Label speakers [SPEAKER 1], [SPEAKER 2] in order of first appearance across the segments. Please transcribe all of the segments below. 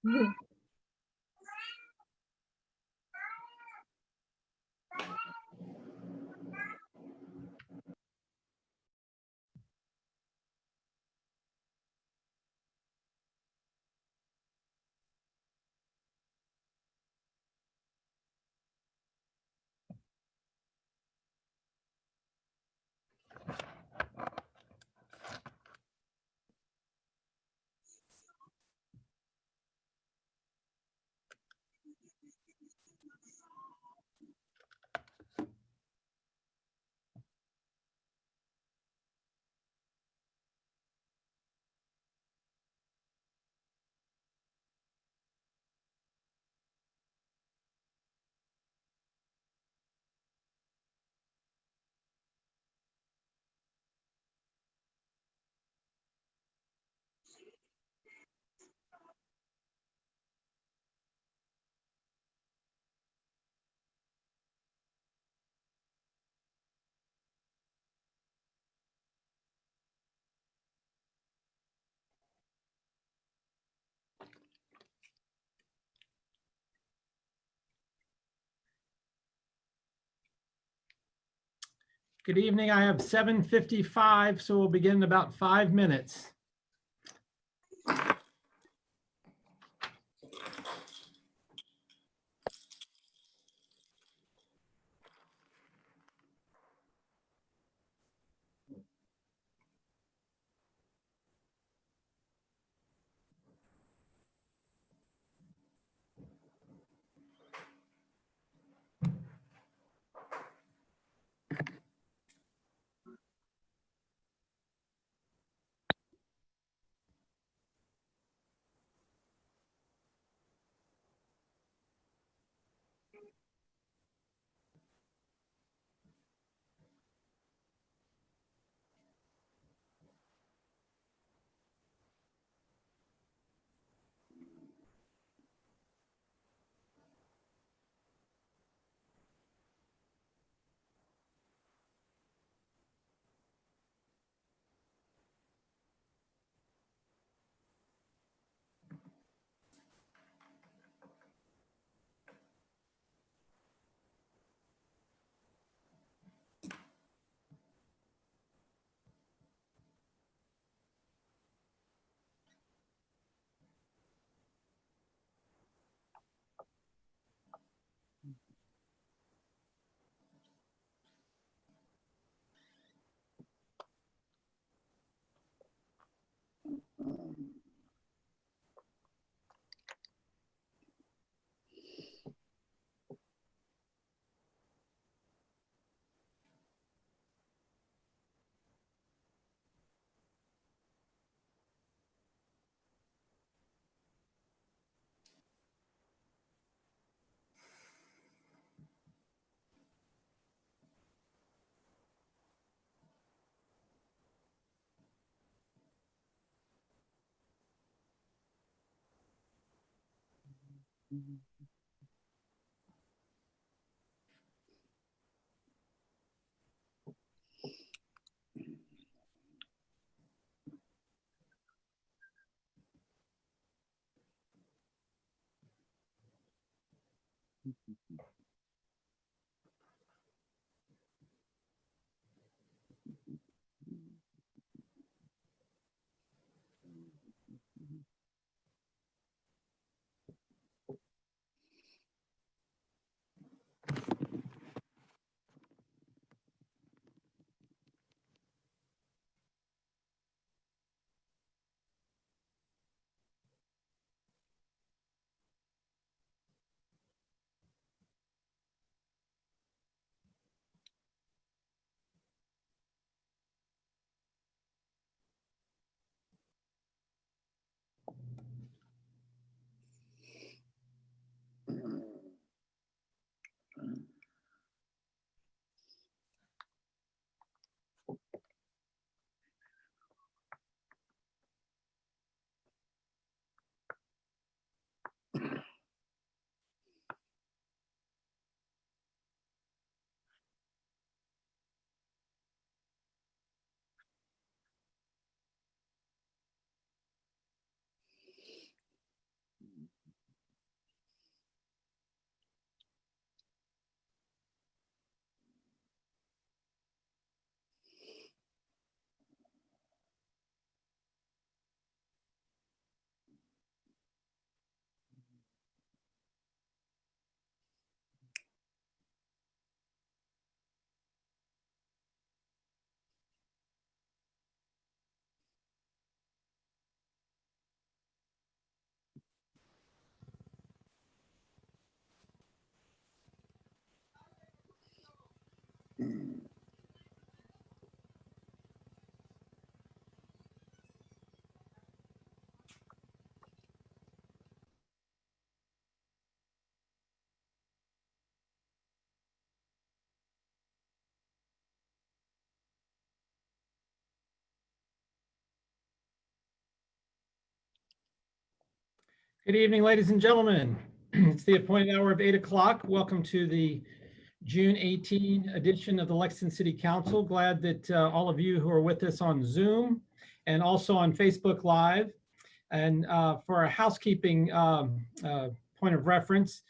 [SPEAKER 1] Good evening. I have 7:55, so we'll begin in about 5 minutes. Good evening, ladies and gentlemen. It's the appointed hour of 8 o'clock. Welcome to the June 18 edition of the Lexington City Council. Glad that all of you who are with us on Zoom and also on Facebook Live. And for a housekeeping point of reference,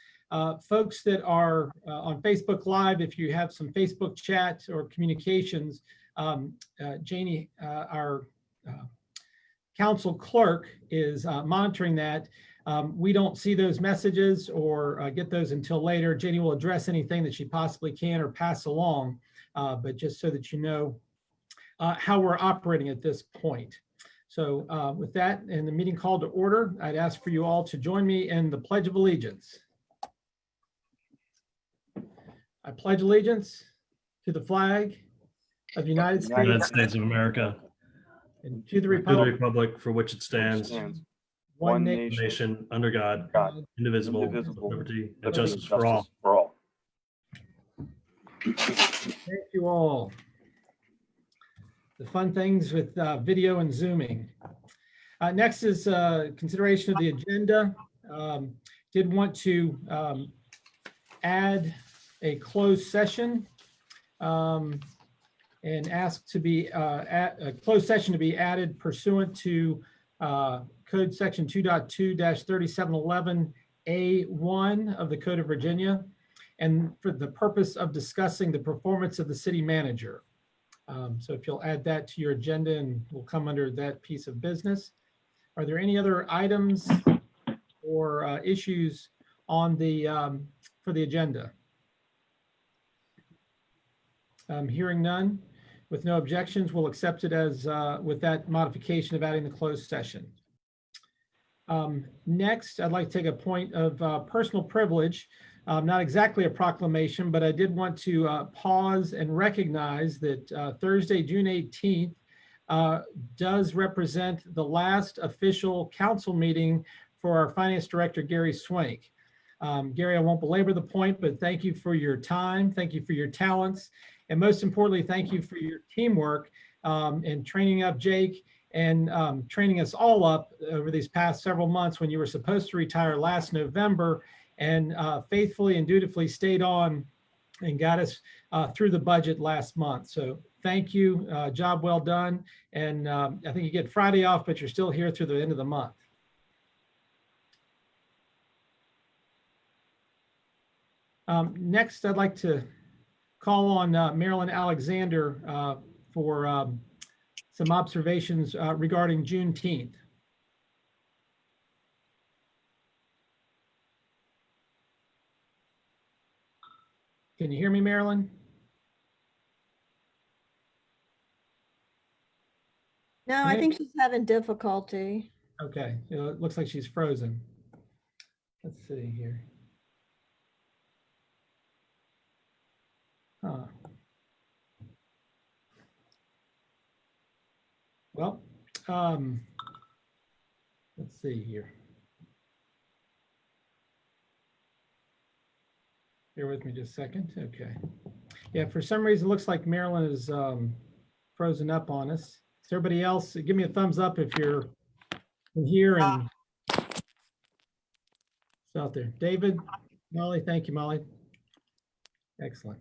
[SPEAKER 1] folks that are on Facebook Live, if you have some Facebook chat or communications, Janie, our council clerk, is monitoring that. We don't see those messages or get those until later. Janie will address anything that she possibly can or pass along, but just so that you know how we're operating at this point. So with that and the meeting called to order, I'd ask for you all to join me in the Pledge of Allegiance. I pledge allegiance to the flag of the United
[SPEAKER 2] States of America
[SPEAKER 1] and to the
[SPEAKER 2] republic for which it stands,
[SPEAKER 1] one
[SPEAKER 2] nation under God, indivisible, with liberty and justice for all.
[SPEAKER 1] Thank you all. The fun things with video and Zooming. Next is consideration of the agenda. Did want to add a closed session and ask to be a closed session to be added pursuant to Code Section 2.2-3711A1 of the Code of Virginia, and for the purpose of discussing the performance of the city manager. So if you'll add that to your agenda, and we'll come under that piece of business. Are there any other items or issues on the for the agenda? Hearing none, with no objections, we'll accept it as with that modification of adding the closed session. Next, I'd like to take a point of personal privilege. Not exactly a proclamation, but I did want to pause and recognize that Thursday, June 18th, does represent the last official council meeting for our finance director, Gary Swank. Gary, I won't belabor the point, but thank you for your time. Thank you for your talents. And most importantly, thank you for your teamwork in training up Jake and training us all up over these past several months when you were supposed to retire last November, and faithfully and dutifully stayed on and got us through the budget last month. So thank you, job well done. And I think you get Friday off, but you're still here through the end of the month. Next, I'd like to call on Marilyn Alexander for some observations regarding Juneteenth. Can you hear me, Marilyn?
[SPEAKER 3] No, I think she's having difficulty.
[SPEAKER 1] Okay, it looks like she's frozen. Let's see here. Huh. Well, let's see here. Bear with me just a second. Okay. Yeah, for some reason, it looks like Marilyn is frozen up on us. Is everybody else, give me a thumbs up if you're here and it's out there. David, Molly, thank you, Molly. Excellent.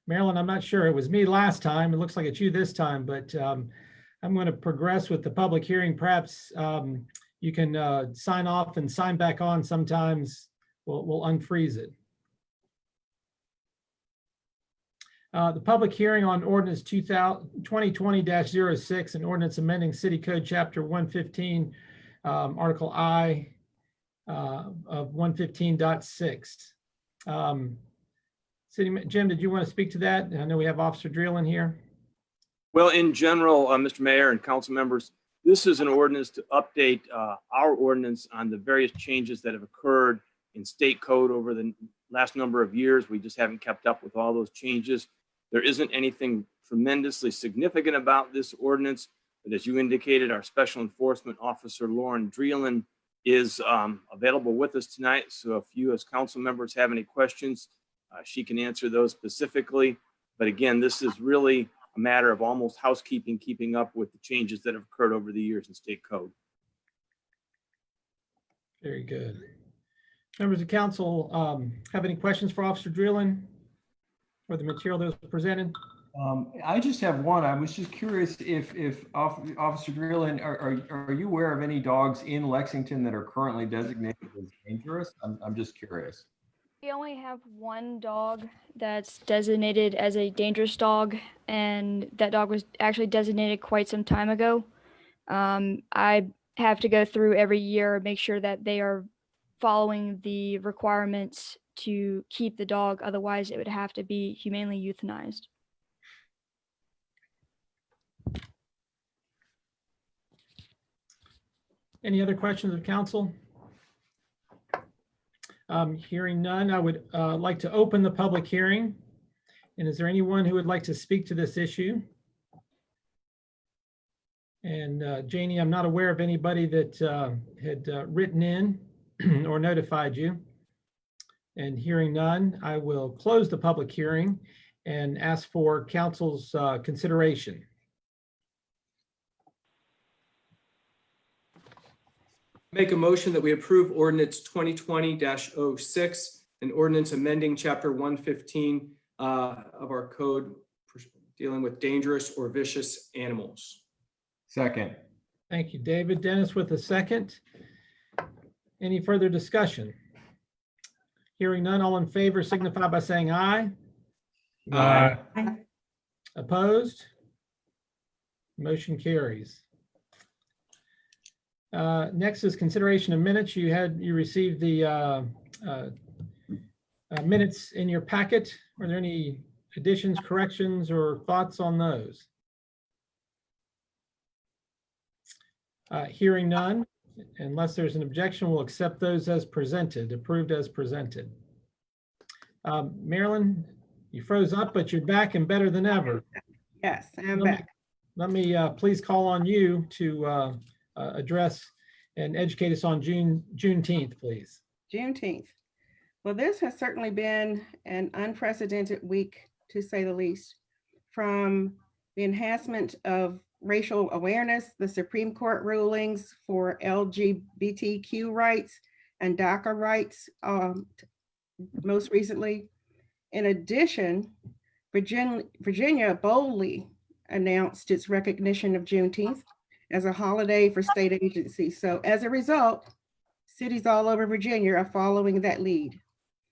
[SPEAKER 1] Marilyn, I'm not sure. It was me last time. It looks like it's you this time, but I'm going to progress with the public hearing. Perhaps you can sign off and sign back on. Sometimes we'll unfreeze it. The public hearing on ordinance 2020-06, an ordinance amending City Code Chapter 115, Article I of 115.6. Jim, did you want to speak to that? I know we have Officer Dreeland here.
[SPEAKER 4] Well, in general, Mr. Mayor and council members, this is an ordinance to update our ordinance on the various changes that have occurred in state code over the last number of years. We just haven't kept up with all those changes. There isn't anything tremendously significant about this ordinance, but as you indicated, our Special Enforcement Officer, Lauren Dreeland, is available with us tonight. So if you as council members have any questions, she can answer those specifically. But again, this is really a matter of almost housekeeping, keeping up with the changes that have occurred over the years in state code.
[SPEAKER 1] Very good. Members of council, have any questions for Officer Dreeland or the material that was presented?
[SPEAKER 5] I just have one. I was just curious if Officer Dreeland, are you aware of any dogs in Lexington that are currently designated as dangerous? I'm just curious.
[SPEAKER 6] We only have one dog that's designated as a dangerous dog, and that dog was actually designated quite some time ago. I have to go through every year, make sure that they are following the requirements to keep the dog. Otherwise, it would have to be humanely euthanized.
[SPEAKER 1] Any other questions of council? Hearing none, I would like to open the public hearing. And is there anyone who would like to speak to this issue? And Janie, I'm not aware of anybody that had written in or notified you. And hearing none, I will close the public hearing and ask for council's consideration.
[SPEAKER 7] Make a motion that we approve ordinance 2020-06, an ordinance amending chapter 115 of our code dealing with dangerous or vicious animals.
[SPEAKER 5] Second.
[SPEAKER 1] Thank you, David. Dennis with a second. Any further discussion? Hearing none, all in favor signify by saying aye.
[SPEAKER 5] Aye.
[SPEAKER 1] Opposed? Motion carries. Next is consideration of minutes. You received the minutes in your packet. Are there any additions, corrections, or thoughts on those? Hearing none, unless there's an objection, we'll accept those as presented, approved as presented. Marilyn, you froze up, but you're back and better than ever.
[SPEAKER 8] Yes, I'm back.
[SPEAKER 1] Let me please call on you to address and educate us on Juneteenth, please.
[SPEAKER 8] Juneteenth. Well, this has certainly been an unprecedented week, to say the least. From the enhancement of racial awareness, the Supreme Court rulings for LGBTQ rights and DACA rights, most recently. In addition, Virginia boldly announced its recognition of Juneteenth as a holiday for state agencies. So as a result, cities all over Virginia are following that lead.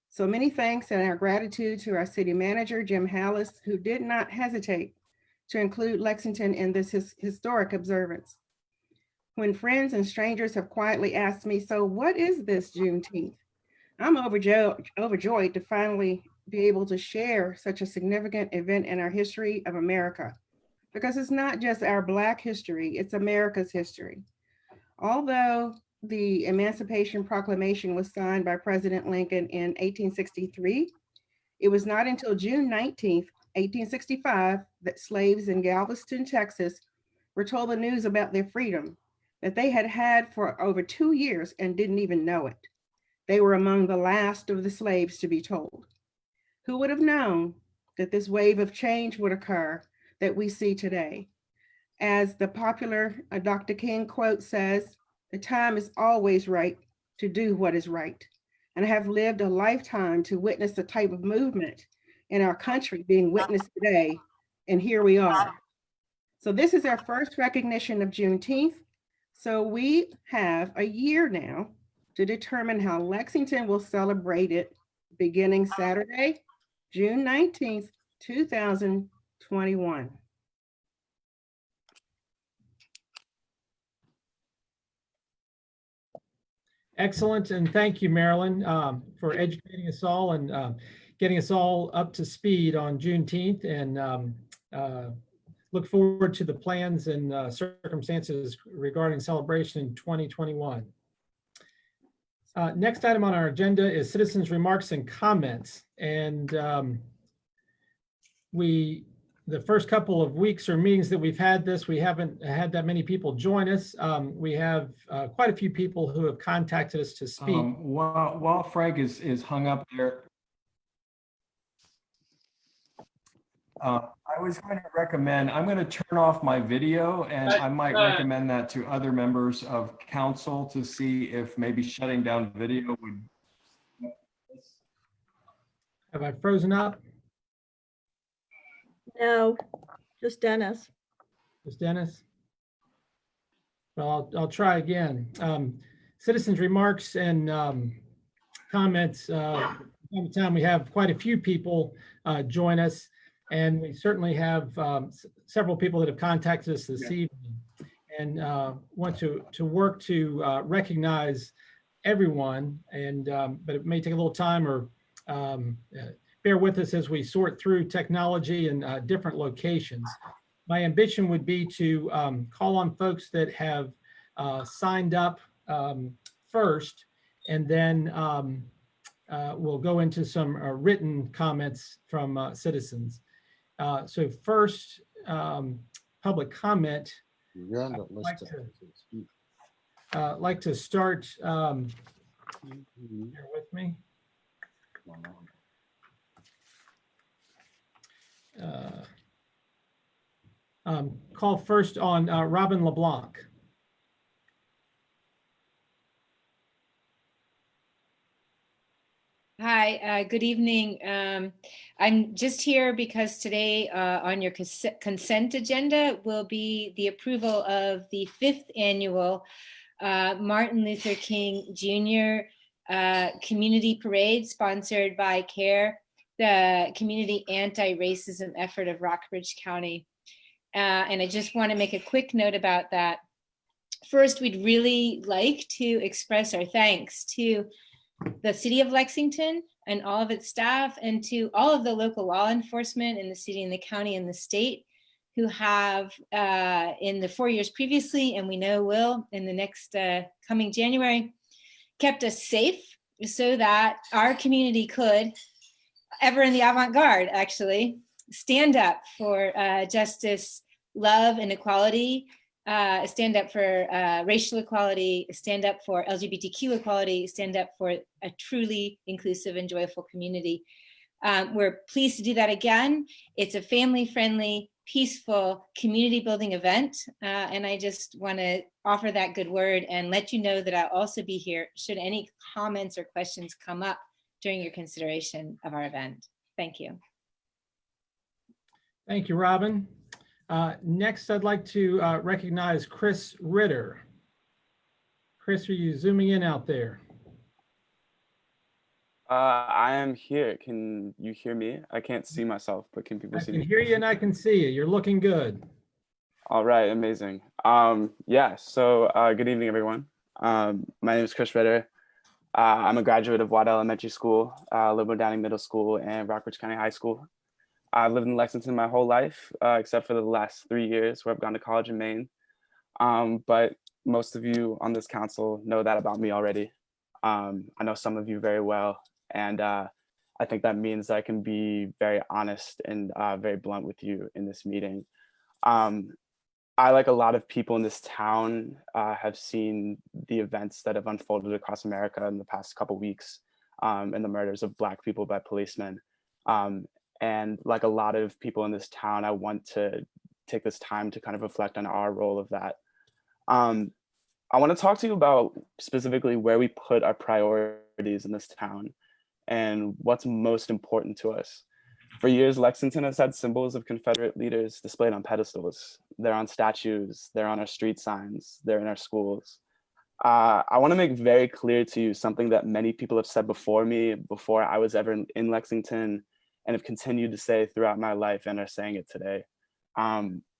[SPEAKER 8] So many thanks and our gratitude to our city manager, Jim Hallis, who did not hesitate to include Lexington in this historic observance. When friends and strangers have quietly asked me, so what is this Juneteenth? I'm overjoyed to finally be able to share such a significant event in our history of America, because it's not just our Black history, it's America's history. Although the Emancipation Proclamation was signed by President Lincoln in 1863, it was not until June 19th, 1865, that slaves in Galveston, Texas, were told the news about their freedom that they had had for over 2 years and didn't even know it. They were among the last of the slaves to be told. Who would have known that this wave of change would occur that we see today? As the popular Dr. King quote says, the time is always right to do what is right. And I have lived a lifetime to witness the type of movement in our country being witnessed today, and here we are. So this is our first recognition of Juneteenth. So we have a year now to determine how Lexington will celebrate it beginning Saturday, June 19th, 2021.
[SPEAKER 1] Excellent, and thank you, Marilyn, for educating us all and getting us all up to speed on Juneteenth, and look forward to the plans and circumstances regarding celebration in 2021. Next item on our agenda is citizens' remarks and comments. And the first couple of weeks or meetings that we've had this, we haven't had that many people join us. We have quite a few people who have contacted us to speak.
[SPEAKER 5] While Frank is hung up there, I was going to recommend, I'm going to turn off my video, and I might recommend that to other members of council to see if maybe shutting down video would.
[SPEAKER 1] Have I frozen up?
[SPEAKER 3] No, just Dennis.
[SPEAKER 1] Is Dennis? Well, I'll try again. Citizens' remarks and comments. Time to time, we have quite a few people join us, and we certainly have several people that have contacted us this evening, and want to work to recognize everyone. And but it may take a little time, or bear with us as we sort through technology and different locations. My ambition would be to call on folks that have signed up first, and then we'll go into some written comments from citizens. So first, public comment. I'd like to start, bear with me. Call first on Robin LeBlanc.
[SPEAKER 9] Hi, good evening. I'm just here because today on your consent agenda will be the approval of the 5th annual Martin Luther King Jr. Community Parade sponsored by CARE, the community anti-racism effort of Rockbridge County. And I just want to make a quick note about that. First, we'd really like to express our thanks to the city of Lexington and all of its staff, and to all of the local law enforcement in the city and the county and the state who have in the 4 years previously, and we know will in the next coming January, kept us safe so that our community could, ever in the avant-garde actually, stand up for justice, love, and equality, stand up for racial equality, stand up for LGBTQ equality, stand up for a truly inclusive and joyful community. We're pleased to do that again. It's a family-friendly, peaceful, community-building event, and I just want to offer that good word and let you know that I'll also be here should any comments or questions come up during your consideration of our event. Thank you.
[SPEAKER 1] Thank you, Robin. Next, I'd like to recognize Chris Ritter. Chris, are you zooming in out there?
[SPEAKER 10] I am here. Can you hear me? I can't see myself, but can people see me?
[SPEAKER 1] I can hear you and I can see you. You're looking good.
[SPEAKER 10] All right, amazing. Yeah, so good evening, everyone. My name is Chris Ritter. I'm a graduate of Watt Elementary School, Liberal Downing Middle School, and Rockbridge County High School. I've lived in Lexington my whole life, except for the last 3 years where I've gone to college in Maine. But most of you on this council know that about me already. I know some of you very well, and I think that means I can be very honest and very blunt with you in this meeting. I, like a lot of people in this town, have seen the events that have unfolded across America in the past couple weeks, and the murders of Black people by policemen. And like a lot of people in this town, I want to take this time to kind of reflect on our role of that. I want to talk to you about specifically where we put our priorities in this town and what's most important to us. For years, Lexington has had symbols of Confederate leaders displayed on pedestals. They're on statues, they're on our street signs, they're in our schools. I want to make very clear to you something that many people have said before me, before I was ever in Lexington, and have continued to say throughout my life and are saying it today.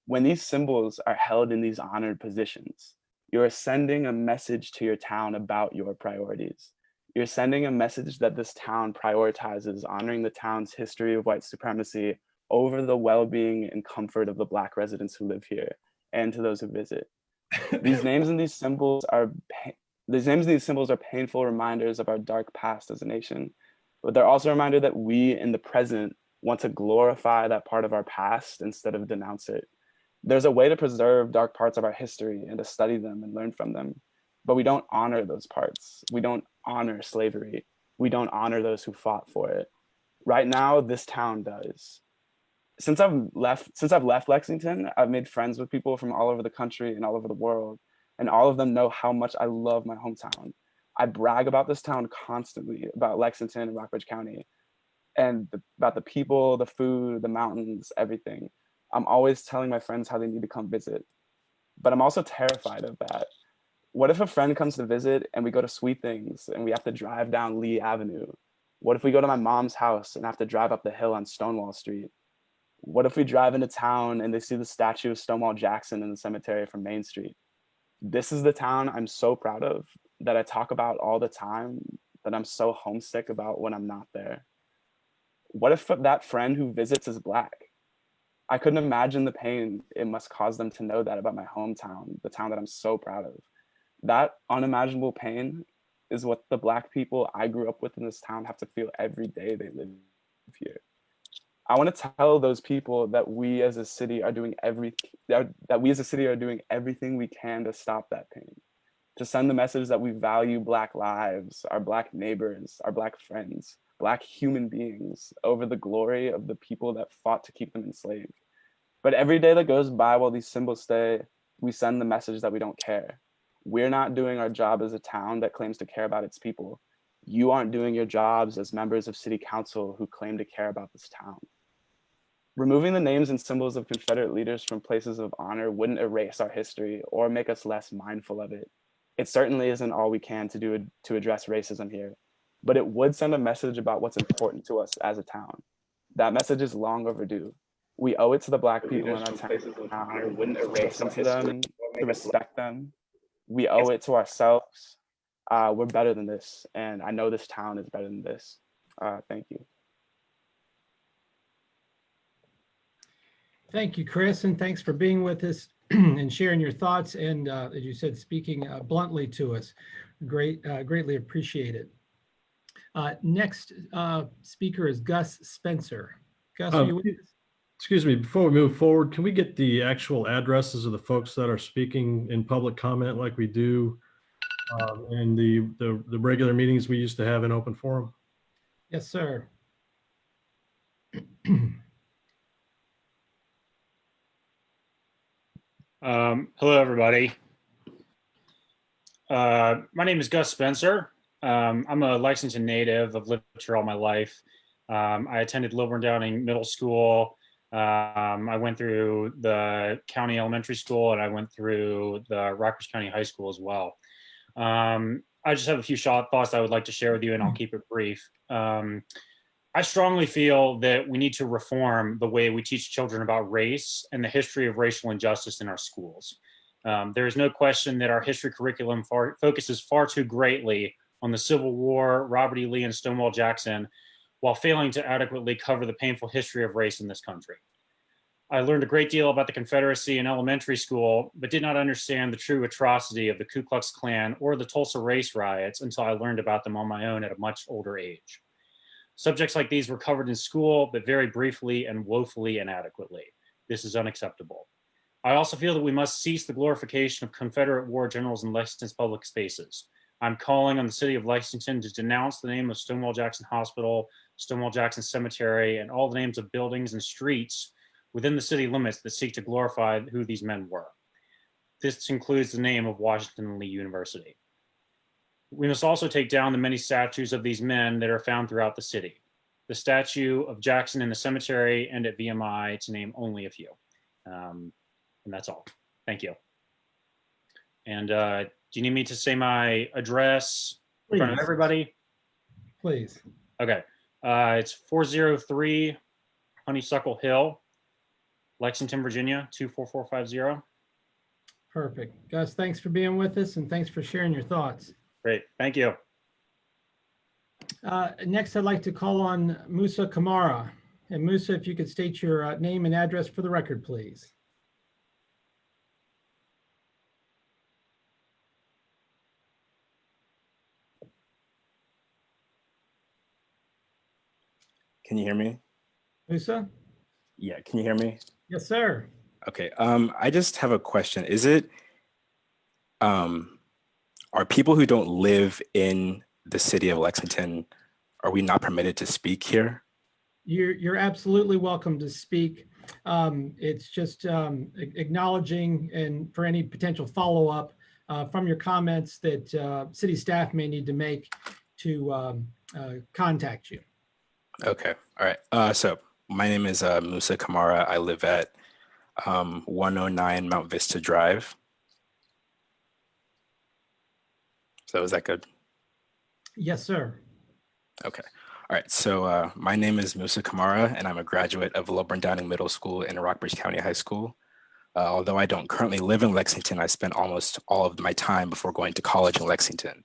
[SPEAKER 10] When these symbols are held in these honored positions, you're sending a message to your town about your priorities. You're sending a message that this town prioritizes honoring the town's history of white supremacy over the well-being and comfort of the Black residents who live here and to those who visit. These names and these symbols are painful reminders of our dark past as a nation, but they're also a reminder that we in the present want to glorify that part of our past instead of denounce it. There's a way to preserve dark parts of our history and to study them and learn from them, but we don't honor those parts. We don't honor slavery. We don't honor those who fought for it. Right now, this town does. since I've left Lexington, I've made friends with people from all over the country and all over the world, and all of them know how much I love my hometown. I brag about this town constantly, about Lexington and Rockbridge County, and about the people, the food, the mountains, everything. I'm always telling my friends how they need to come visit, but I'm also terrified of that. What if a friend comes to visit and we go to Sweet Things and we have to drive down Lee Avenue? What if we go to my mom's house and have to drive up the hill on Stonewall Street? What if we drive into town and they see the statue of Stonewall Jackson in the cemetery from Main Street? This is the town I'm so proud of, that I talk about all the time, that I'm so homesick about when I'm not there. What if that friend who visits is Black? I couldn't imagine the pain it must cause them to know that about my hometown, the town that I'm so proud of. That unimaginable pain is what the Black people I grew up with in this town have to feel every day they live here. I want to tell those people that we as a city are doing everything we can to stop that pain, to send the message that we value Black lives, our Black neighbors, our Black friends, Black human beings over the glory of the people that fought to keep them enslaved. But every day that goes by while these symbols stay, we send the message that we don't care. We're not doing our job as a town that claims to care about its people. You aren't doing your jobs as members of city council who claim to care about this town. Removing the names and symbols of Confederate leaders from places of honor wouldn't erase our history or make us less mindful of it. It certainly isn't all we can to do to address racism here, but it would send a message about what's important to us as a town. That message is long overdue. We owe it to the Black people in our town to listen to them, to respect them. We owe it to ourselves. We're better than this, and I know this town is better than this. Thank you.
[SPEAKER 1] Thank you, Chris, and thanks for being with us and sharing your thoughts and, as you said, speaking bluntly to us. Greatly appreciate it. Next speaker is Gus Spencer. Gus, are you with us?
[SPEAKER 2] Excuse me, before we move forward, can we get the actual addresses of the folks that are speaking in public comment like we do in the regular meetings we used to have in open forum?
[SPEAKER 1] Yes, sir.
[SPEAKER 11] Hello, everybody. My name is Gus Spencer. I'm a Lexington native. I've lived here all my life. I attended Lilburn Downing Middle School. I went through the county elementary school and I went through the Rockbridge County High School as well. I just have a few short thoughts I would like to share with you, and I'll keep it brief. I strongly feel that we need to reform the way we teach children about race and the history of racial injustice in our schools. There is no question that our history curriculum focuses far too greatly on the Civil War, Robert E. Lee, and Stonewall Jackson, while failing to adequately cover the painful history of race in this country. I learned a great deal about the Confederacy in elementary school, but did not understand the true atrocity of the Ku Klux Klan or the Tulsa race riots until I learned about them on my own at a much older age. Subjects like these were covered in school, but very briefly and woefully inadequately. This is unacceptable. I also feel that we must cease the glorification of Confederate war generals in Lexington's public spaces. I'm calling on the city of Lexington to denounce the name of Stonewall Jackson Hospital, Stonewall Jackson Cemetery, and all the names of buildings and streets within the city limits that seek to glorify who these men were. This includes the name of Washington Lee University. We must also take down the many statues of these men that are found throughout the city. The statue of Jackson in the cemetery and at VMI, to name only a few. And that's all. Thank you. And do you need me to say my address in front of everybody?
[SPEAKER 1] Please.
[SPEAKER 11] Okay. It's 403 Honeysuckle Hill, Lexington, Virginia, 24450.
[SPEAKER 1] Perfect. Gus, thanks for being with us and thanks for sharing your thoughts.
[SPEAKER 11] Great. Thank you.
[SPEAKER 1] Next, I'd like to call on Musa Kamara. And Musa, if you could state your name and address for the record, please.
[SPEAKER 12] Can you hear me?
[SPEAKER 1] Musa?
[SPEAKER 12] Yeah, can you hear me?
[SPEAKER 1] Yes, sir.
[SPEAKER 12] Okay, I just have a question. Is it, are people who don't live in the city of Lexington, are we not permitted to speak here?
[SPEAKER 1] You're absolutely welcome to speak. It's just acknowledging and for any potential follow-up from your comments that city staff may need to make to contact you.
[SPEAKER 12] Okay. All right. So my name is Musa Kamara. I live at 109 Mount Vista Drive. So is that good?
[SPEAKER 1] Yes, sir.
[SPEAKER 12] Okay. All right. So my name is Musa Kamara, and I'm a graduate of Lilburn Downing Middle School and Rockbridge County High School. Although I don't currently live in Lexington, I spent almost all of my time before going to college in Lexington.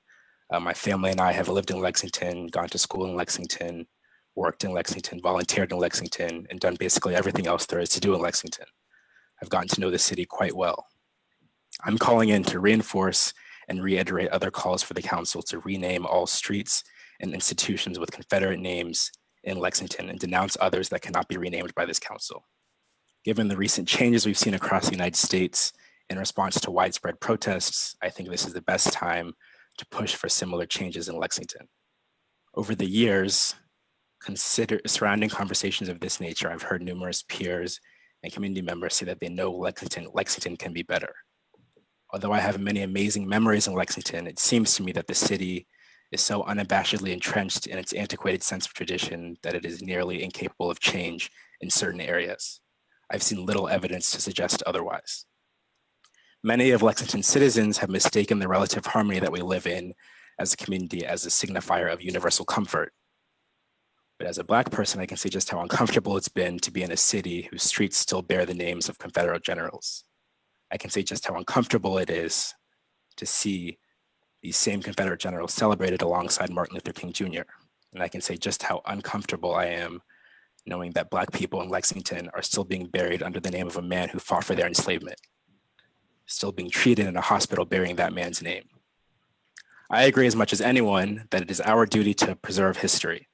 [SPEAKER 12] My family and I have lived in Lexington, gone to school in Lexington, worked in Lexington, volunteered in Lexington, and done basically everything else there is to do in Lexington. I've gotten to know the city quite well. I'm calling in to reinforce and reiterate other calls for the council to rename all streets and institutions with Confederate names in Lexington and denounce others that cannot be renamed by this council. Given the recent changes we've seen across the United States in response to widespread protests, I think this is the best time to push for similar changes in Lexington. Over the years, surrounding conversations of this nature, I've heard numerous peers and community members say that they know Lexington can be better. Although I have many amazing memories in Lexington, it seems to me that the city is so unabashedly entrenched in its antiquated sense of tradition that it is nearly incapable of change in certain areas. I've seen little evidence to suggest otherwise. Many of Lexington's citizens have mistaken the relative harmony that we live in as a community as a signifier of universal comfort. But as a Black person, I can see just how uncomfortable it's been to be in a city whose streets still bear the names of Confederate generals. I can see just how uncomfortable it is to see these same Confederate generals celebrated alongside Martin Luther King Jr. And I can say just how uncomfortable I am knowing that Black people in Lexington are still being buried under the name of a man who fought for their enslavement, still being treated in a hospital bearing that man's name. I agree as much as anyone that it is our duty to preserve history.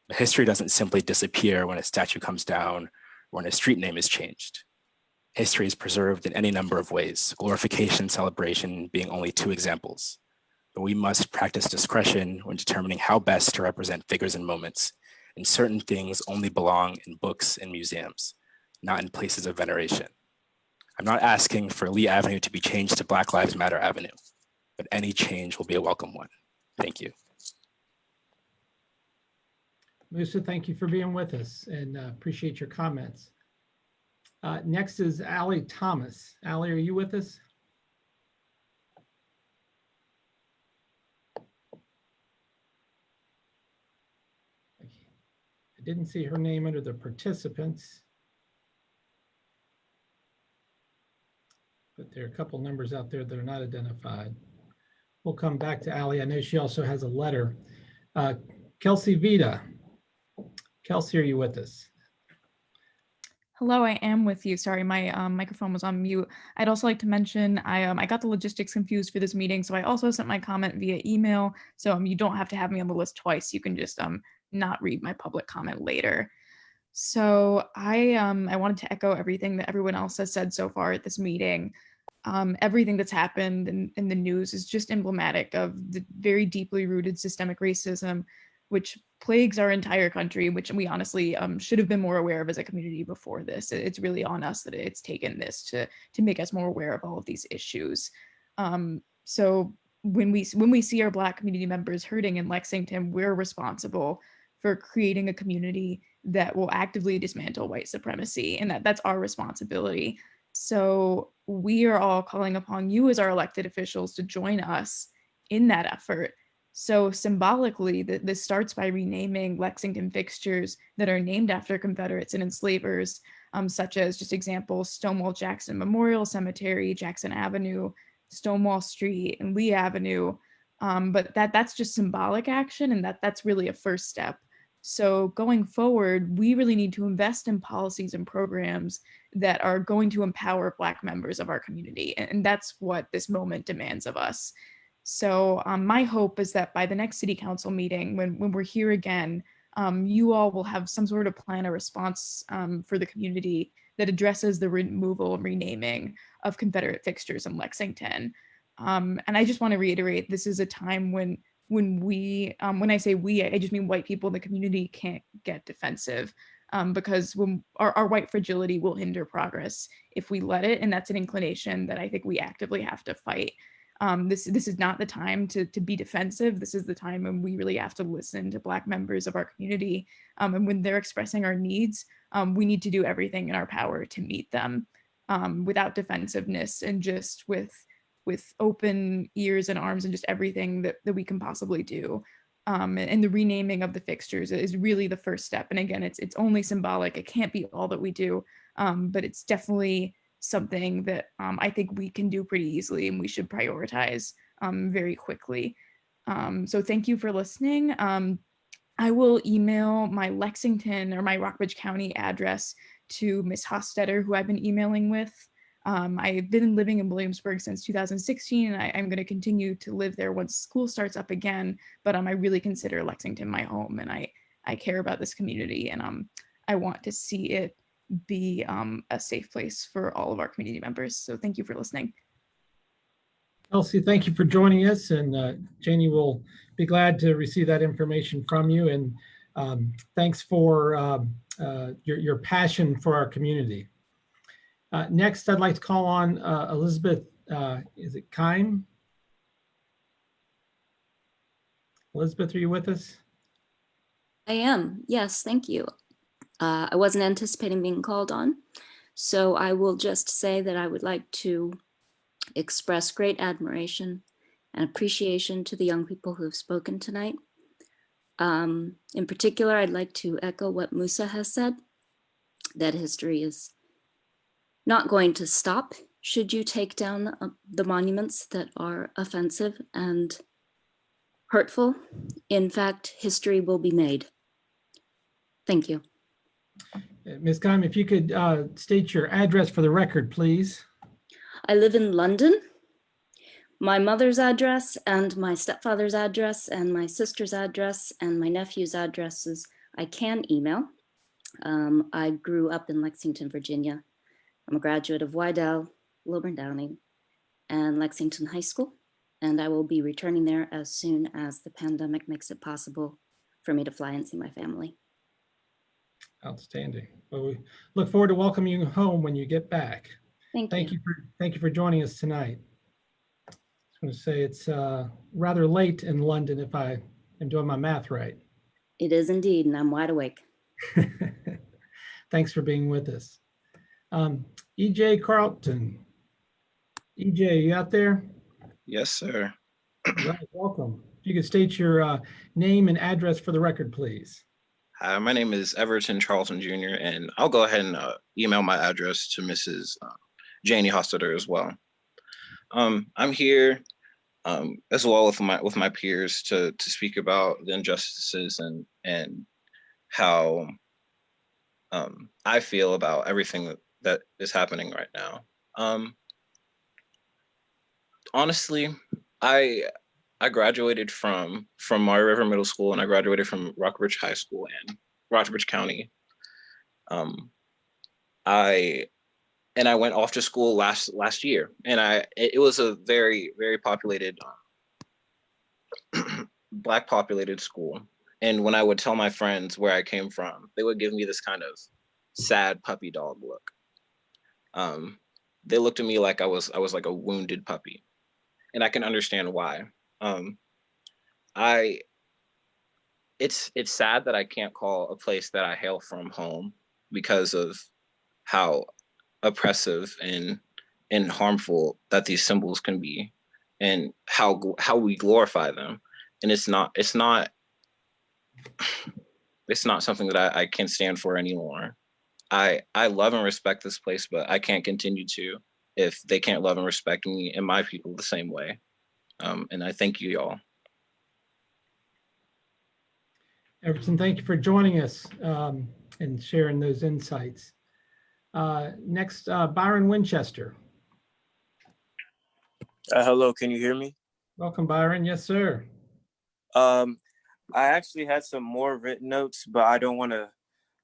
[SPEAKER 12] But history doesn't simply disappear when a statue comes down or when a street name is changed. History is preserved in any number of ways, glorification, celebration being only two examples. But we must practice discretion when determining how best to represent figures and moments, and certain things only belong in books and museums, not in places of veneration. I'm not asking for Lee Avenue to be changed to Black Lives Matter Avenue, but any change will be a welcome one. Thank you.
[SPEAKER 1] Musa, thank you for being with us and appreciate your comments. Next is Allie Thomas. Allie, are you with us? I didn't see her name under the participants, but there are a couple numbers out there that are not identified. We'll come back to Allie. I know she also has a letter. Kelsey Vita. Kelsey, are you with us?
[SPEAKER 13] Hello, I am with you. Sorry, my microphone was on mute. I'd also like to mention I got the logistics confused for this meeting, so I also sent my comment via email. So you don't have to have me on the list twice. You can just not read my public comment later. So I wanted to echo everything that everyone else has said so far at this meeting. Everything that's happened in the news is just emblematic of the very deeply rooted systemic racism, which plagues our entire country, which we honestly should have been more aware of as a community before this. It's really on us that it's taken this to make us more aware of all of these issues. So when we see our Black community members hurting in Lexington, we're responsible for creating a community that will actively dismantle white supremacy, and that's our responsibility. So we are all calling upon you as our elected officials to join us in that effort. So symbolically, this starts by renaming Lexington fixtures that are named after Confederates and enslavers, such as, just examples, Stonewall Jackson Memorial Cemetery, Jackson Avenue, Stonewall Street, and Lee Avenue. But that's just symbolic action, and that's really a first step. So going forward, we really need to invest in policies and programs that are going to empower Black members of our community. And that's what this moment demands of us. So my hope is that by the next city council meeting, when we're here again, you all will have some sort of plan or response for the community that addresses the removal and renaming of Confederate fixtures in Lexington. And I just want to reiterate, this is a time when I say we, I just mean white people in the community can't get defensive. because when our white fragility will hinder progress if we let it. And that's an inclination that I think we actively have to fight. This is not the time to be defensive. This is the time when we really have to listen to Black members of our community. And when they're expressing our needs, we need to do everything in our power to meet them without defensiveness and just with open ears and arms and just everything that we can possibly do. And the renaming of the fixtures is really the first step. And again, it's only symbolic. It can't be all that we do, but it's definitely something that I think we can do pretty easily and we should prioritize very quickly. So thank you for listening. I will email my Lexington or my Rockbridge County address to Ms. Hostetter, who I've been emailing with. I've been living in Williamsburg since 2016, and I'm going to continue to live there once school starts up again. But I really consider Lexington my home, and I care about this community, and I want to see it be a safe place for all of our community members. So thank you for listening.
[SPEAKER 1] Elsie, thank you for joining us, and Janie will be glad to receive that information from you. And thanks for your passion for our community. Next, I'd like to call on Elizabeth, is it Kime? Elizabeth, are you with us?
[SPEAKER 14] I am, yes, thank you. I wasn't anticipating being called on, so I will just say that I would like to express great admiration and appreciation to the young people who have spoken tonight. In particular, I'd like to echo what Musa has said, that history is not going to stop should you take down the monuments that are offensive and hurtful. In fact, history will be made. Thank you.
[SPEAKER 1] Ms. Kime, if you could state your address for the record, please.
[SPEAKER 14] I live in London. My mother's address and my stepfather's address and my sister's address and my nephew's addresses I can email. I grew up in Lexington, Virginia. I'm a graduate of Wydell, Lilburn Downing, and Lexington High School, and I will be returning there as soon as the pandemic makes it possible for me to fly and see my family.
[SPEAKER 1] Outstanding. Well, we look forward to welcoming you home when you get back. Thank you for joining us tonight. I was going to say it's rather late in London if I am doing my math right.
[SPEAKER 14] It is indeed, and I'm wide awake.
[SPEAKER 1] Thanks for being with us. EJ Carlton. EJ, you out there?
[SPEAKER 15] Yes, sir.
[SPEAKER 1] Right, welcome. If you could state your name and address for the record, please.
[SPEAKER 15] Hi, my name is Everton Charlton Jr., and I'll go ahead and email my address to Mrs. Janie Hostetter as well. I'm here as well with my peers to speak about the injustices and how I feel about everything that is happening right now. Honestly, I graduated from Maury River Middle School, and I graduated from Rockbridge High School in Rockbridge County. I went off to school last year, and it was a very, very populated, Black populated school. And when I would tell my friends where I came from, they would give me this kind of sad puppy dog look. They looked at me like I was like a wounded puppy, and I can understand why. It's sad that I can't call a place that I hail from home because of how oppressive and harmful that these symbols can be, and how we glorify them. And it's not something that I can stand for anymore. I love and respect this place, but I can't continue to if they can't love and respect me and my people the same way. And I thank you, y'all.
[SPEAKER 1] Everton, thank you for joining us and sharing those insights. Next, Byron Winchester.
[SPEAKER 16] Hello, can you hear me?
[SPEAKER 1] Welcome, Byron. Yes, sir.
[SPEAKER 16] I actually had some more written notes, but I don't want to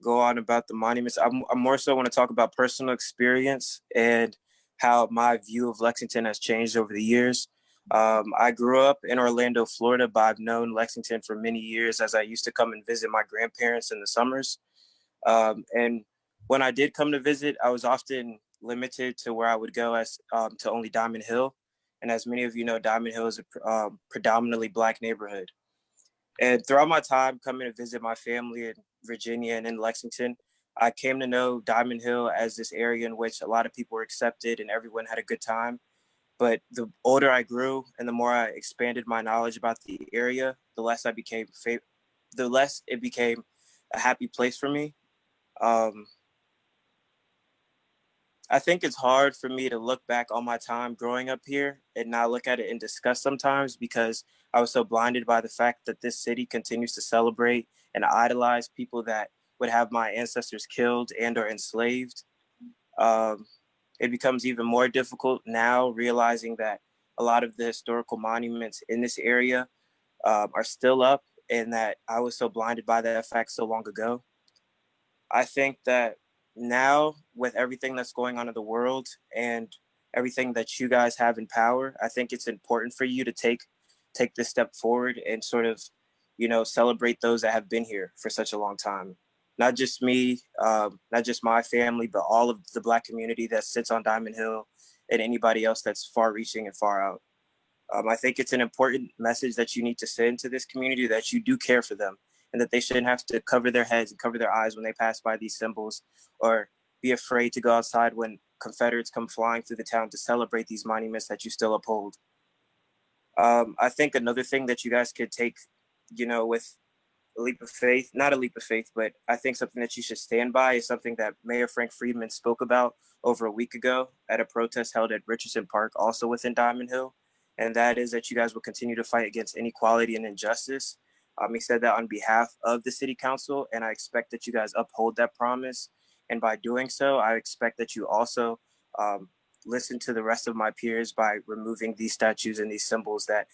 [SPEAKER 16] go on about the monuments. I more so want to talk about personal experience and how my view of Lexington has changed over the years. I grew up in Orlando, Florida, but I've known Lexington for many years as I used to come and visit my grandparents in the summers. And when I did come to visit, I was often limited to where I would go as to only Diamond Hill. And as many of you know, Diamond Hill is a predominantly Black neighborhood. And throughout my time coming to visit my family in Virginia and in Lexington, I came to know Diamond Hill as this area in which a lot of people were accepted and everyone had a good time. But the older I grew and the more I expanded my knowledge about the area, the less it became a happy place for me. I think it's hard for me to look back on my time growing up here and not look at it in disgust sometimes, because I was so blinded by the fact that this city continues to celebrate and idolize people that would have my ancestors killed and or enslaved. It becomes even more difficult now, realizing that a lot of the historical monuments in this area are still up, and that I was so blinded by that fact so long ago. I think that now, with everything that's going on in the world and everything that you guys have in power, I think it's important for you to take this step forward and sort of, celebrate those that have been here for such a long time. Not just me, not just my family, but all of the Black community that sits on Diamond Hill and anybody else that's far reaching and far out. I think it's an important message that you need to send to this community, that you do care for them and that they shouldn't have to cover their heads and cover their eyes when they pass by these symbols, or be afraid to go outside when Confederates come flying through the town to celebrate these monuments that you still uphold. I think another thing that you guys could take, with a leap of faith, not a leap of faith, but I think something that you should stand by is something that Mayor Frank Friedman spoke about over a week ago at a protest held at Richardson Park, also within Diamond Hill. And that is that you guys will continue to fight against inequality and injustice. He said that on behalf of the city council, and I expect that you guys uphold that promise. And by doing so, I expect that you also listen to the rest of my peers by removing these statues and these symbols that,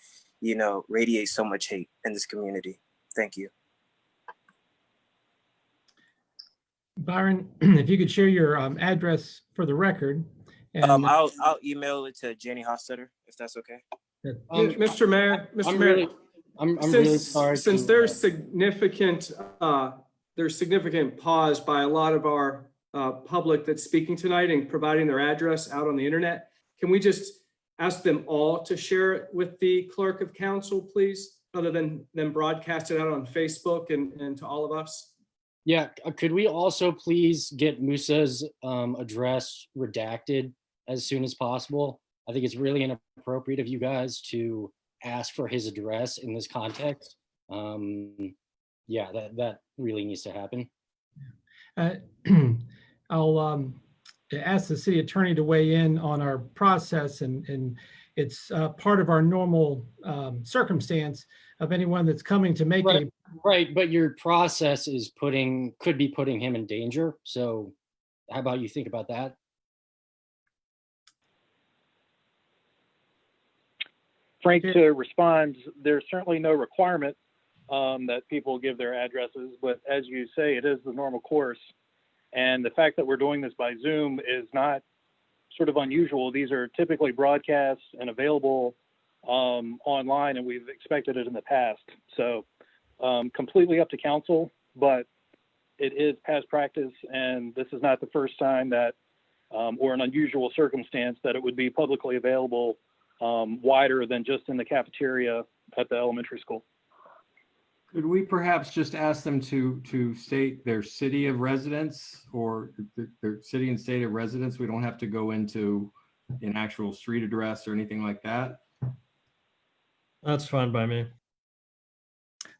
[SPEAKER 16] radiate so much hate in this community. Thank you.
[SPEAKER 1] Byron, if you could share your address for the record. And,
[SPEAKER 16] I'll email it to Janie Hofstetter, if that's okay.
[SPEAKER 7] Mr. Mayor,
[SPEAKER 17] I'm really sorry.
[SPEAKER 7] Since there's significant pause by a lot of our public that's speaking tonight and providing their address out on the internet, can we just ask them all to share it with the clerk of council, please, other than broadcast it out on Facebook and to all of us?
[SPEAKER 17] Yeah, could we also please get Musa's address redacted as soon as possible? I think it's really inappropriate of you guys to ask for his address in this context. Yeah, that really needs to happen.
[SPEAKER 1] I'll ask the city attorney to weigh in on our process, and it's part of our normal circumstance of anyone that's coming to make
[SPEAKER 17] right, right, but your process is could be putting him in danger. So how about you think about that?
[SPEAKER 18] Frank, to respond, there's certainly no requirement that people give their addresses, but as you say, it is the normal course. And the fact that we're doing this by Zoom is not sort of unusual. These are typically broadcasts and available online, and we've expected it in the past. So completely up to council, but it is past practice, and this is not the first time that, or an unusual circumstance that it would be publicly available wider than just in the cafeteria at the elementary school.
[SPEAKER 5] Could we perhaps just ask them to state their city of residence or their city and state of residence? We don't have to go into an actual street address or anything like that.
[SPEAKER 2] That's fine by me.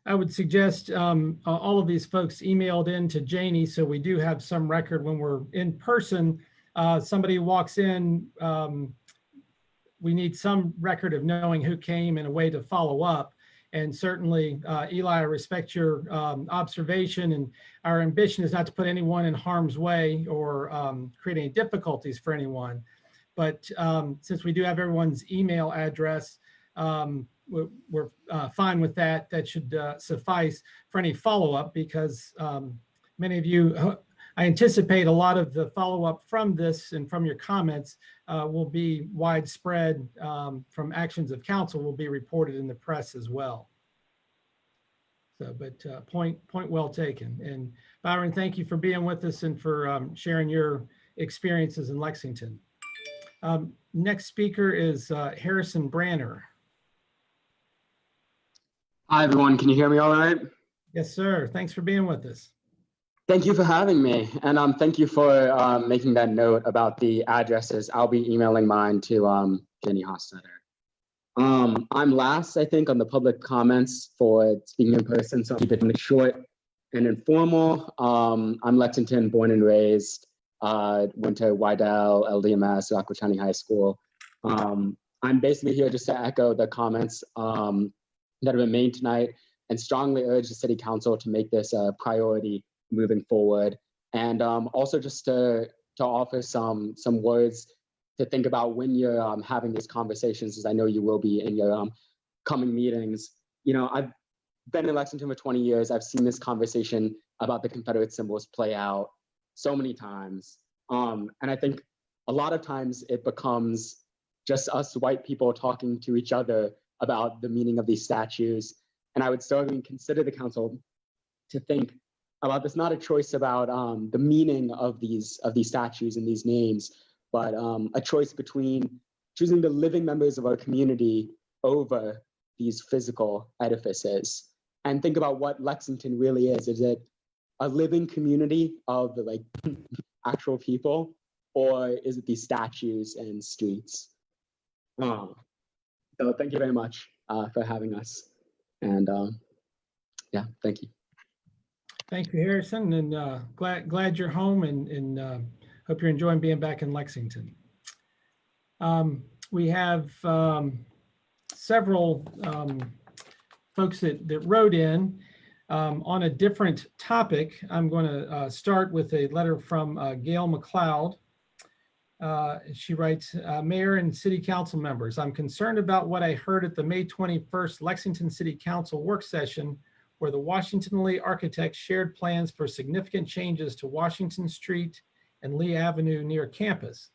[SPEAKER 1] I would suggest all of these folks emailed in to Janie, so we do have some record when we're in person. Somebody walks in, we need some record of knowing who came and a way to follow up. And certainly, Eli, I respect your observation, and our ambition is not to put anyone in harm's way or create any difficulties for anyone. But since we do have everyone's email address, we're fine with that. That should suffice for any follow-up, because many of you, I anticipate a lot of the follow-up from this and from your comments will be widespread from actions of council, will be reported in the press as well. So, but point well taken. And Byron, thank you for being with us and for sharing your experiences in Lexington. Next speaker is Harrison Branner.
[SPEAKER 19] Hi, everyone. Can you hear me all right?
[SPEAKER 1] Yes, sir. Thanks for being with us.
[SPEAKER 19] Thank you for having me. And thank you for making that note about the addresses. I'll be emailing mine to Jenny Hostetter. I'm last, I think, on the public comments for speaking in person, so I'll keep it short and informal. I'm Lexington, born and raised, went to Wydell, LDMS, Rockwood County High School. I'm basically here just to echo the comments that have been made tonight and strongly urge the City Council to make this a priority moving forward. And also just to offer some words to think about when you're having these conversations, as I know you will be in your coming meetings. You know, I've been in Lexington for 20 years. I've seen this conversation about the Confederate symbols play out so many times. And I think a lot of times it becomes just us white people talking to each other about the meaning of these statues. And I would certainly consider the council to think about this, not a choice about the meaning of these statues and these names, but a choice between choosing the living members of our community over these physical edifices. And think about what Lexington really is. Is it a living community of the actual people, or is it these statues and streets? So thank you very much for having us. And yeah, thank you.
[SPEAKER 1] Thank you, Harrison, and glad you're home, and hope you're enjoying being back in Lexington. We have several folks that wrote in on a different topic. I'm going to start with a letter from Gail McLeod. She writes, Mayor and City Council members, I'm concerned about what I heard at the May 21st Lexington City Council work session, where the Washington Lee architects shared plans for significant changes to Washington Street and Lee Avenue near campus.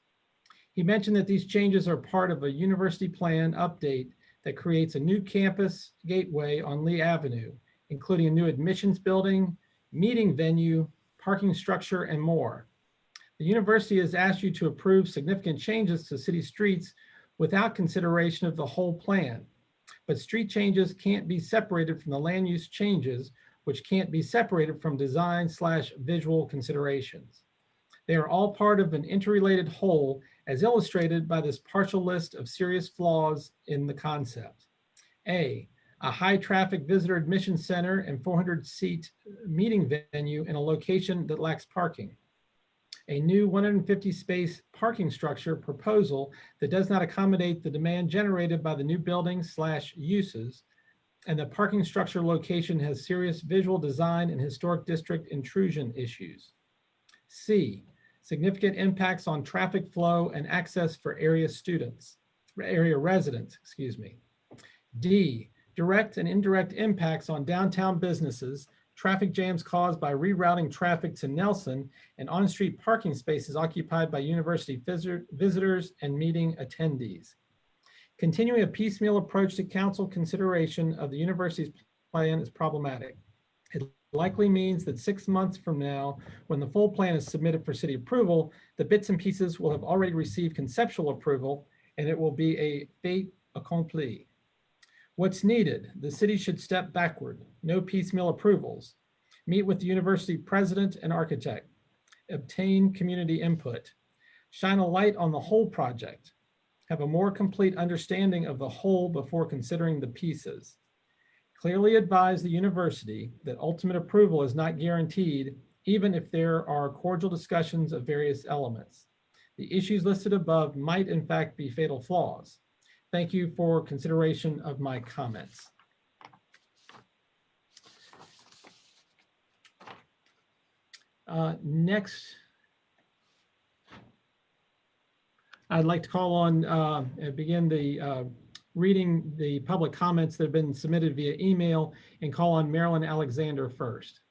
[SPEAKER 1] He mentioned that these changes are part of a university plan update that creates a new campus gateway on Lee Avenue, including a new admissions building, meeting venue, parking structure, and more. The university has asked you to approve significant changes to city streets without consideration of the whole plan. But street changes can't be separated from the land use changes, which can't be separated from design/visual considerations. They are all part of an interrelated whole, as illustrated by this partial list of serious flaws in the concept. A high traffic visitor admission center and 400-seat meeting venue in a location that lacks parking. A new 150-space parking structure proposal that does not accommodate the demand generated by the new buildings/uses, and the parking structure location has serious visual design and historic district intrusion issues. C, significant impacts on traffic flow and access for area residents, excuse me. D, direct and indirect impacts on downtown businesses, traffic jams caused by rerouting traffic to Nelson, and on-street parking spaces occupied by university visitors and meeting attendees. Continuing a piecemeal approach to council consideration of the university's plan is problematic. It likely means that 6 months from now, when the full plan is submitted for city approval, the bits and pieces will have already received conceptual approval, and it will be a fait accompli. What's needed? The city should step backward. No piecemeal approvals. Meet with the university president and architect. Obtain community input. Shine a light on the whole project. Have a more complete understanding of the whole before considering the pieces. Clearly advise the university that ultimate approval is not guaranteed, even if there are cordial discussions of various elements. The issues listed above might in fact be fatal flaws. Thank you for consideration of my comments. Next, I'd like to call on and begin the reading the public comments that have been submitted via email, and call on Marilyn Alexander first.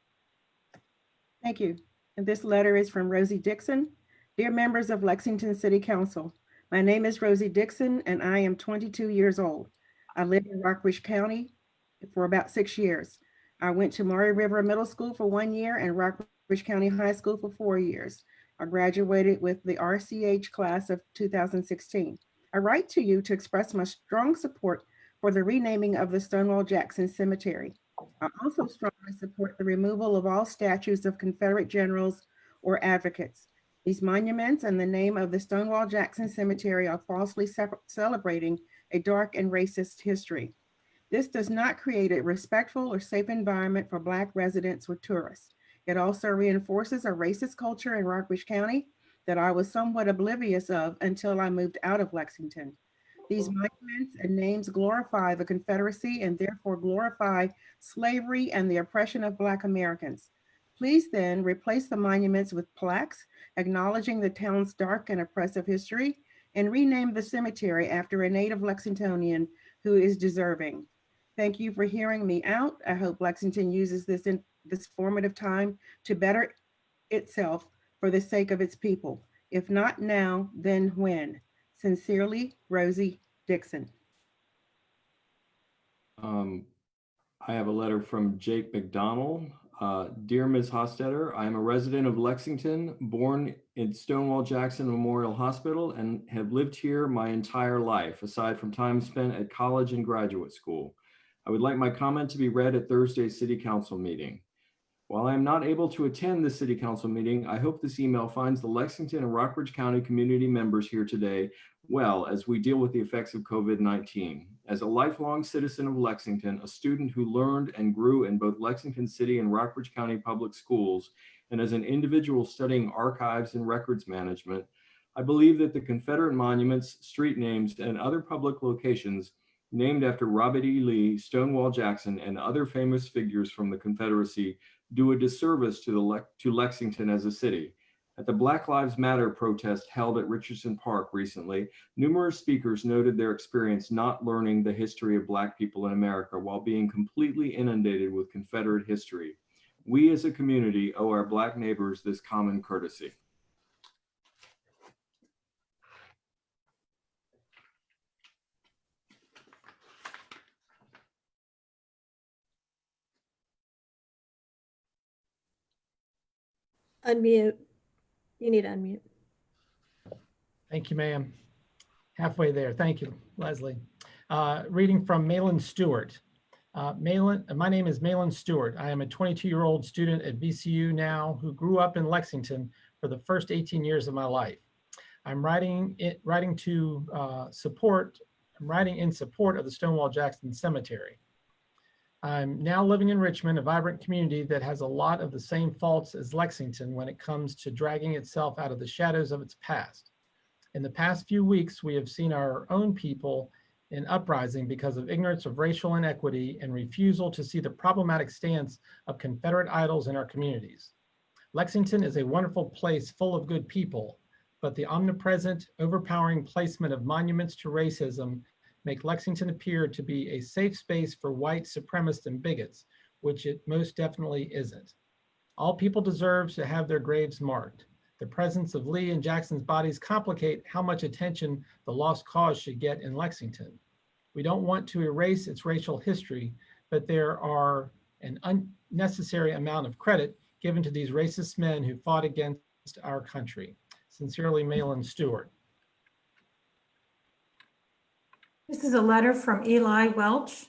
[SPEAKER 8] Thank you. And this letter is from Rosie Dixon. Dear members of Lexington City Council, my name is Rosie Dixon and I am 22 years old. I lived in Rockbridge County for about 6 years. I went to Murray River Middle School for 1 year and Rockbridge County High School for 4 years. I graduated with the RCH class of 2016. I write to you to express my strong support for the renaming of the Stonewall Jackson Cemetery. I also strongly support the removal of all statues of Confederate generals or advocates. These monuments and the name of the Stonewall Jackson Cemetery are falsely celebrating a dark and racist history. This does not create a respectful or safe environment for Black residents or tourists. It also reinforces a racist culture in Rockbridge County that I was somewhat oblivious of until I moved out of Lexington. These monuments and names glorify the Confederacy and therefore glorify slavery and the oppression of Black Americans. Please then replace the monuments with plaques acknowledging the town's dark and oppressive history and rename the cemetery after a native Lexingtonian who is deserving. Thank you for hearing me out. I hope Lexington uses this formative time to better itself for the sake of its people. If not now, then when? Sincerely, Rosie Dixon.
[SPEAKER 5] I have a letter from Jake McDonald. Dear Ms. Hostetter, I am a resident of Lexington, born in Stonewall Jackson Memorial Hospital, and have lived here my entire life, aside from time spent at college and graduate school. I would like my comment to be read at Thursday's City Council meeting. While I am not able to attend the City Council meeting, I hope this email finds the Lexington and Rockbridge County community members here today well as we deal with the effects of COVID-19. As a lifelong citizen of Lexington, a student who learned and grew in both Lexington City and Rockbridge County public schools, and as an individual studying archives and records management, I believe that the Confederate monuments, street names, and other public locations named after Robert E. Lee, Stonewall Jackson, and other famous figures from the Confederacy do a disservice to Lexington as a city. At the Black Lives Matter protest held at Richardson Park recently, numerous speakers noted their experience not learning the history of Black people in America while being completely inundated with Confederate history. We as a community owe our Black neighbors this common courtesy.
[SPEAKER 3] Unmute. You need to unmute.
[SPEAKER 1] Thank you, ma'am. Halfway there. Thank you, Leslie. Reading from Malin Stewart. My name is Malin Stewart. I am a 22-year-old student at VCU now who grew up in Lexington for the first 18 years of my life. I'm writing in support of the Stonewall Jackson Cemetery. I'm now living in Richmond, a vibrant community that has a lot of the same faults as Lexington when it comes to dragging itself out of the shadows of its past. In the past few weeks, we have seen our own people in uprising because of ignorance of racial inequity and refusal to see the problematic stance of Confederate idols in our communities. Lexington is a wonderful place full of good people, but the omnipresent, overpowering placement of monuments to racism make Lexington appear to be a safe space for white supremacists and bigots, which it most definitely isn't. All people deserve to have their graves marked. The presence of Lee and Jackson's bodies complicate how much attention the lost cause should get in Lexington. We don't want to erase its racial history, but there are an unnecessary amount of credit given to these racist men who fought against our country. Sincerely, Malin Stewart.
[SPEAKER 20] This is a letter from Eli Welch.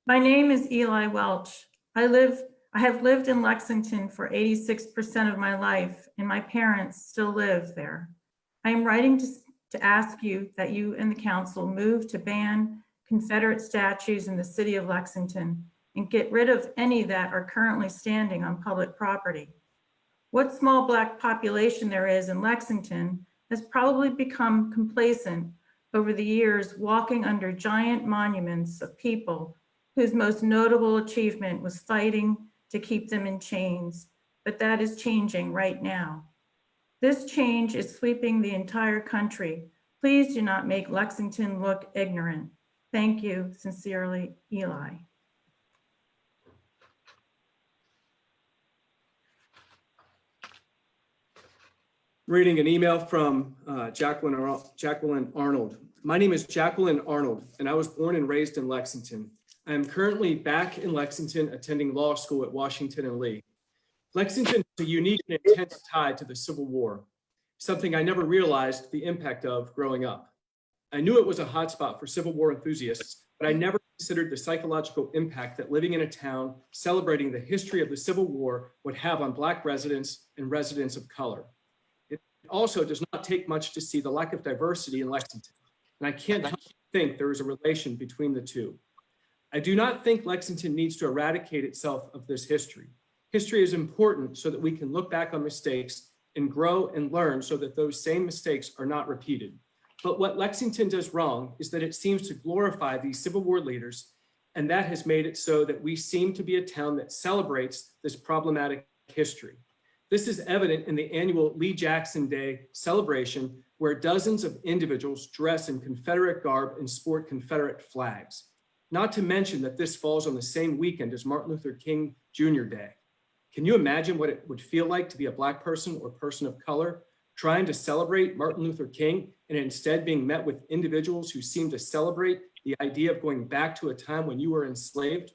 [SPEAKER 20] My name is Eli Welch. I have lived in Lexington for 86% of my life, and my parents still live there. I am writing to ask you that you and the council move to ban Confederate statues in the city of Lexington and get rid of any that are currently standing on public property. What small Black population there is in Lexington has probably become complacent over the years, walking under giant monuments of people whose most notable achievement was fighting to keep them in chains, but that is changing right now. This change is sweeping the entire country. Please do not make Lexington look ignorant. Thank you, sincerely, Eli.
[SPEAKER 7] Reading an email from Jacqueline Arnold. My name is Jacqueline Arnold, and I was born and raised in Lexington. I am currently back in Lexington attending law school at Washington and Lee. Lexington has a unique and intense tie to the Civil War, something I never realized the impact of growing up. I knew it was a hotspot for Civil War enthusiasts, but I never considered the psychological impact that living in a town celebrating the history of the Civil War would have on Black residents and residents of color. It also does not take much to see the lack of diversity in Lexington, and I can't help but think there is a relation between the two. I do not think Lexington needs to eradicate itself of this history. History is important so that we can look back on mistakes and grow and learn so that those same mistakes are not repeated. But what Lexington does wrong is that it seems to glorify these Civil War leaders, and that has made it so that we seem to be a town that celebrates this problematic history. This is evident in the annual Lee Jackson Day celebration, where dozens of individuals dress in Confederate garb and sport Confederate flags. Not to mention that this falls on the same weekend as Martin Luther King Jr. Day. Can you imagine what it would feel like to be a Black person or person of color trying to celebrate Martin Luther King and instead being met with individuals who seem to celebrate the idea of going back to a time when you were enslaved?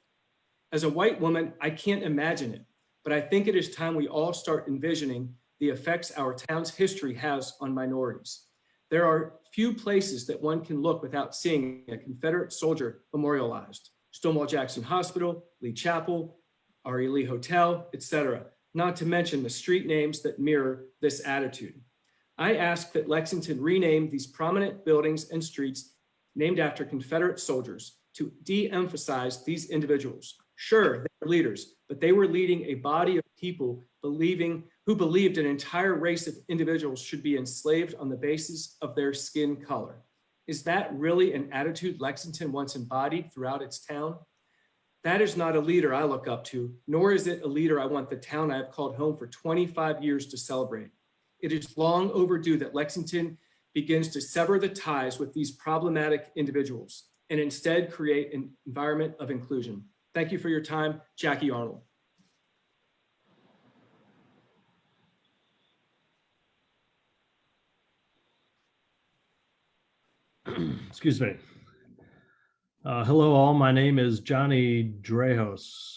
[SPEAKER 7] As a white woman, I can't imagine it, but I think it is time we all start envisioning the effects our town's history has on minorities. There are few places that one can look without seeing a Confederate soldier memorialized. Stonewall Jackson Hospital, Lee Chapel, R.E. Lee Hotel, etc., not to mention the street names that mirror this attitude. I ask that Lexington rename these prominent buildings and streets named after Confederate soldiers to de-emphasize these individuals. Sure, they were leaders, but they were leading a body of people who believed an entire race of individuals should be enslaved on the basis of their skin color. Is that really an attitude Lexington once embodied throughout its town? That is not a leader I look up to, nor is it a leader I want the town I have called home for 25 years to celebrate. It is long overdue that Lexington begins to sever the ties with these problematic individuals and instead create an environment of inclusion. Thank you for your time, Jackie Arnold.
[SPEAKER 2] Excuse me. Hello all, my name is Johnny Drejos,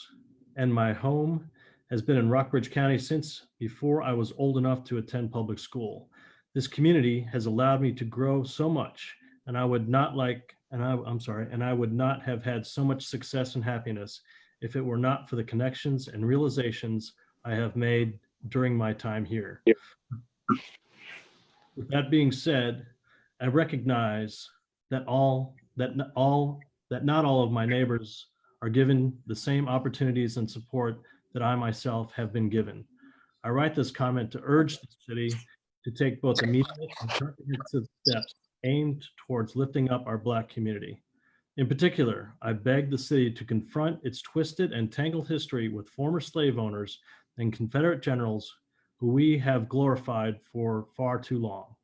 [SPEAKER 2] and my home has been in Rockbridge County since before I was old enough to attend public school. This community has allowed me to grow so much, and I would not have had so much success and happiness if it were not for the connections and realizations I have made during my time here. With that being said, I recognize that not all of my neighbors are given the same opportunities and support that I myself have been given. I write this comment to urge the city to take both immediate and comprehensive steps aimed towards lifting up our Black community. In particular, I beg the city to confront its twisted and tangled history with former slave owners and Confederate generals who we have glorified for far too long.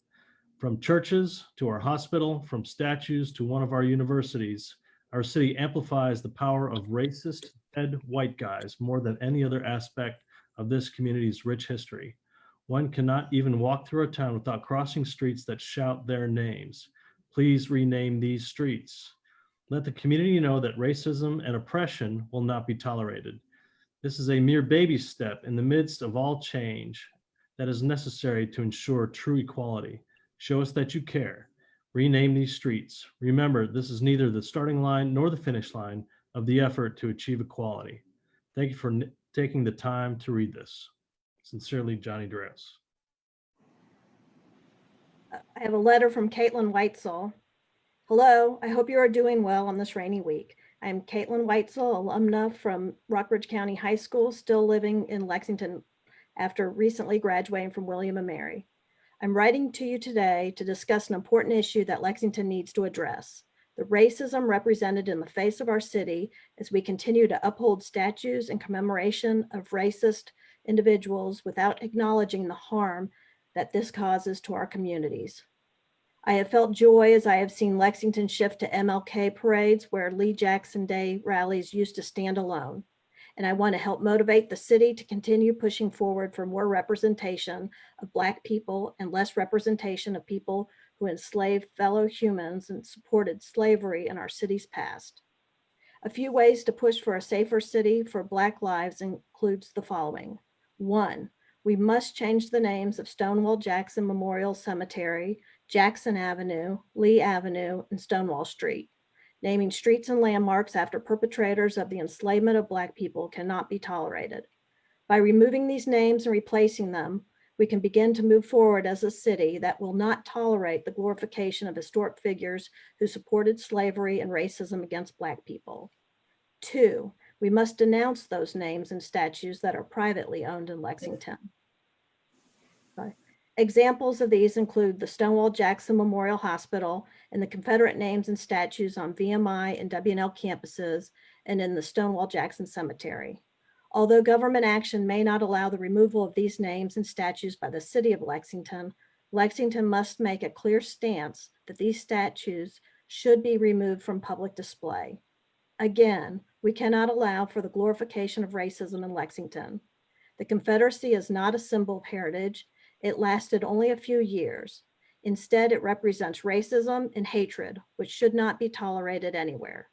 [SPEAKER 2] From churches to our hospital, from statues to one of our universities, our city amplifies the power of racist dead white guys more than any other aspect of this community's rich history. One cannot even walk through a town without crossing streets that shout their names. Please rename these streets. Let the community know that racism and oppression will not be tolerated. This is a mere baby step in the midst of all change that is necessary to ensure true equality. Show us that you care. Rename these streets. Remember, this is neither the starting line nor the finish line of the effort to achieve equality. Thank you for taking the time to read this. Sincerely, Johnny Dress.
[SPEAKER 3] I have a letter from Caitlin Whitesell. Hello, I hope you are doing well on this rainy week. I am Caitlin Whitesell, alumna from Rockbridge County High School, still living in Lexington after recently graduating from William & Mary. I'm writing to you today to discuss an important issue that Lexington needs to address: the racism represented in the face of our city as we continue to uphold statues in commemoration of racist individuals without acknowledging the harm that this causes to our communities. I have felt joy as I have seen Lexington shift to MLK parades where Lee Jackson Day rallies used to stand alone. And I want to help motivate the city to continue pushing forward for more representation of Black people and less representation of people who enslaved fellow humans and supported slavery in our city's past. A few ways to push for a safer city for Black lives includes the following. 1, we must change the names of Stonewall Jackson Memorial Cemetery, Jackson Avenue, Lee Avenue, and Stonewall Street. Naming streets and landmarks after perpetrators of the enslavement of Black people cannot be tolerated. By removing these names and replacing them, we can begin to move forward as a city that will not tolerate the glorification of historic figures who supported slavery and racism against Black people. 2, we must denounce those names and statues that are privately owned in Lexington. Examples of these include the Stonewall Jackson Memorial Hospital and the Confederate names and statues on VMI and W&L campuses and in the Stonewall Jackson Cemetery. Although government action may not allow the removal of these names and statues by the city of Lexington, Lexington must make a clear stance that these statues should be removed from public display. Again, we cannot allow for the glorification of racism in Lexington. The Confederacy is not a symbol of heritage. It lasted only a few years. Instead, it represents racism and hatred, which should not be tolerated anywhere.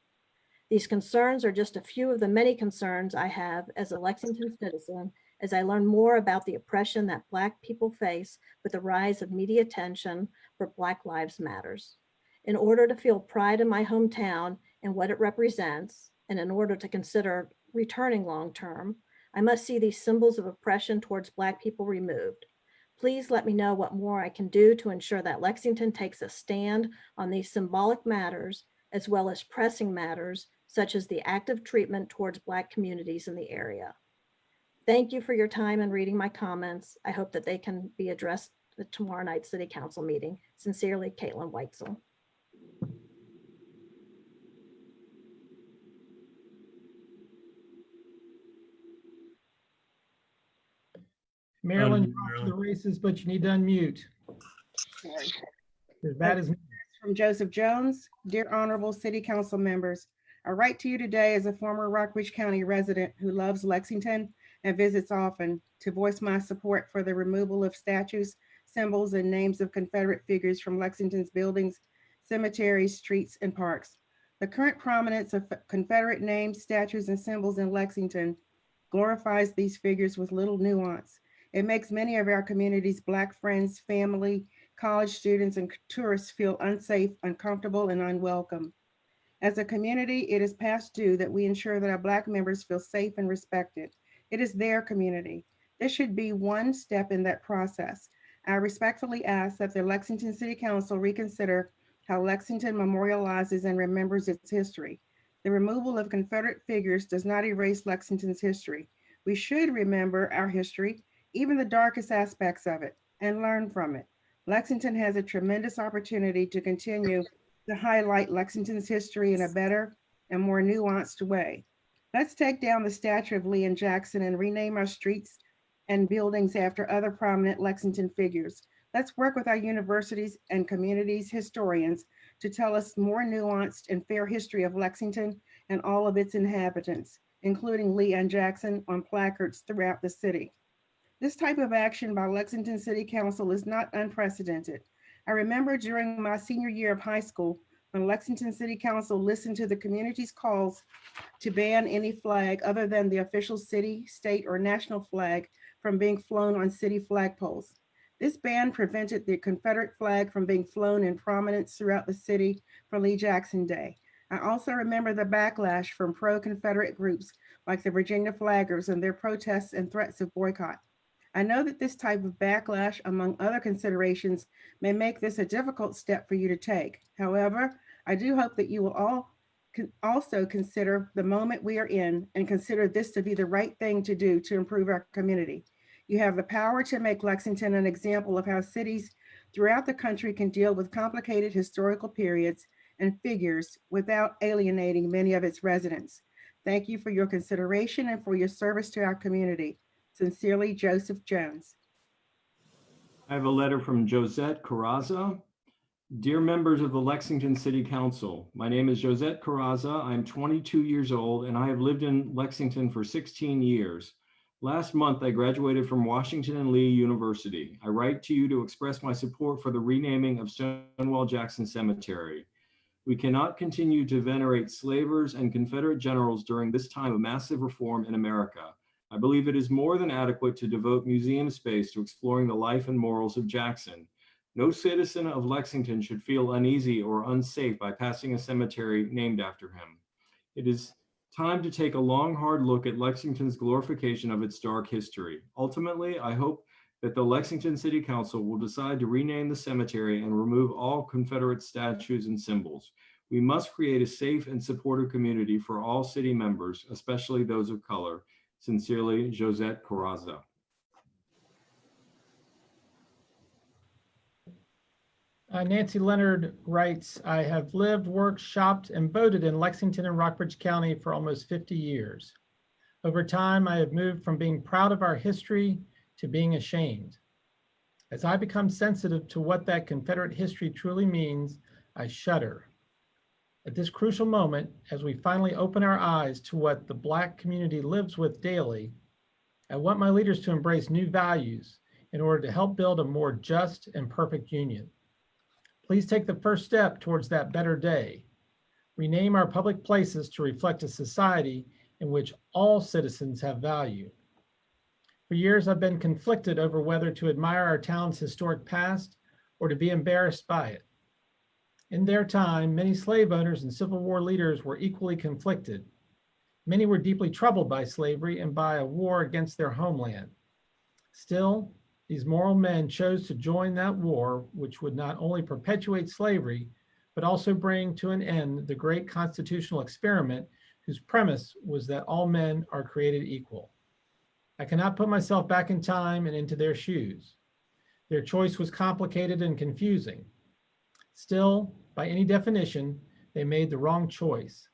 [SPEAKER 3] These concerns are just a few of the many concerns I have as a Lexington citizen as I learn more about the oppression that Black people face with the rise of media attention for Black Lives Matters. In order to feel pride in my hometown and what it represents, and in order to consider returning long-term, I must see these symbols of oppression towards Black people removed. Please let me know what more I can do to ensure that Lexington takes a stand on these symbolic matters, as well as pressing matters, such as the active treatment towards Black communities in the area. Thank you for your time and reading my comments. I hope that they can be addressed at tomorrow night's City Council meeting. Sincerely, Caitlin Weitzel.
[SPEAKER 1] Marilyn, you're off to the races, but you need to unmute. As bad as me.
[SPEAKER 8] From Joseph Jones. Dear Honorable City Council members, I write to you today as a former Rockbridge County resident who loves Lexington and visits often to voice my support for the removal of statues, symbols, and names of Confederate figures from Lexington's buildings, cemeteries, streets, and parks. The current prominence of Confederate names, statues, and symbols in Lexington glorifies these figures with little nuance. It makes many of our community's Black friends, family, college students, and tourists feel unsafe, uncomfortable, and unwelcome. As a community, it is past due that we ensure that our Black members feel safe and respected. It is their community. This should be one step in that process. I respectfully ask that the Lexington City Council reconsider how Lexington memorializes and remembers its history. The removal of Confederate figures does not erase Lexington's history. We should remember our history, even the darkest aspects of it, and learn from it. Lexington has a tremendous opportunity to continue to highlight Lexington's history in a better and more nuanced way. Let's take down the statue of Lee and Jackson and rename our streets and buildings after other prominent Lexington figures. Let's work with our universities and communities historians to tell us more nuanced and fair history of Lexington and all of its inhabitants, including Lee and Jackson, on placards throughout the city. This type of action by Lexington City Council is not unprecedented. I remember during my senior year of high school, when Lexington City Council listened to the community's calls to ban any flag other than the official city, state, or national flag from being flown on city flagpoles. This ban prevented the Confederate flag from being flown in prominence throughout the city for Lee Jackson Day. I also remember the backlash from pro-Confederate groups like the Virginia Flaggers and their protests and threats of boycott. I know that this type of backlash, among other considerations, may make this a difficult step for you to take. However, I do hope that you will all also consider the moment we are in and consider this to be the right thing to do to improve our community. You have the power to make Lexington an example of how cities throughout the country can deal with complicated historical periods and figures without alienating many of its residents. Thank you for your consideration and for your service to our community. Sincerely, Joseph Jones.
[SPEAKER 5] I have a letter from Josette Carraza. Dear members of the Lexington City Council, my name is Josette Carraza. I'm 22 years old and I have lived in Lexington for 16 years. Last month, I graduated from Washington and Lee University. I write to you to express my support for the renaming of Stonewall Jackson Cemetery. We cannot continue to venerate slavers and Confederate generals during this time of massive reform in America. I believe it is more than adequate to devote museum space to exploring the life and morals of Jackson. No citizen of Lexington should feel uneasy or unsafe by passing a cemetery named after him. It is time to take a long, hard look at Lexington's glorification of its dark history. Ultimately, I hope that the Lexington City Council will decide to rename the cemetery and remove all Confederate statues and symbols. We must create a safe and supportive community for all city members, especially those of color. Sincerely, Josette Corazza.
[SPEAKER 1] Nancy Leonard writes, I have lived, worked, shopped, and voted in Lexington and Rockbridge County for almost 50 years. Over time, I have moved from being proud of our history to being ashamed. As I become sensitive to what that Confederate history truly means, I shudder. At this crucial moment, as we finally open our eyes to what the Black community lives with daily, I want my leaders to embrace new values in order to help build a more just and perfect union. Please take the first step towards that better day. Rename our public places to reflect a society in which all citizens have value. For years, I've been conflicted over whether to admire our town's historic past or to be embarrassed by it. In their time, many slave owners and Civil War leaders were equally conflicted. Many were deeply troubled by slavery and by a war against their homeland. Still, these moral men chose to join that war, which would not only perpetuate slavery, but also bring to an end the great constitutional experiment whose premise was that all men are created equal. I cannot put myself back in time and into their shoes. Their choice was complicated and confusing. Still, by any definition, they made the wrong choice.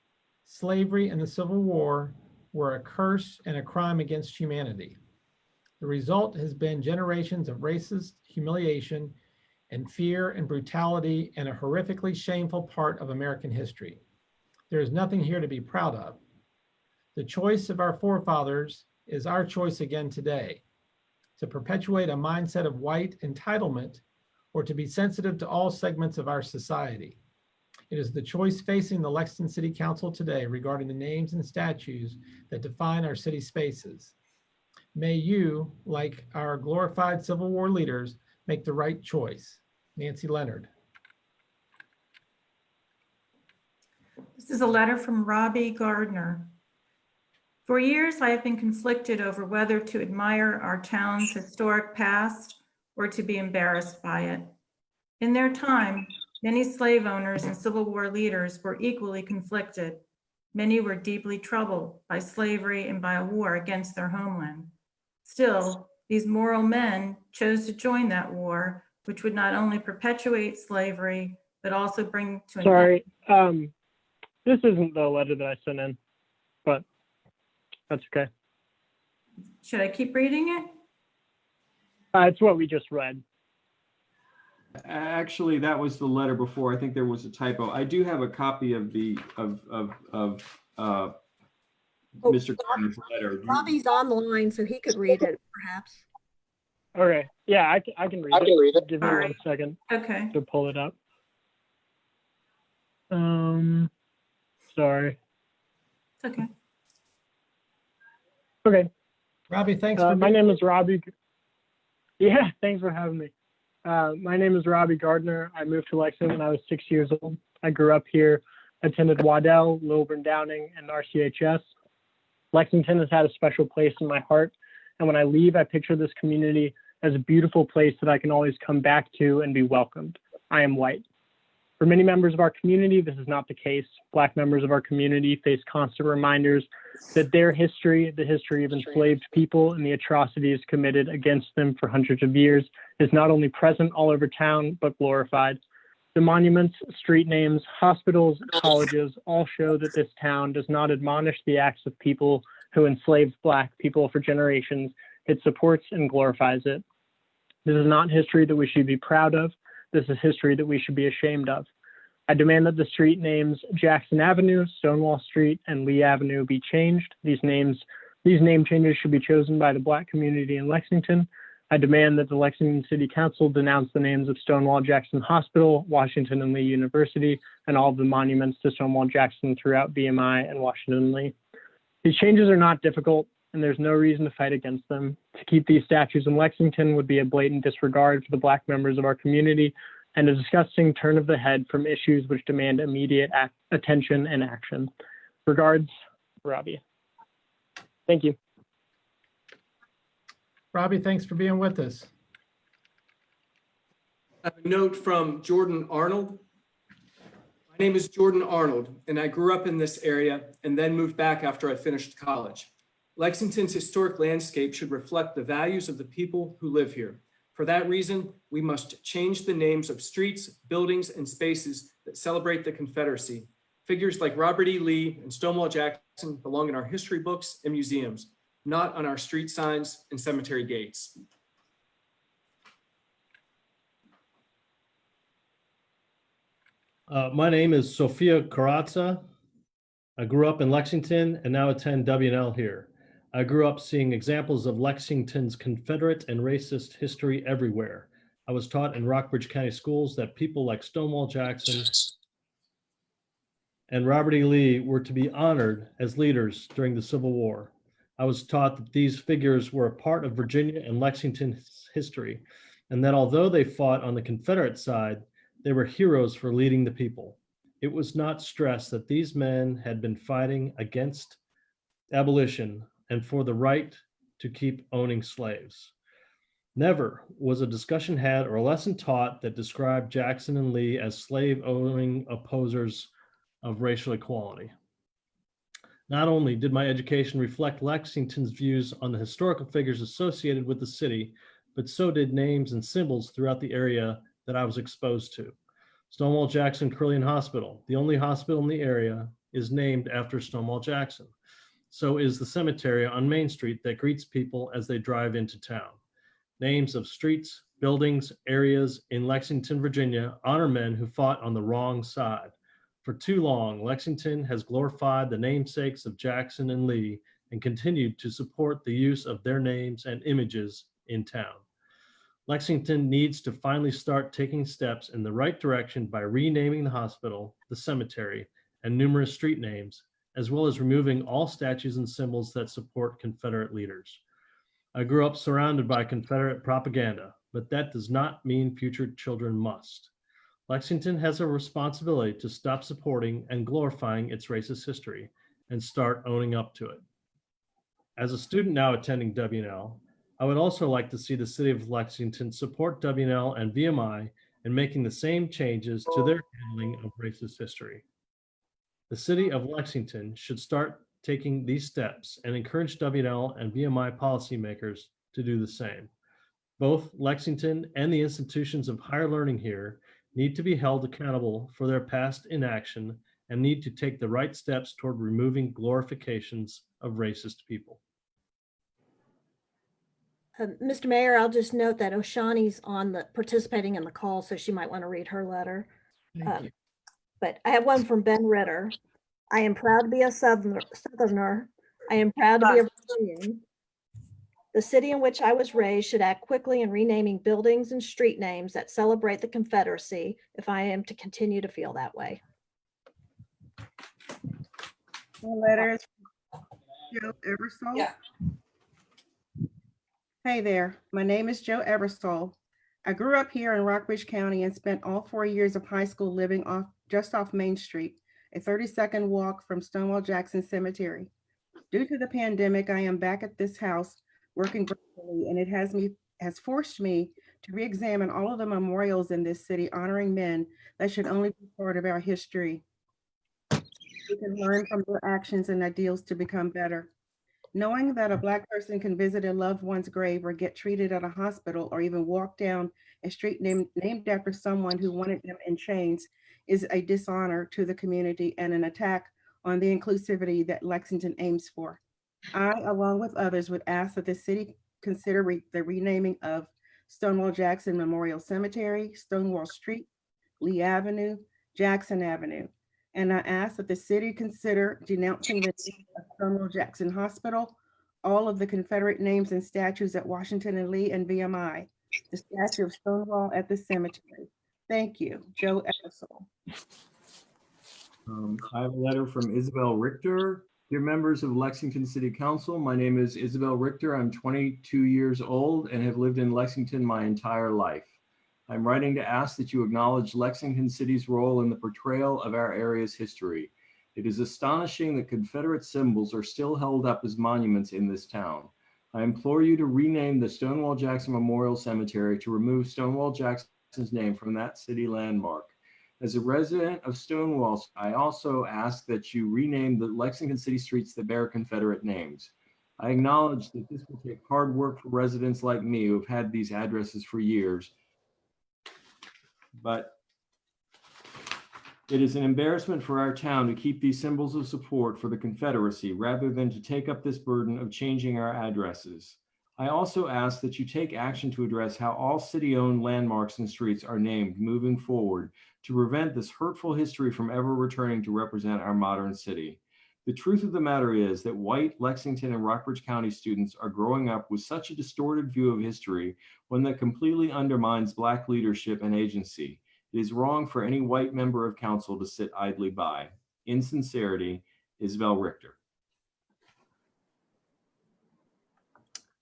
[SPEAKER 1] Slavery and the Civil War were a curse and a crime against humanity. The result has been generations of racist humiliation and fear and brutality and a horrifically shameful part of American history. There is nothing here to be proud of. The choice of our forefathers is our choice again today, to perpetuate a mindset of white entitlement or to be sensitive to all segments of our society. It is the choice facing the Lexington City Council today regarding the names and statues that define our city spaces. May you, like our glorified Civil War leaders, make the right choice. Nancy Leonard.
[SPEAKER 20] This is a letter from Robbie Gardner. For years, I have been conflicted over whether to admire our town's historic past or to be embarrassed by it. In their time, many slave owners and Civil War leaders were equally conflicted. Many were deeply troubled by slavery and by a war against their homeland. Still, these moral men chose to join that war, which would not only perpetuate slavery, but also bring to an
[SPEAKER 21] Sorry, this isn't the letter that I sent in, but that's okay.
[SPEAKER 20] Should I keep reading it?
[SPEAKER 21] It's what we just read.
[SPEAKER 5] Actually, that was the letter before. I think there was a typo. I do have a copy of the Mr. Gardner's letter.
[SPEAKER 3] Robbie's on the line, so he could read it, perhaps.
[SPEAKER 21] Okay, yeah, I can read it. Give me
[SPEAKER 20] All
[SPEAKER 21] 1
[SPEAKER 20] right.
[SPEAKER 21] second
[SPEAKER 20] Okay.
[SPEAKER 21] to pull it up. Sorry.
[SPEAKER 20] It's okay.
[SPEAKER 21] Okay.
[SPEAKER 1] Robbie, thanks for
[SPEAKER 21] my name is Robbie. Yeah, thanks for having me. My name is Robbie Gardner. I moved to Lexington when I was 6 years old. I grew up here, attended Waddell, Lilburn Downing, and RCHS. Lexington has had a special place in my heart, and when I leave, I picture this community as a beautiful place that I can always come back to and be welcomed. I am white. For many members of our community, this is not the case. Black members of our community face constant reminders that their history, the history of enslaved people, and the atrocities committed against them for hundreds of years is not only present all over town, but glorified. The monuments, street names, hospitals, colleges all show that this town does not admonish the acts of people who enslaved Black people for generations. It supports and glorifies it. This is not history that we should be proud of. This is history that we should be ashamed of. I demand that the street names Jackson Avenue, Stonewall Street, and Lee Avenue be changed. These name changes should be chosen by the Black community in Lexington. I demand that the Lexington City Council denounce the names of Stonewall Jackson Hospital, Washington and Lee University, and all of the monuments to Stonewall Jackson throughout BMI and Washington and Lee. These changes are not difficult, and there's no reason to fight against them. To keep these statues in Lexington would be a blatant disregard for the Black members of our community and a disgusting turn of the head from issues which demand immediate attention and action. Regards, Robbie. Thank you.
[SPEAKER 1] Robbie, thanks for being with us.
[SPEAKER 7] I have a note from Jordan Arnold. My name is Jordan Arnold, and I grew up in this area and then moved back after I finished college. Lexington's historic landscape should reflect the values of the people who live here. For that reason, we must change the names of streets, buildings, and spaces that celebrate the Confederacy. Figures like Robert E. Lee and Stonewall Jackson belong in our history books and museums, not on our street signs and cemetery gates.
[SPEAKER 2] My name is Sophia Carazza. I grew up in Lexington and now attend W&L here. I grew up seeing examples of Lexington's Confederate and racist history everywhere. I was taught in Rockbridge County schools that people like Stonewall Jackson and Robert E. Lee were to be honored as leaders during the Civil War. I was taught that these figures were a part of Virginia and Lexington's history, and that although they fought on the Confederate side, they were heroes for leading the people. It was not stressed that these men had been fighting against abolition and for the right to keep owning slaves. Never was a discussion had or a lesson taught that described Jackson and Lee as slave-owning opposers of racial equality. Not only did my education reflect Lexington's views on the historical figures associated with the city, but so did names and symbols throughout the area that I was exposed to. Stonewall Jackson Carilion Hospital, the only hospital in the area, is named after Stonewall Jackson. So is the cemetery on Main Street that greets people as they drive into town. Names of streets, buildings, areas in Lexington, Virginia honor men who fought on the wrong side. For too long, Lexington has glorified the namesakes of Jackson and Lee and continued to support the use of their names and images in town. Lexington needs to finally start taking steps in the right direction by renaming the hospital, the cemetery, and numerous street names, as well as removing all statues and symbols that support Confederate leaders. I grew up surrounded by Confederate propaganda, but that does not mean future children must. Lexington has a responsibility to stop supporting and glorifying its racist history and start owning up to it. As a student now attending W&L, I would also like to see the city of Lexington support W&L and VMI in making the same changes to their handling of racist history. The city of Lexington should start taking these steps and encourage W&L and VMI policymakers to do the same. Both Lexington and the institutions of higher learning here need to be held accountable for their past inaction and need to take the right steps toward removing glorifications of racist people.
[SPEAKER 3] Mr. Mayor, I'll just note that Oshani's participating in the call, so she might want to read her letter. But I have one from Ben Ritter. I am proud to be a Southerner. I am proud to be a Virginian. The city in which I was raised should act quickly in renaming buildings and street names that celebrate the Confederacy if I am to continue to feel that way.
[SPEAKER 8] Letters. Joe Eversole. Yeah. Hey there, my name is Joe Eversole. I grew up here in Rockbridge County and spent all 4 years of high school living just off Main Street, a 30-second walk from Stonewall Jackson Cemetery. Due to the pandemic, I am back at this house working virtually, and it has forced me to re-examine all of the memorials in this city honoring men that should only be part of our history. We can learn from their actions and ideals to become better. Knowing that a Black person can visit a loved one's grave or get treated at a hospital or even walk down a street named after someone who wanted them in chains is a dishonor to the community and an attack on the inclusivity that Lexington aims for. I, along with others, would ask that the city consider the renaming of Stonewall Jackson Memorial Cemetery, Stonewall Street, Lee Avenue, Jackson Avenue. And I ask that the city consider denouncing the name of Stonewall Jackson Hospital, all of the Confederate names and statues at Washington and Lee and VMI, the statue of Stonewall at the cemetery. Thank you, Joe Ebersol.
[SPEAKER 5] I have a letter from Isabel Richter. Dear members of Lexington City Council, my name is Isabel Richter. I'm 22 years old and have lived in Lexington my entire life. I'm writing to ask that you acknowledge Lexington City's role in the portrayal of our area's history. It is astonishing that Confederate symbols are still held up as monuments in this town. I implore you to rename the Stonewall Jackson Memorial Cemetery to remove Stonewall Jackson's name from that city landmark. As a resident of Stonewall, I also ask that you rename the Lexington City streets that bear Confederate names. I acknowledge that this will take hard work for residents like me who have had these addresses for years, but it is an embarrassment for our town to keep these symbols of support for the Confederacy rather than to take up this burden of changing our addresses. I also ask that you take action to address how all city-owned landmarks and streets are named moving forward to prevent this hurtful history from ever returning to represent our modern city. The truth of the matter is that white Lexington and Rockbridge County students are growing up with such a distorted view of history, one that completely undermines Black leadership and agency. It is wrong for any white member of council to sit idly by. In sincerity, Isabel Richter.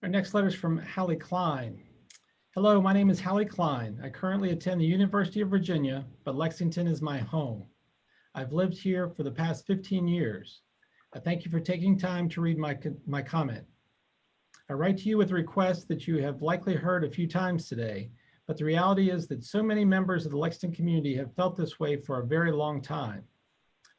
[SPEAKER 1] Our next letter is from Hallie Klein. Hello, my name is Hallie Klein. I currently attend the University of Virginia, but Lexington is my home. I've lived here for the past 15 years. I thank you for taking time to read my comment. I write to you with a request that you have likely heard a few times today, but the reality is that so many members of the Lexington community have felt this way for a very long time.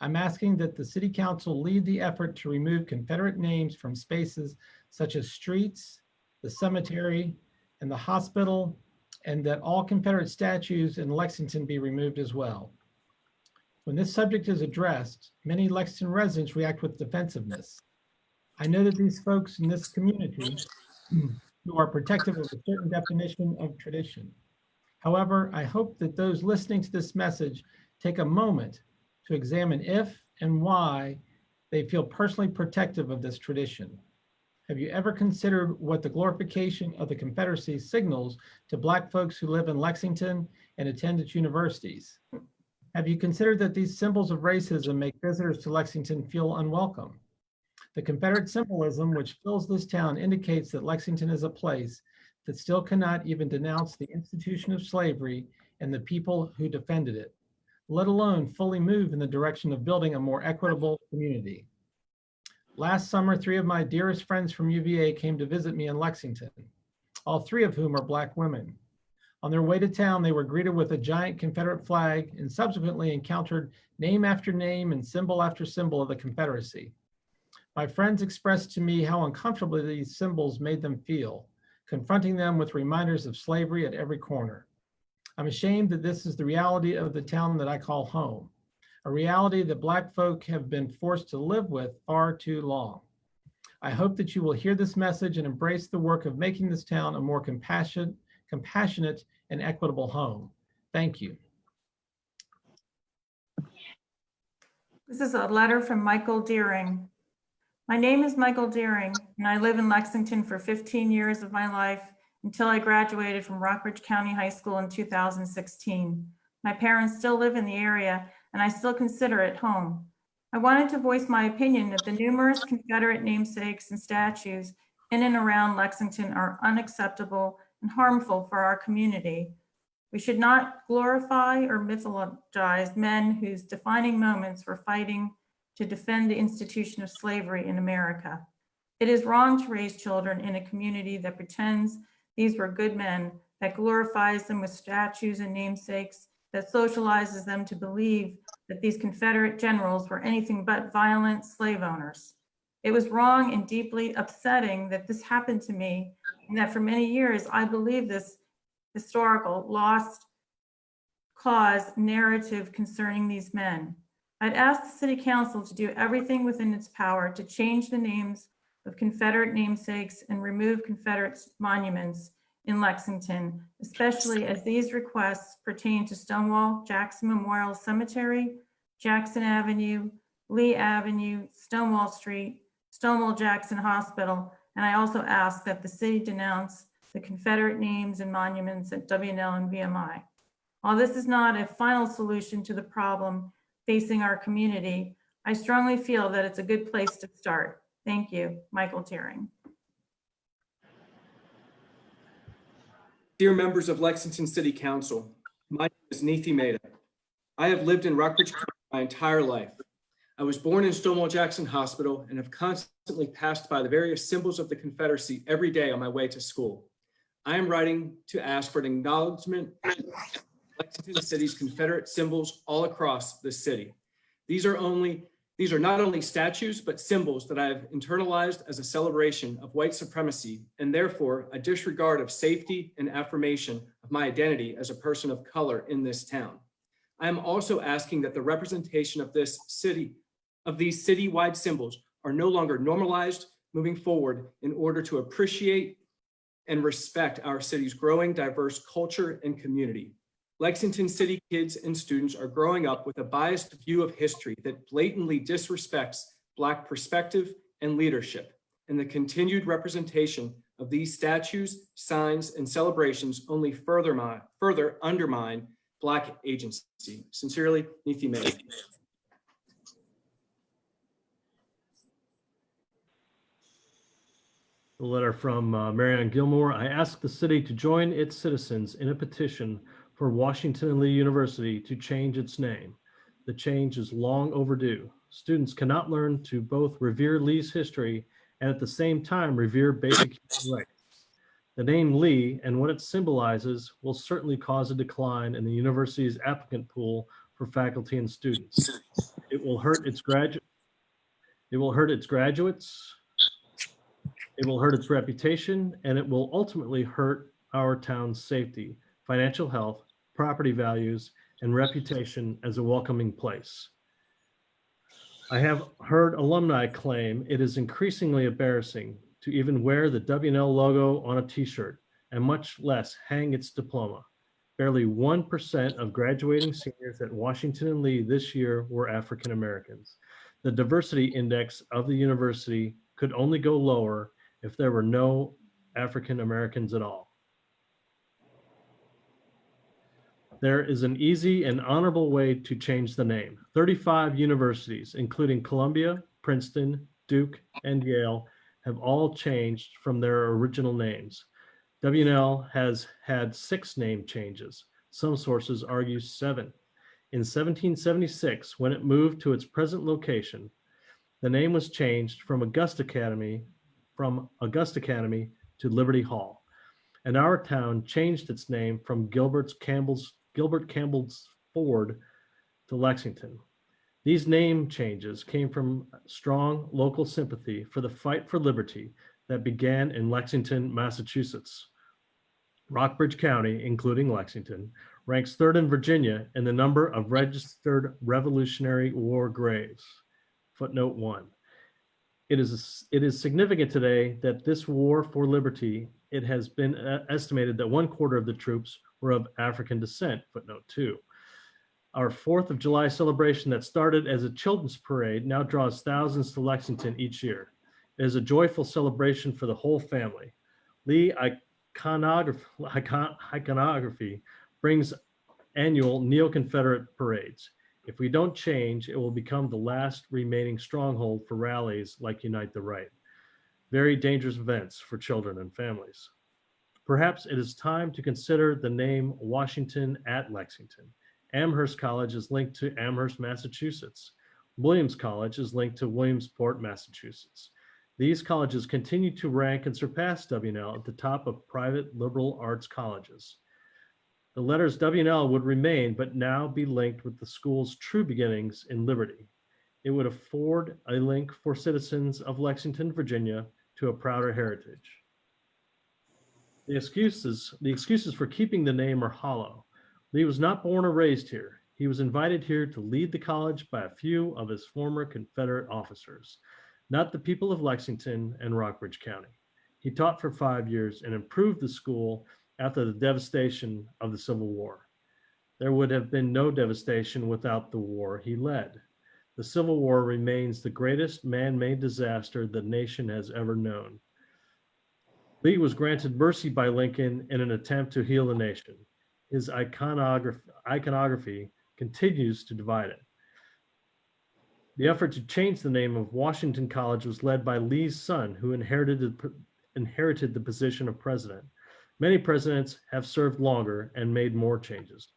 [SPEAKER 1] I'm asking that the City Council lead the effort to remove Confederate names from spaces such as streets, the cemetery, and the hospital, and that all Confederate statues in Lexington be removed as well. When this subject is addressed, many Lexington residents react with defensiveness. I know that these folks in this community who are protective of a certain definition of tradition. However, I hope that those listening to this message take a moment to examine if and why they feel personally protective of this tradition. Have you ever considered what the glorification of the Confederacy signals to Black folks who live in Lexington and attend its universities? Have you considered that these symbols of racism make visitors to Lexington feel unwelcome? The Confederate symbolism which fills this town indicates that Lexington is a place that still cannot even denounce the institution of slavery and the people who defended it, let alone fully move in the direction of building a more equitable community. Last summer, 3 of my dearest friends from UVA came to visit me in Lexington, all 3 of whom are Black women. On their way to town, they were greeted with a giant Confederate flag and subsequently encountered name after name and symbol after symbol of the Confederacy. My friends expressed to me how uncomfortable these symbols made them feel, confronting them with reminders of slavery at every corner. I'm ashamed that this is the reality of the town that I call home, a reality that Black folk have been forced to live with far too long. I hope that you will hear this message and embrace the work of making this town a more compassionate and equitable home. Thank you.
[SPEAKER 20] This is a letter from Michael Deering. My name is Michael Deering, and I live in Lexington for 15 years of my life until I graduated from Rockbridge County High School in 2016. My parents still live in the area, and I still consider it home. I wanted to voice my opinion that the numerous Confederate namesakes and statues in and around Lexington are unacceptable and harmful for our community. We should not glorify or mythologize men whose defining moments were fighting to defend the institution of slavery in America. It is wrong to raise children in a community that pretends these were good men, that glorifies them with statues and namesakes, that socializes them to believe that these Confederate generals were anything but violent slave owners. It was wrong and deeply upsetting that this happened to me, and that for many years I believed this historical lost cause narrative concerning these men. I'd ask the City Council to do everything within its power to change the names of Confederate namesakes and remove Confederate monuments in Lexington, especially as these requests pertain to Stonewall Jackson Memorial Cemetery, Jackson Avenue, Lee Avenue, Stonewall Street, Stonewall Jackson Hospital, And I also ask that the city denounce the Confederate names and monuments at WNL and VMI. While this is not a final solution to the problem facing our community, I strongly feel that it's a good place to start. Thank you, Michael Tearing.
[SPEAKER 7] Dear members of Lexington City Council, my name is Neethi Mehta. I have lived in Rockbridge County my entire life. I was born in Stonewall Jackson Hospital and have constantly passed by the various symbols of the Confederacy every day on my way to school. I am writing to ask for an acknowledgement of Lexington City's Confederate symbols all across the city. These are not only statues, but symbols that I have internalized as a celebration of white supremacy and therefore a disregard of safety and affirmation of my identity as a person of color in this town. I am also asking that the representation of these citywide symbols are no longer normalized moving forward in order to appreciate and respect our city's growing diverse culture and community. Lexington City kids and students are growing up with a biased view of history that blatantly disrespects Black perspective and leadership, and the continued representation of these statues, signs, and celebrations only further undermine Black agency. Sincerely, Neethi Mehta.
[SPEAKER 2] A letter from Marianne Gilmore. I ask the city to join its citizens in a petition for Washington and Lee University to change its name. The change is long overdue. Students cannot learn to both revere Lee's history and at the same time revere basic human rights. The name Lee and what it symbolizes will certainly cause a decline in the university's applicant pool for faculty and students. It will hurt its graduates. It will hurt its reputation, and it will ultimately hurt our town's safety, financial health, property values, and reputation as a welcoming place. I have heard alumni claim it is increasingly embarrassing to even wear the WNL logo on a t-shirt, and much less hang its diploma. Barely 1% of graduating seniors at Washington and Lee this year were African Americans. The diversity index of the university could only go lower if there were no African Americans at all. There is an easy and honorable way to change the name. 35 universities, including Columbia, Princeton, Duke, and Yale, have all changed from their original names. WNL has had 6 name changes. Some sources argue 7. In 1776, when it moved to its present location, the name was changed from Augusta Academy to Liberty Hall. And our town changed its name from Gilbert Campbell's Ford to Lexington. These name changes came from strong local sympathy for the fight for liberty that began in Lexington, Massachusetts. Rockbridge County, including Lexington, ranks 3rd in Virginia in the number of registered Revolutionary War graves. Footnote 1. It is significant today that this war for liberty, it has been estimated that 1/4 of the troops were of African descent. Footnote 2. Our 4th of July celebration that started as a children's parade now draws thousands to Lexington each year. It is a joyful celebration for the whole family. Lee iconography brings annual neo-Confederate parades. If we don't change, it will become the last remaining stronghold for rallies like Unite the Right. Very dangerous events for children and families. Perhaps it is time to consider the name Washington at Lexington. Amherst College is linked to Amherst, Massachusetts. Williams College is linked to Williamsport, Massachusetts. These colleges continue to rank and surpass WNL at the top of private liberal arts colleges. The letters WNL would remain, but now be linked with the school's true beginnings in liberty. It would afford a link for citizens of Lexington, Virginia, to a prouder heritage. The excuses for keeping the name are hollow. Lee was not born or raised here. He was invited here to lead the college by a few of his former Confederate officers, not the people of Lexington and Rockbridge County. He taught for 5 years and improved the school after the devastation of the Civil War. There would have been no devastation without the war he led. The Civil War remains the greatest man-made disaster the nation has ever known. Lee was granted mercy by Lincoln in an attempt to heal the nation. His iconography continues to divide it. The effort to change the name of Washington College was led by Lee's son, who inherited the position of president. Many presidents have served longer and made more changes.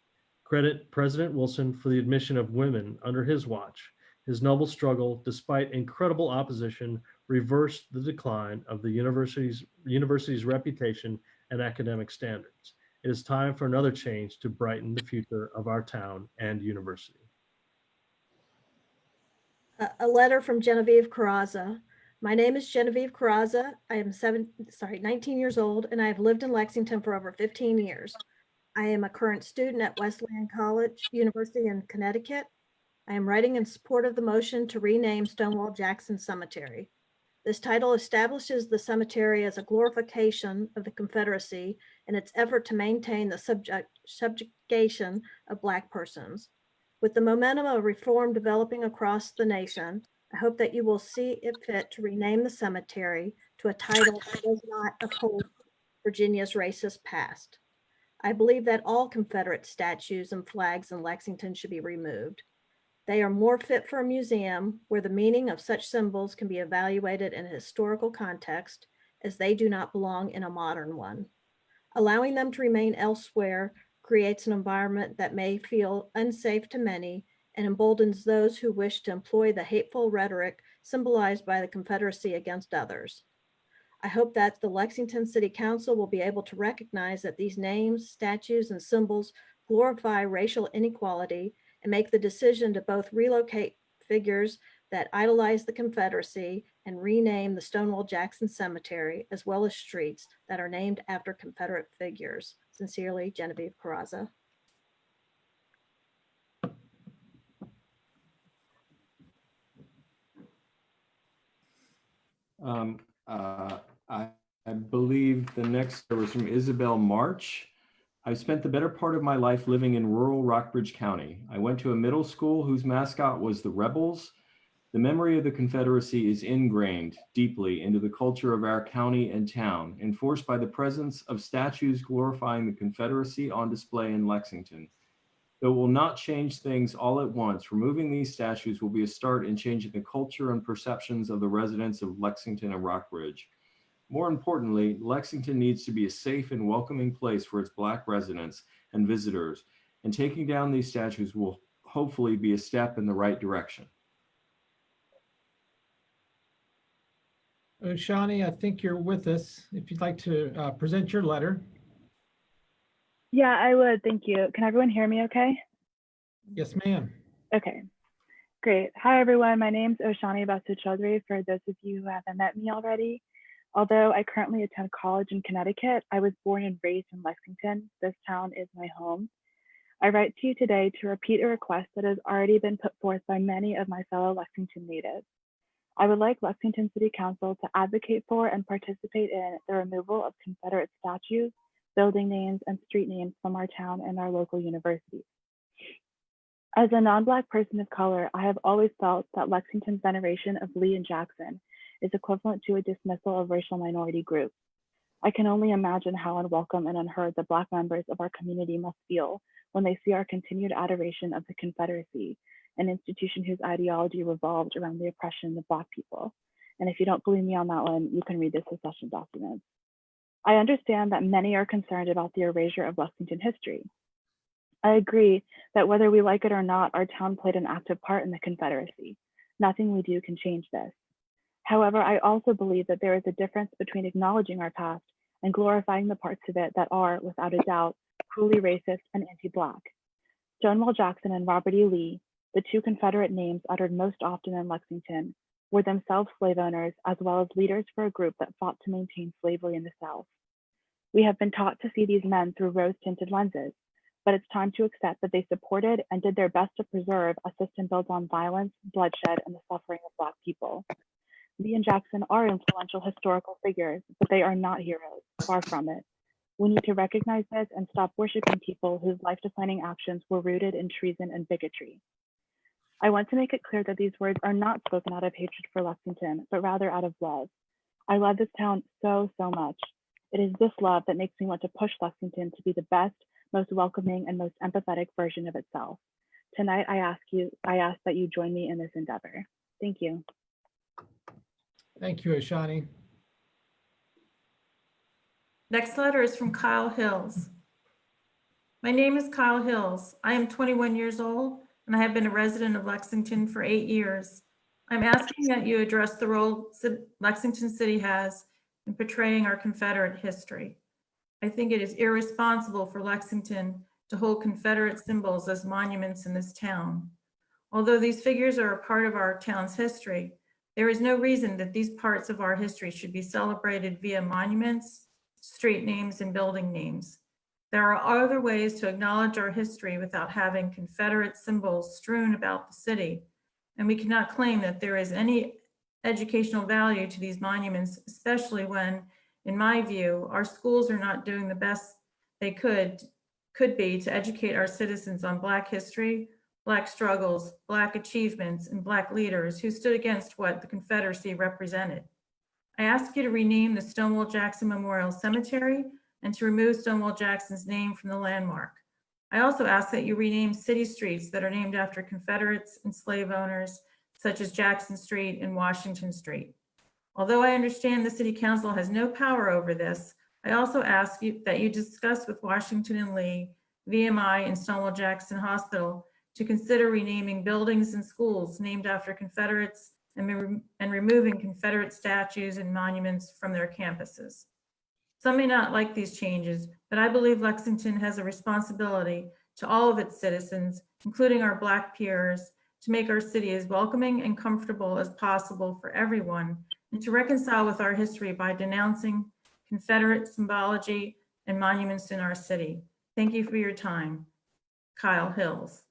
[SPEAKER 2] Credit President Wilson for the admission of women under his watch. His noble struggle, despite incredible opposition, reversed the decline of the university's reputation and academic standards. It is time for another change to brighten the future of our town and university.
[SPEAKER 3] A letter from Genevieve Carrazza. My name is Genevieve Carrazza. I am 19 years old, and I have lived in Lexington for over 15 years. I am a current student at Wesleyan College, University in Connecticut. I am writing in support of the motion to rename Stonewall Jackson Cemetery. This title establishes the cemetery as a glorification of the Confederacy in its effort to maintain the subjugation of Black persons. With the momentum of reform developing across the nation, I hope that you will see it fit to rename the cemetery to a title that does not uphold Virginia's racist past. I believe that all Confederate statues and flags in Lexington should be removed. They are more fit for a museum where the meaning of such symbols can be evaluated in a historical context, as they do not belong in a modern one. Allowing them to remain elsewhere creates an environment that may feel unsafe to many and emboldens those who wish to employ the hateful rhetoric symbolized by the Confederacy against others. I hope that the Lexington City Council will be able to recognize that these names, statues, and symbols glorify racial inequality and make the decision to both relocate figures that idolize the Confederacy and rename the Stonewall Jackson Cemetery, as well as streets that are named after Confederate figures. Sincerely, Genevieve Carrazza.
[SPEAKER 5] I believe the next was from Isabel March. I spent the better part of my life living in rural Rockbridge County. I went to a middle school whose mascot was the Rebels. The memory of the Confederacy is ingrained deeply into the culture of our county and town, enforced by the presence of statues glorifying the Confederacy on display in Lexington. Though it will not change things all at once, removing these statues will be a start in changing the culture and perceptions of the residents of Lexington and Rockbridge. More importantly, Lexington needs to be a safe and welcoming place for its Black residents and visitors, and taking down these statues will hopefully be a step in the right direction.
[SPEAKER 1] Shani, I think you're with us. If you'd like to present your letter.
[SPEAKER 4] Yeah, I would. Thank you. Can everyone hear me okay?
[SPEAKER 1] Yes, ma'am.
[SPEAKER 4] Okay, great. Hi, everyone. My name's Oshani Basu Chaudhry, for those of you who haven't met me already. Although I currently attend college in Connecticut, I was born and raised in Lexington. This town is my home. I write to you today to repeat a request that has already been put forth by many of my fellow Lexington natives. I would like Lexington City Council to advocate for and participate in the removal of Confederate statues, building names, and street names from our town and our local universities. As a non-Black person of color, I have always felt that Lexington's veneration of Lee and Jackson is equivalent to a dismissal of racial minority groups. I can only imagine how unwelcome and unheard the Black members of our community must feel when they see our continued adoration of the Confederacy, an institution whose ideology revolved around the oppression of Black people. And if you don't believe me on that one, you can read the secession documents. I understand that many are concerned about the erasure of Lexington history. I agree that whether we like it or not, our town played an active part in the Confederacy. Nothing we do can change this. However, I also believe that there is a difference between acknowledging our past and glorifying the parts of it that are, without a doubt, cruelly racist and anti-Black. Stonewall Jackson and Robert E. Lee, the two Confederate names uttered most often in Lexington, were themselves slave owners as well as leaders for a group that fought to maintain slavery in the South. We have been taught to see these men through rose-tinted lenses, but it's time to accept that they supported and did their best to preserve a system built on violence, bloodshed, and the suffering of Black people. Lee and Jackson are influential historical figures, but they are not heroes, far from it. We need to recognize this and stop worshiping people whose life-defining actions were rooted in treason and bigotry. I want to make it clear that these words are not spoken out of hatred for Lexington, but rather out of love. I love this town so, so much. It is this love that makes me want to push Lexington to be the best, most welcoming, and most empathetic version of itself. Tonight, I ask that you join me in this endeavor. Thank you.
[SPEAKER 1] Thank you, Oshani.
[SPEAKER 20] Next letter is from Kyle Hills. My name is Kyle Hills. I am 21 years old and I have been a resident of Lexington for 8 years. I'm asking that you address the role Lexington City has in portraying our Confederate history. I think it is irresponsible for Lexington to hold Confederate symbols as monuments in this town. Although these figures are a part of our town's history, there is no reason that these parts of our history should be celebrated via monuments, street names, and building names. There are other ways to acknowledge our history without having Confederate symbols strewn about the city, and we cannot claim that there is any educational value to these monuments, especially when, in my view, our schools are not doing the best they could be to educate our citizens on Black history, Black struggles, Black achievements, and Black leaders who stood against what the Confederacy represented. I ask you to rename the Stonewall Jackson Memorial Cemetery and to remove Stonewall Jackson's name from the landmark. I also ask that you rename city streets that are named after Confederates and slave owners, such as Jackson Street and Washington Street. Although I understand the City Council has no power over this, I also ask you that you discuss with Washington and Lee, VMI, and Stonewall Jackson Hospital to consider renaming buildings and schools named after Confederates and removing Confederate statues and monuments from their campuses. Some may not like these changes, but I believe Lexington has a responsibility to all of its citizens, including our Black peers, to make our city as welcoming and comfortable as possible for everyone, and to reconcile with our history by denouncing Confederate symbology and monuments in our city. Thank you for your time. Kyle Hills.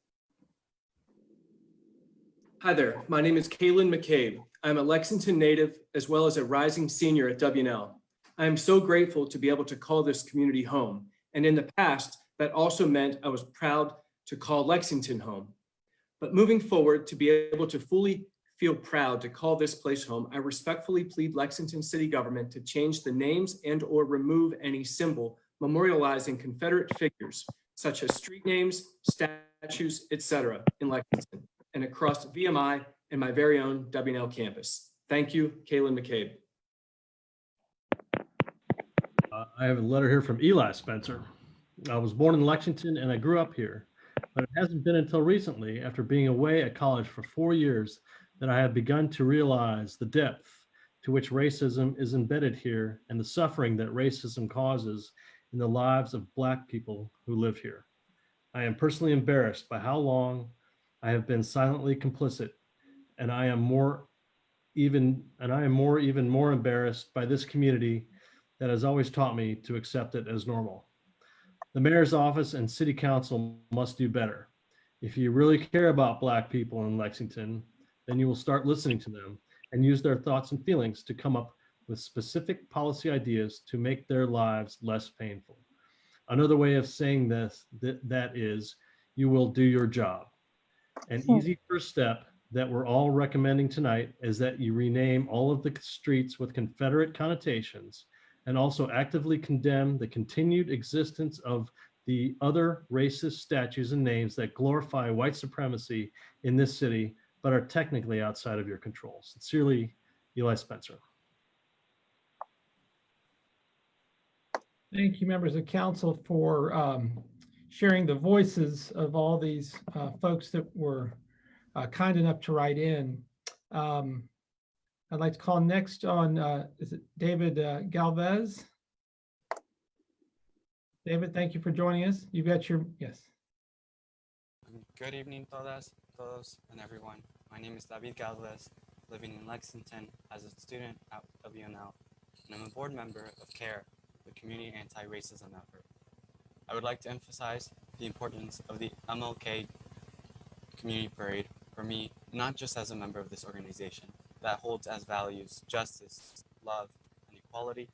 [SPEAKER 7] Hi there, my name is Kaylin McCabe. I'm a Lexington native as well as a rising senior at WNL. I am so grateful to be able to call this community home. And in the past, that also meant I was proud to call Lexington home. But moving forward, to be able to fully feel proud to call this place home, I respectfully plead Lexington City Government to change the names and/or remove any symbol memorializing Confederate figures, such as street names, statues, etc. in Lexington and across VMI and my very own WNL campus. Thank you, Kaylin McCabe.
[SPEAKER 2] I have a letter here from Eli Spencer. I was born in Lexington and I grew up here, but it hasn't been until recently, after being away at college for 4 years, that I have begun to realize the depth to which racism is embedded here and the suffering that racism causes in the lives of Black people who live here. I am personally embarrassed by how long I have been silently complicit, and I am even more embarrassed by this community that has always taught me to accept it as normal. The mayor's office and city council must do better. If you really care about Black people in Lexington, then you will start listening to them and use their thoughts and feelings to come up with specific policy ideas to make their lives less painful. Another way of saying this, that is, you will do your job. An easy first step that we're all recommending tonight is that you rename all of the streets with Confederate connotations and also actively condemn the continued existence of the other racist statues and names that glorify white supremacy in this city, but are technically outside of your control. Sincerely, Eli Spencer.
[SPEAKER 1] Thank you, members of council, for sharing the voices of all these folks that were kind enough to write in. I'd like to call next on, is it David Galvez? David, thank you for joining us. You've got your, yes.
[SPEAKER 6] Good evening, todos and everyone. My name is David Galvez, living in Lexington as a student at WNL, and I'm a board member of CARE, the Community Anti-Racism Effort. I would like to emphasize the importance of the MLK Community Parade for me, not just as a member of this organization that holds as values justice, love, and equality,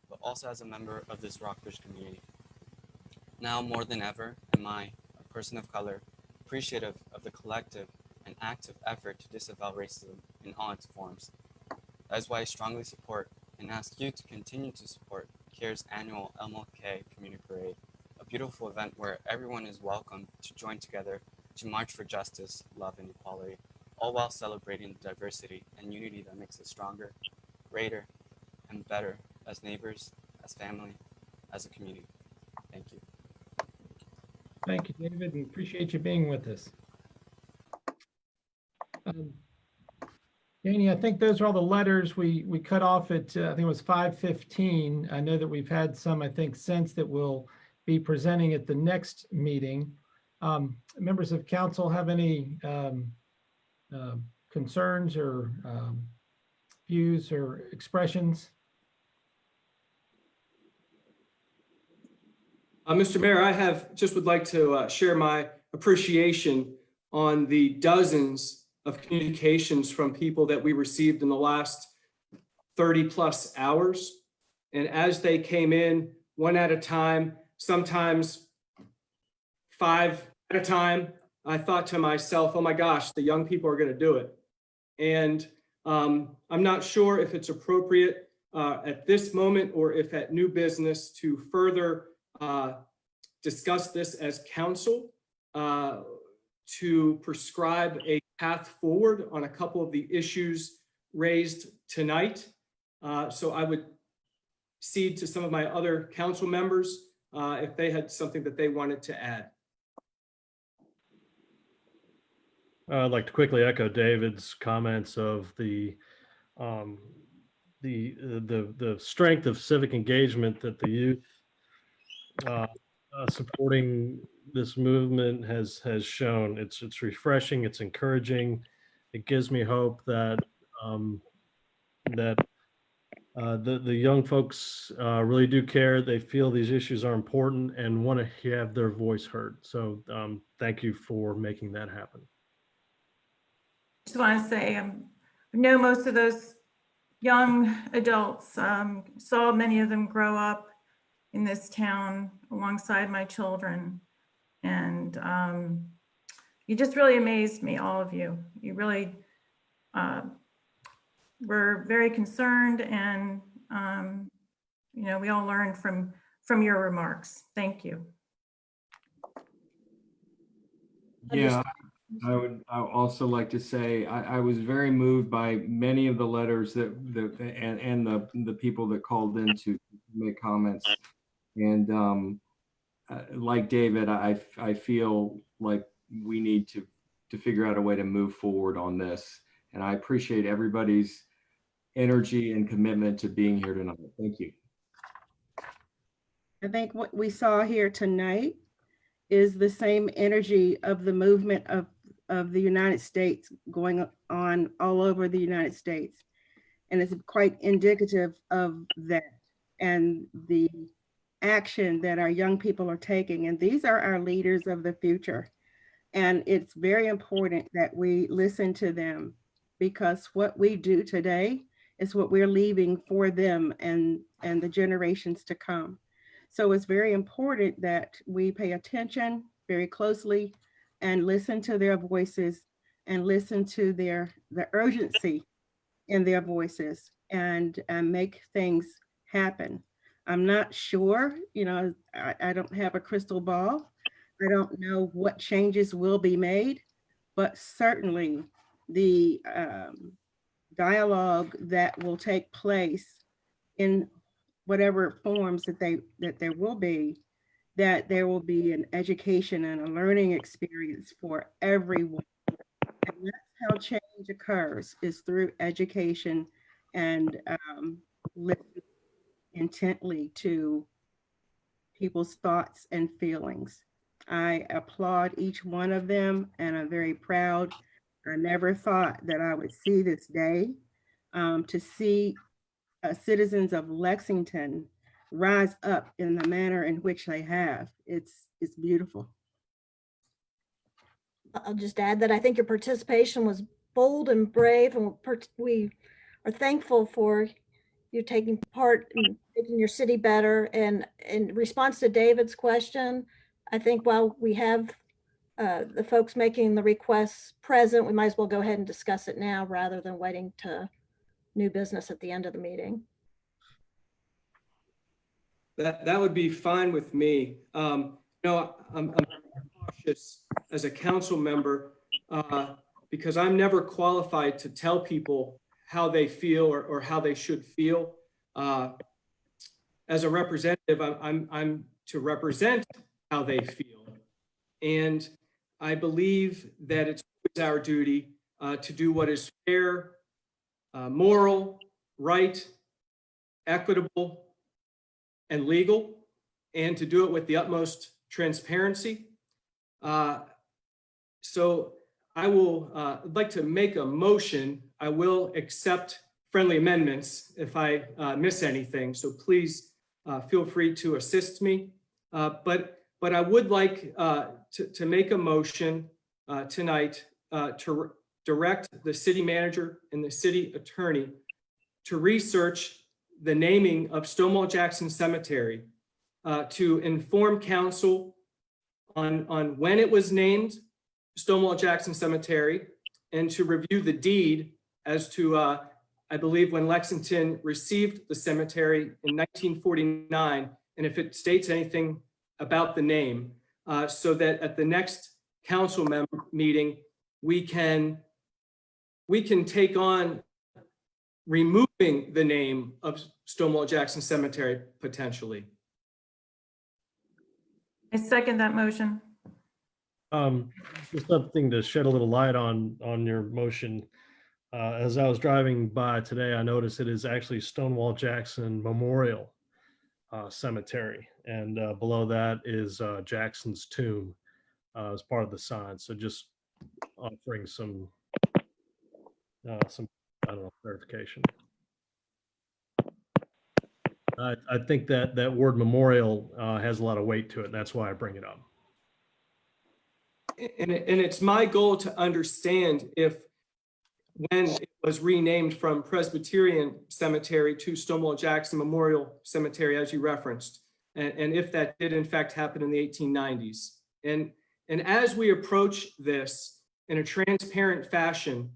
[SPEAKER 6] but also as a member of this Rockbridge community. Now more than ever am I, a person of color, appreciative of the collective and active effort to disavow racism in all its forms. That is why I strongly support and ask you to continue to support CARE's annual MLK Community Parade, a beautiful event where everyone is welcome to join together to march for justice, love, and equality, all while celebrating the diversity and unity that makes us stronger, greater, and better as neighbors, as family, as a community. Thank you.
[SPEAKER 1] Thank you, David, and appreciate you being with us. Janie, I think those are all the letters we cut off at, I think it was 5:15. I know that we've had some, I think, since that we'll be presenting at the next meeting. Members of council have any concerns or views or expressions?
[SPEAKER 7] Mr. Mayor, I would like to share my appreciation on the dozens of communications from people that we received in the last 30+ hours. And as they came in one at a time, sometimes 5 at a time, I thought to myself, oh my gosh, the young people are going to do it. And I'm not sure if it's appropriate at this moment or if at new business to further discuss this as council to prescribe a path forward on a couple of the issues raised tonight. So I would cede to some of my other council members if they had something that they wanted to add.
[SPEAKER 2] I'd like to quickly echo David's comments of the strength of civic engagement that the youth supporting this movement has shown. It's refreshing, it's encouraging. It gives me hope that the young folks really do care. They feel these issues are important and want to have their voice heard. So thank you for making that happen.
[SPEAKER 20] Just want to say, I know most of those young adults, saw many of them grow up in this town alongside my children. And you just really amazed me, all of you. You really were very concerned, and you know, we all learned from your remarks. Thank you.
[SPEAKER 5] Yeah, I would also like to say I was very moved by many of the letters and the people that called in to make comments. And like David, I feel like we need to figure out a way to move forward on this. And I appreciate everybody's energy and commitment to being here tonight. Thank you.
[SPEAKER 8] I think what we saw here tonight is the same energy of the movement of the United States going on all over the United States. And it's quite indicative of that and the action that our young people are taking. And these are our leaders of the future. And it's very important that we listen to them, because what we do today is what we're leaving for them and the generations to come. So it's very important that we pay attention very closely and listen to their voices and listen to the urgency in their voices and make things happen. I'm not sure, you know, I don't have a crystal ball. I don't know what changes will be made, but certainly the dialogue that will take place in whatever forms that there will be, that there will be an education and a learning experience for everyone. And that's how change occurs, is through education and listening intently to people's thoughts and feelings. I applaud each one of them, and I'm very proud. I never thought that I would see this day, to see citizens of Lexington rise up in the manner in which they have. It's beautiful.
[SPEAKER 3] I'll just add that I think your participation was bold and brave, and we are thankful for you taking part in making your city better. And in response to David's question, I think while we have the folks making the requests present, we might as well go ahead and discuss it now rather than waiting to new business at the end of the meeting.
[SPEAKER 7] That would be fine with me. No, I'm cautious as a council member because I'm never qualified to tell people how they feel or how they should feel. As a representative, I'm to represent how they feel. And I believe that it's our duty to do what is fair, moral, right, equitable, and legal, and to do it with the utmost transparency. So I will like to make a motion. I will accept friendly amendments if I miss anything. So please feel free to assist me. But I would like to make a motion tonight to direct the city manager and the city attorney to research the naming of Stonewall Jackson Cemetery, to inform council on when it was named Stonewall Jackson Cemetery, and to review the deed as to, I believe, when Lexington received the cemetery in 1949, and if it states anything about the name, so that at the next council meeting, we can take on removing the name of Stonewall Jackson Cemetery potentially.
[SPEAKER 20] I second that motion.
[SPEAKER 2] Just something to shed a little light on your motion. As I was driving by today, I noticed it is actually Stonewall Jackson Memorial Cemetery, and below that is Jackson's tomb as part of the sign. So just offering some I don't know, clarification. I think that word memorial has a lot of weight to it. And that's why I bring it up.
[SPEAKER 7] And it's my goal to understand if when it was renamed from Presbyterian Cemetery to Stonewall Jackson Memorial Cemetery, as you referenced, and if that did in fact happen in the 1890s. And as we approach this in a transparent fashion,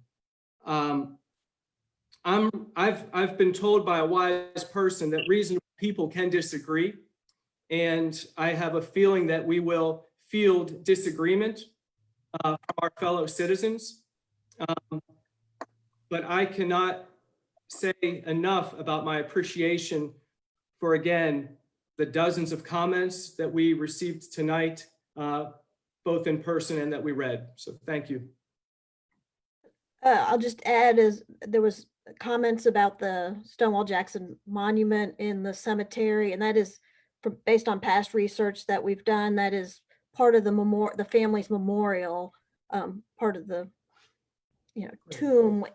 [SPEAKER 7] I've been told by a wise person that reasonable people can disagree, and I have a feeling that we will field disagreement from our fellow citizens. But I cannot say enough about my appreciation for, again, the dozens of comments that we received tonight, both in person and that we read. So thank you.
[SPEAKER 3] I'll just add, is there was comments about the Stonewall Jackson monument in the cemetery, and that is based on past research that we've done. That is part of the family's memorial, part of the tomb,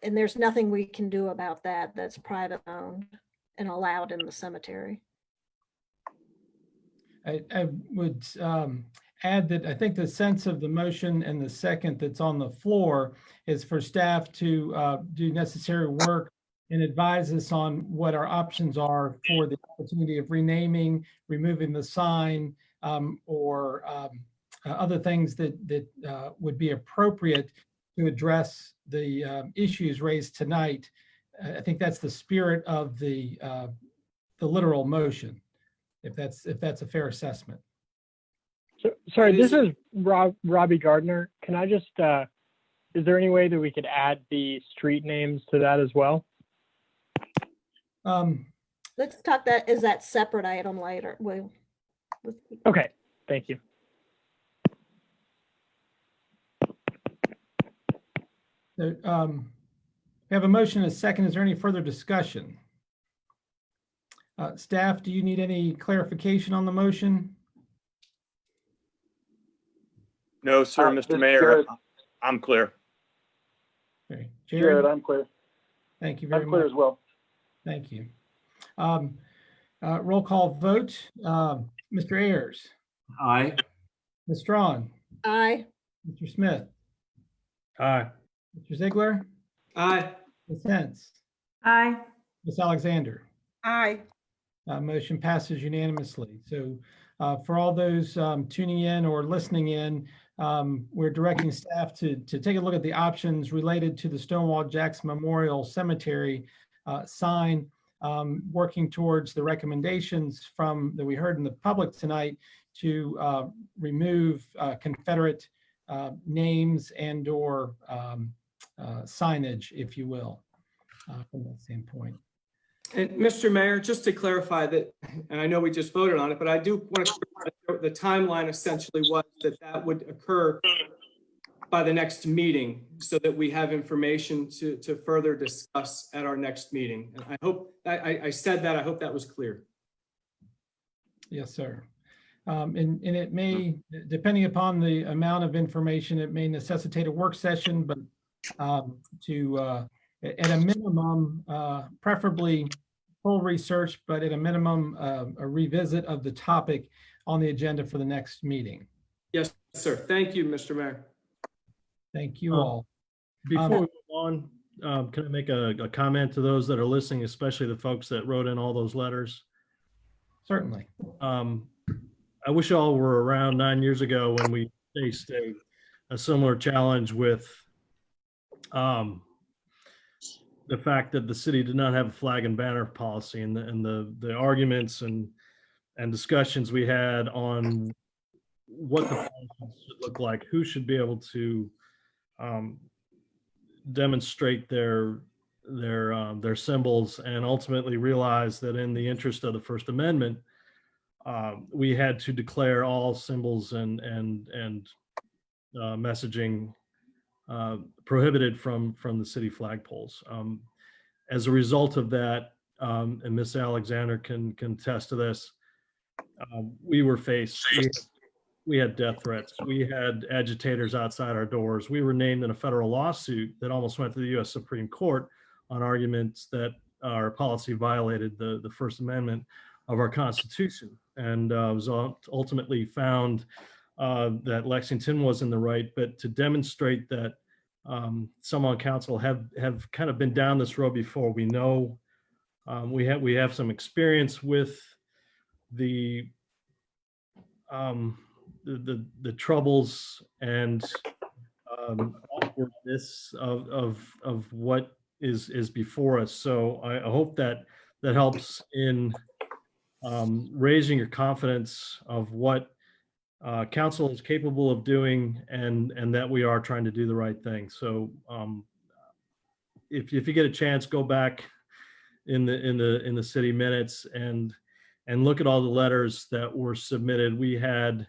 [SPEAKER 3] and there's nothing we can do about that. That's private owned and allowed in the cemetery.
[SPEAKER 1] I would add that I think the sense of the motion and the second that's on the floor is for staff to do necessary work and advise us on what our options are for the opportunity of renaming, removing the sign, or other things that would be appropriate to address the issues raised tonight. I think that's the spirit of the literal motion, if that's a fair assessment.
[SPEAKER 21] So, sorry, this is Robbie Gardner. Can I just, is there any way that we could add the street names to that as well?
[SPEAKER 3] Let's talk that, is that separate item later?
[SPEAKER 21] Okay, thank you.
[SPEAKER 1] So, we have a motion and a second. Is there any further discussion? Staff, do you need any clarification on the motion?
[SPEAKER 9] No, sir, Mr. Mayor,
[SPEAKER 21] Jared.
[SPEAKER 9] I'm clear.
[SPEAKER 1] Okay.
[SPEAKER 21] Jared, I'm clear.
[SPEAKER 1] Thank you very much.
[SPEAKER 21] I'm clear as well.
[SPEAKER 1] Thank you. Roll call vote. Mr. Ayers.
[SPEAKER 5] Aye.
[SPEAKER 1] Ms. Strawn.
[SPEAKER 3] Aye.
[SPEAKER 1] Mr. Smith.
[SPEAKER 2] Aye.
[SPEAKER 1] Mr. Ziegler.
[SPEAKER 7] Aye.
[SPEAKER 1] Ms. Hens.
[SPEAKER 20] Aye.
[SPEAKER 1] Ms. Alexander.
[SPEAKER 8] Aye.
[SPEAKER 1] Motion passes unanimously. So for all those tuning in or listening in, we're directing staff to take a look at the options related to the Stonewall Jackson Memorial Cemetery sign. working towards the recommendations that we heard in the public tonight to remove Confederate names and or signage, if you will, from that standpoint.
[SPEAKER 7] And Mr. Mayor, just to clarify that, and I know we just voted on it, but I do want to clarify the timeline essentially was that would occur by the next meeting so that we have information to further discuss at our next meeting. And I hope I said that. I hope that was clear.
[SPEAKER 1] Yes, sir. And it may, depending upon the amount of information, it may necessitate a work session, but at a minimum, preferably full research, but at a minimum, a revisit of the topic on the agenda for the next meeting.
[SPEAKER 7] Yes, sir. Thank you, Mr. Mayor.
[SPEAKER 1] Thank you all.
[SPEAKER 2] Before we move on, can I make a comment to those that are listening, especially the folks that wrote in all those letters?
[SPEAKER 1] Certainly.
[SPEAKER 2] I wish y'all were around 9 years ago when we faced a similar challenge with the fact that the city did not have a flag and banner policy, and the arguments and discussions we had on what the policy should look like, who should be able to demonstrate their symbols, and ultimately realize that in the interest of the First Amendment, we had to declare all symbols and messaging prohibited from the city flagpoles. As a result of that, and Ms. Alexander can attest to this, we were faced. We had death threats. We had agitators outside our doors. We were named in a federal lawsuit that almost went to the U.S. Supreme Court on arguments that our policy violated the First Amendment of our Constitution, and was ultimately found that Lexington was in the right. But to demonstrate that some on council have kind of been down this road before, we know we have some experience with the troubles and awkwardness of what is before us. So I hope that helps in raising your confidence of what council is capable of doing, and that we are trying to do the right thing. So if you get a chance, go back in the city minutes and look at all the letters that were submitted. We had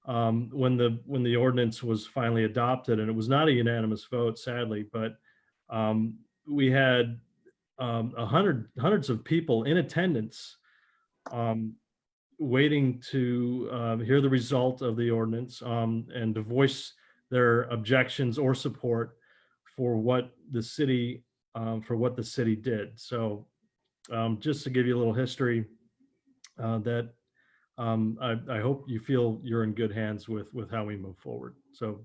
[SPEAKER 2] when the ordinance was finally adopted, and it was not a unanimous vote, sadly, but we had hundreds of people in attendance waiting to hear the result of the ordinance and to voice their objections or support for what the city did. So just to give you a little history, that I hope you feel you're in good hands with how we move forward. So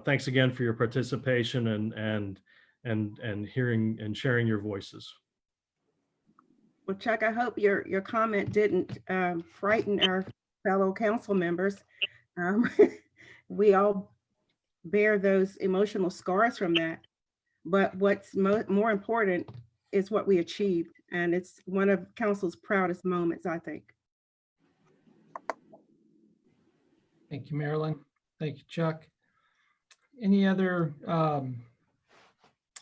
[SPEAKER 2] thanks again for your participation and hearing and sharing your voices.
[SPEAKER 8] Well, Chuck, I hope your comment didn't frighten our fellow council members. We all bear those emotional scars from that. But what's more important is what we achieved. And it's one of council's proudest moments, I think.
[SPEAKER 1] Thank you, Marilyn. Thank you, Chuck. Any other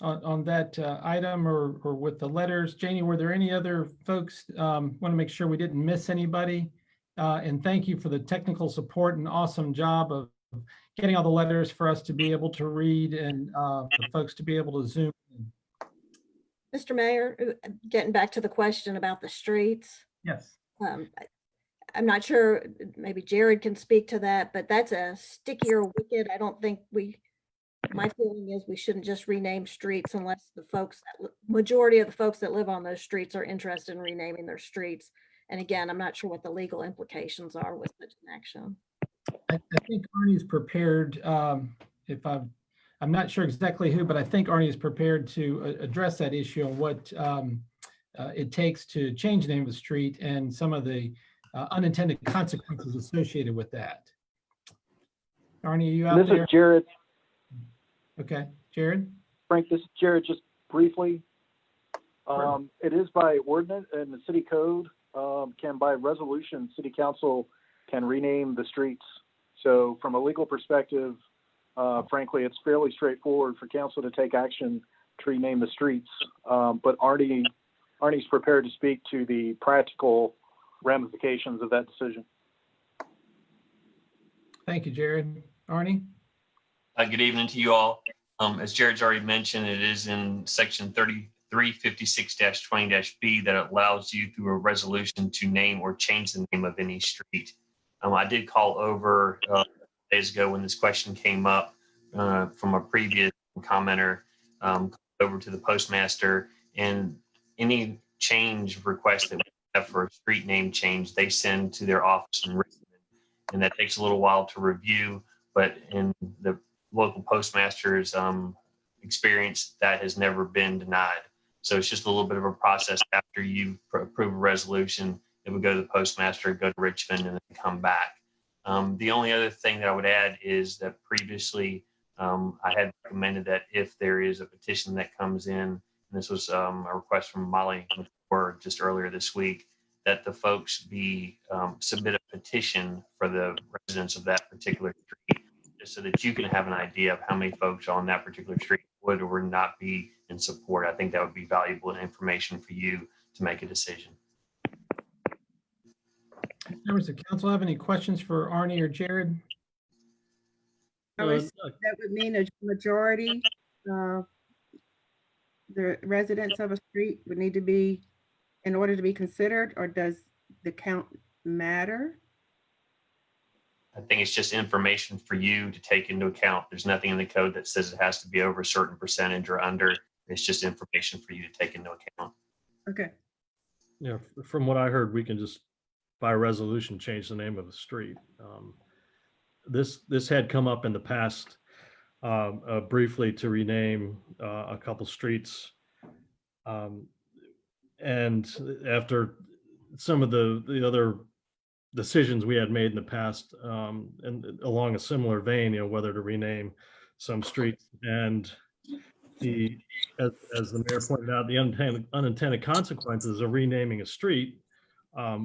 [SPEAKER 1] on that item or with the letters? Janie, were there any other folks? Want to make sure we didn't miss anybody. And thank you for the technical support and awesome job of getting all the letters for us to be able to read and for folks to be able to Zoom.
[SPEAKER 3] Mr. Mayor, getting back to the question about the streets.
[SPEAKER 1] Yes.
[SPEAKER 3] I'm not sure, maybe Jared can speak to that, but that's a stickier wicket. I don't think my feeling is we shouldn't just rename streets unless the majority of the folks that live on those streets are interested in renaming their streets. And again, I'm not sure what the legal implications are with such an action.
[SPEAKER 1] I think Arnie's prepared, I'm not sure exactly who, but I think Arnie is prepared to address that issue on what it takes to change the name of the street and some of the unintended consequences associated with that. Arnie, are you out there?
[SPEAKER 18] This is Jared.
[SPEAKER 1] Okay, Jared?
[SPEAKER 18] Frank, this is Jared. Just briefly, It is by ordinance and the city code can by resolution, city council can rename the streets. So from a legal perspective, frankly, it's fairly straightforward for council to take action to rename the streets. But Arnie's prepared to speak to the practical ramifications of that decision.
[SPEAKER 1] Thank you, Jared. Arnie?
[SPEAKER 10] Good evening to you all. As Jared's already mentioned, it is in section 3356-20-B that allows you through a resolution to name or change the name of any street. I did call over days ago when this question came up from a previous commenter over to the postmaster, and any change request that we have for a street name change, they send to their office in Richmond, and that takes a little while to review, but in the local postmaster's experience, that has never been denied. So it's just a little bit of a process after you approve a resolution. It would go to the postmaster, go to Richmond, and then come back. The only other thing that I would add is that previously I had recommended that if there is a petition that comes in, and this was a request from Molly McCord just earlier this week, that the folks submit a petition for the residents of that particular street, just so that you can have an idea of how many folks on that particular street would or would not be in support. I think that would be valuable information for you to make a decision.
[SPEAKER 1] Members of council have any questions for Arnie or Jared?
[SPEAKER 8] That would mean a majority of the residents of a street would need to be in order to be considered, or does the count matter?
[SPEAKER 10] I think it's just information for you to take into account. There's nothing in the code that says it has to be over a certain percentage or under. It's just information for you to take into account.
[SPEAKER 8] Okay.
[SPEAKER 2] Yeah, from what I heard, we can just by resolution change the name of the street. This had come up in the past briefly to rename a couple streets. And after some of the other decisions we had made in the past, and along a similar vein, whether to rename some streets, and as the mayor pointed out, the unintended consequences of renaming a street.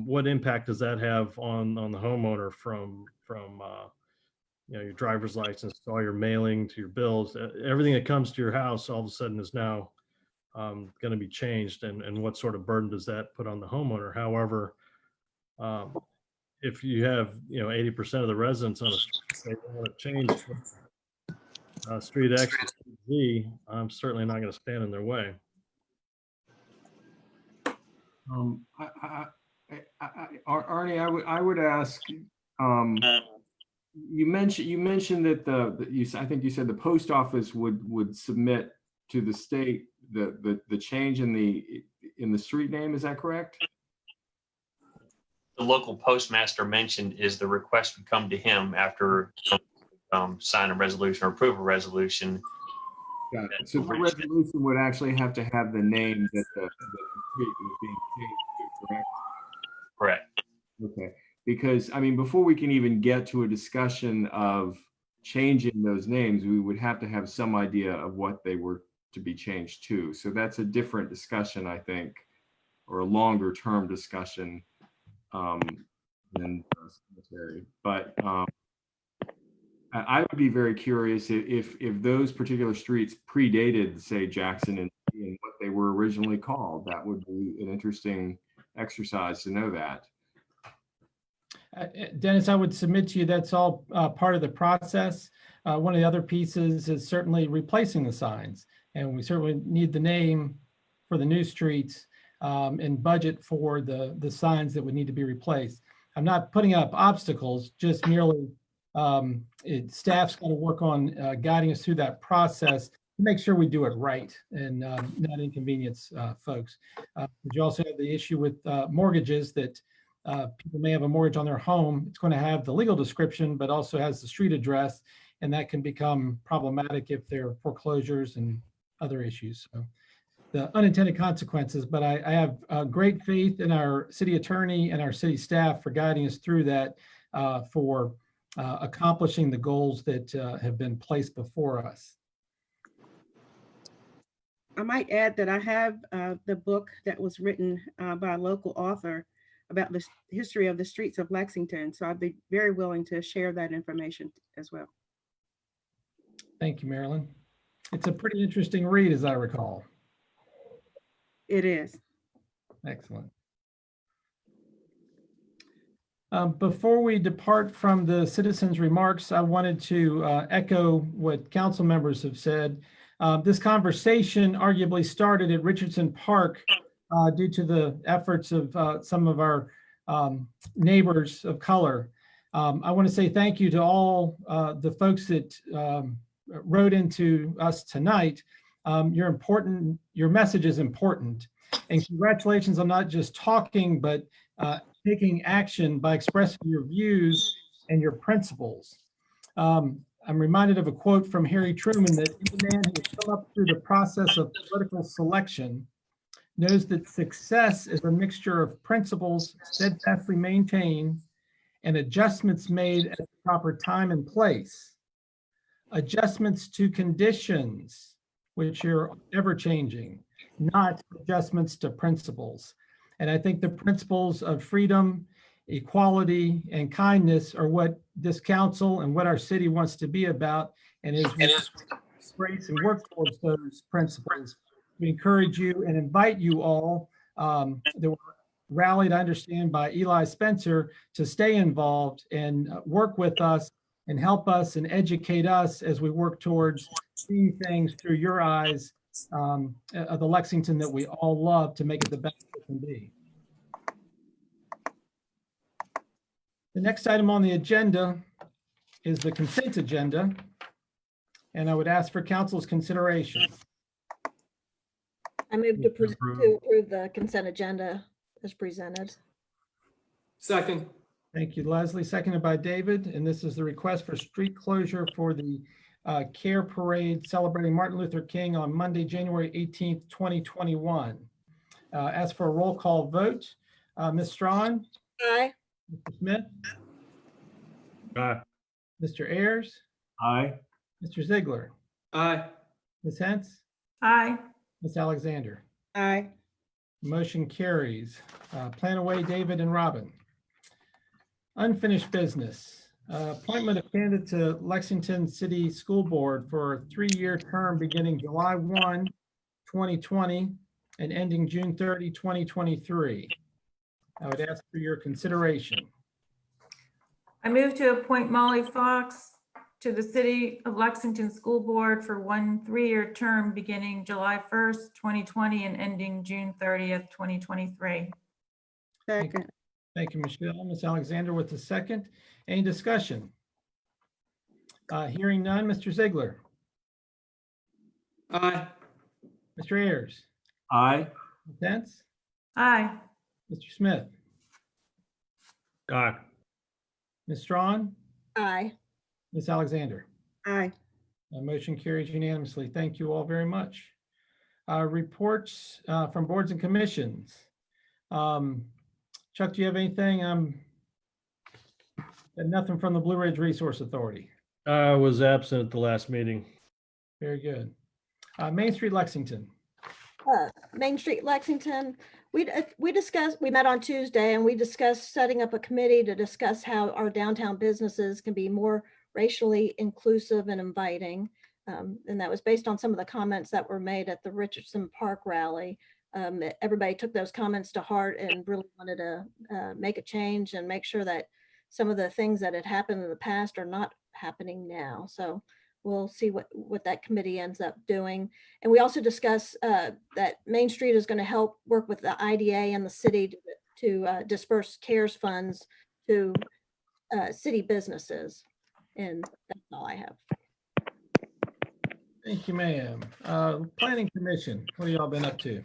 [SPEAKER 2] What impact does that have on the homeowner from your driver's license to all your mailing to your bills, everything that comes to your house all of a sudden is now going to be changed, and what sort of burden does that put on the homeowner? However, if you have 80% of the residents on a street say they want to change street X to street Z, I'm certainly not going to stand in their way.
[SPEAKER 5] Arnie, I would ask. You mentioned that I think you said the post office would submit to the state the change in the street name. Is that correct?
[SPEAKER 10] The local postmaster mentioned is the request would come to him after sign a resolution or approve a resolution.
[SPEAKER 5] Got it. So the resolution would actually have to have the name that the street was being changed to, correct?
[SPEAKER 10] Correct.
[SPEAKER 5] Okay. Because, I mean, before we can even get to a discussion of changing those names, we would have to have some idea of what they were to be changed to. So that's a different discussion, I think, or a longer term discussion than cemetery. But I would be very curious if those particular streets predated, say, Jackson and what they were originally called. That would be an interesting exercise to know that.
[SPEAKER 1] Dennis, I would submit to you that's all part of the process. One of the other pieces is certainly replacing the signs, and we certainly need the name for the new streets and budget for the signs that would need to be replaced. I'm not putting up obstacles, just merely staff's going to work on guiding us through that process to make sure we do it right and not inconvenience folks. You also have the issue with mortgages that people may have a mortgage on their home. It's going to have the legal description, but also has the street address, and that can become problematic if there are foreclosures and other issues. So the unintended consequences, but I have great faith in our city attorney and our city staff for guiding us through that for accomplishing the goals that have been placed before us.
[SPEAKER 8] I might add that I have the book that was written by a local author about the history of the streets of Lexington. So I'd be very willing to share that information as well.
[SPEAKER 1] Thank you, Marilyn. It's a pretty interesting read, as I recall.
[SPEAKER 8] It is.
[SPEAKER 1] Excellent. Before we depart from the citizens' remarks, I wanted to echo what council members have said. This conversation arguably started at Richardson Park due to the efforts of some of our neighbors of color. I want to say thank you to all the folks that wrote into us tonight. Your message is important. And congratulations on not just talking, but taking action by expressing your views and your principles. I'm reminded of a quote from Harry Truman that any man who has come up through the process of political selection knows that success is a mixture of principles steadfastly maintained and adjustments made at the proper time and place. Adjustments to conditions, which are ever changing, not adjustments to principles. And I think the principles of freedom, equality, and kindness are what this council and what our city wants to be about. And as we embrace and work towards those principles, we encourage you and invite you all that were rallied, I understand, by Eli Spencer to stay involved and work with us and help us and educate us as we work towards seeing things through your eyes of the Lexington that we all love to make it the best it can be. The next item on the agenda is the consent agenda, and I would ask for council's consideration.
[SPEAKER 3] I move to approve the consent agenda as presented.
[SPEAKER 7] Second.
[SPEAKER 1] Thank you, Leslie. Seconded by David, and this is the request for street closure for the CARE Parade celebrating Martin Luther King on Monday, January 18th, 2021. As for a roll call vote, Ms. Strawn?
[SPEAKER 3] Aye.
[SPEAKER 1] Mr. Smith?
[SPEAKER 2] Aye.
[SPEAKER 1] Mr. Ayers?
[SPEAKER 2] Aye.
[SPEAKER 1] Mr. Ziegler?
[SPEAKER 7] Aye.
[SPEAKER 1] Ms. Hentz?
[SPEAKER 20] Aye.
[SPEAKER 1] Ms. Alexander?
[SPEAKER 8] Aye.
[SPEAKER 1] Motion carries. Plan away, David and Robin. Unfinished business. Appointment of candidate to Lexington City School Board for a 3-year term beginning July 1, 2020 and ending June 30, 2023. I would ask for your consideration.
[SPEAKER 20] I move to appoint Molly Fox to the City of Lexington School Board for 1 3-year term beginning July 1st, 2020 and ending June 30th, 2023.
[SPEAKER 8] Second.
[SPEAKER 1] Thank you, Michelle. Ms. Alexander with the second. Any discussion? Hearing none, Mr. Ziegler.
[SPEAKER 7] Aye.
[SPEAKER 1] Mr. Ayers.
[SPEAKER 2] Aye.
[SPEAKER 1] Ms. Hentz.
[SPEAKER 20] Aye.
[SPEAKER 1] Mr. Smith.
[SPEAKER 2] Aye.
[SPEAKER 1] Ms. Strawn.
[SPEAKER 3] Aye.
[SPEAKER 1] Ms. Alexander.
[SPEAKER 8] Aye.
[SPEAKER 1] Motion carries unanimously. Thank you all very much. Reports from boards and commissions. Chuck, do you have anything? Nothing from the Blue Ridge Resource Authority.
[SPEAKER 2] I was absent at the last meeting.
[SPEAKER 1] Very good. Main Street Lexington.
[SPEAKER 3] Main Street Lexington, we met on Tuesday and we discussed setting up a committee to discuss how our downtown businesses can be more racially inclusive and inviting. And that was based on some of the comments that were made at the Richardson Park rally. Everybody took those comments to heart and really wanted to make a change and make sure that some of the things that had happened in the past are not happening now. So we'll see what that committee ends up doing. And we also discussed that Main Street is going to help work with the IDA and the city to disperse CARES funds to city businesses. And that's all I have.
[SPEAKER 1] Thank you, ma'am. Planning Commission, what have y'all been up to?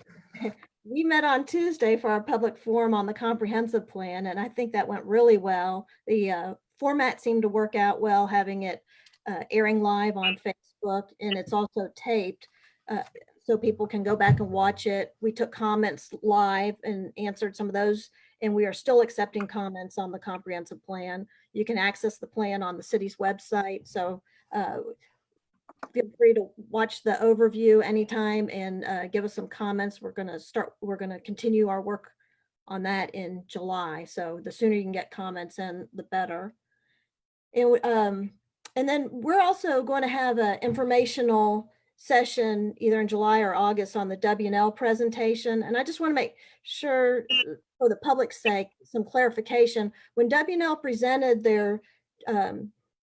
[SPEAKER 3] We met on Tuesday for our public forum on the comprehensive plan, and I think that went really well. The format seemed to work out well, having it airing live on Facebook, and it's also taped so people can go back and watch it. We took comments live and answered some of those, and we are still accepting comments on the comprehensive plan. You can access the plan on the city's website. So feel free to watch the overview anytime and give us some comments. We're going to continue our work on that in July. So the sooner you can get comments in, the better. And then we're also going to have an informational session either in July or August on the W&L presentation. And I just want to make sure for the public's sake, some clarification. When W&L presented their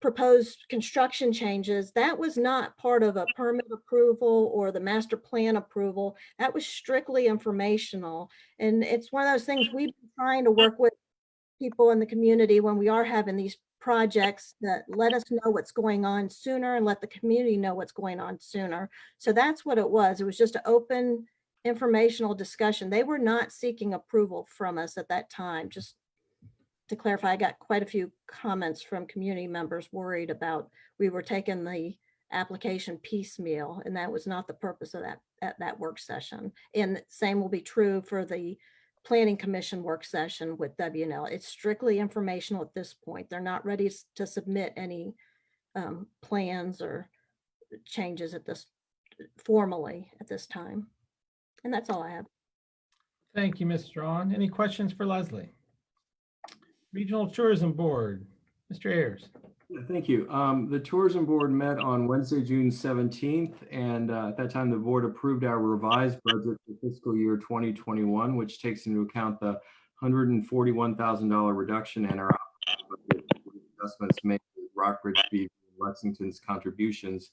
[SPEAKER 3] proposed construction changes, that was not part of a permit approval or the master plan approval. That was strictly informational. And it's one of those things we've been trying to work with people in the community when we are having these projects that let us know what's going on sooner and let the community know what's going on sooner. So that's what it was. It was just an open informational discussion. They were not seeking approval from us at that time. Just to clarify, I got quite a few comments from community members worried about we were taking the application piecemeal, and that was not the purpose of that work session. And same will be true for the Planning Commission work session with W&L. It's strictly informational at this point. They're not ready to submit any plans or changes formally at this time. And that's all I have.
[SPEAKER 1] Thank you, Ms. Strawn. Any questions for Leslie? Regional Tourism Board, Mr. Ayers.
[SPEAKER 5] Yeah, thank you. The Tourism Board met on Wednesday, June 17th, and at that time, the board approved our revised budget for fiscal year 2021, which takes into account the $141,000 reduction in our budget adjustments made with Rockbridge, Beach, and Lexington's contributions.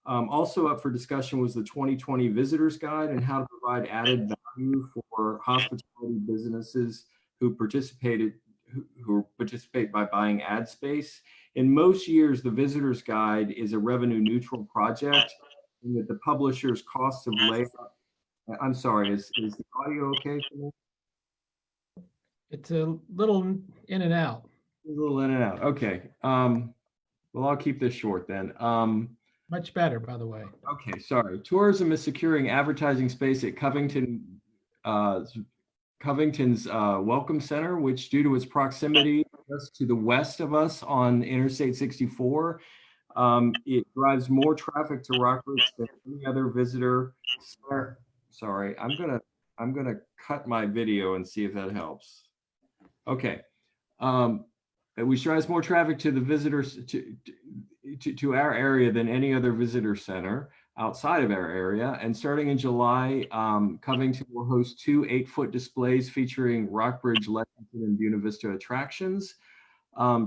[SPEAKER 5] Also up for discussion was the 2020 Visitors Guide and how to provide added value for hospitality businesses who participate by buying ad space. In most years, the Visitor's Guide is a revenue neutral project, and that the publisher's cost of layout. I'm sorry, is the audio okay for me?
[SPEAKER 1] It's a little in and out.
[SPEAKER 5] A little in and out. Okay. Well, I'll keep this short then.
[SPEAKER 1] Much better, by the way.
[SPEAKER 5] Okay, sorry. Tourism is securing advertising space at Covington's Welcome Center, which due to its proximity just to the west of us on Interstate 64, it drives more traffic to Rockbridge than any other visitor. Sorry, I'm gonna cut my video and see if that helps. Okay. Which drives more traffic to the visitors to our area than any other visitor center outside of our area. And starting in July, Covington will host 2 8-foot displays featuring Rockbridge, Lexington, and Buena Vista attractions.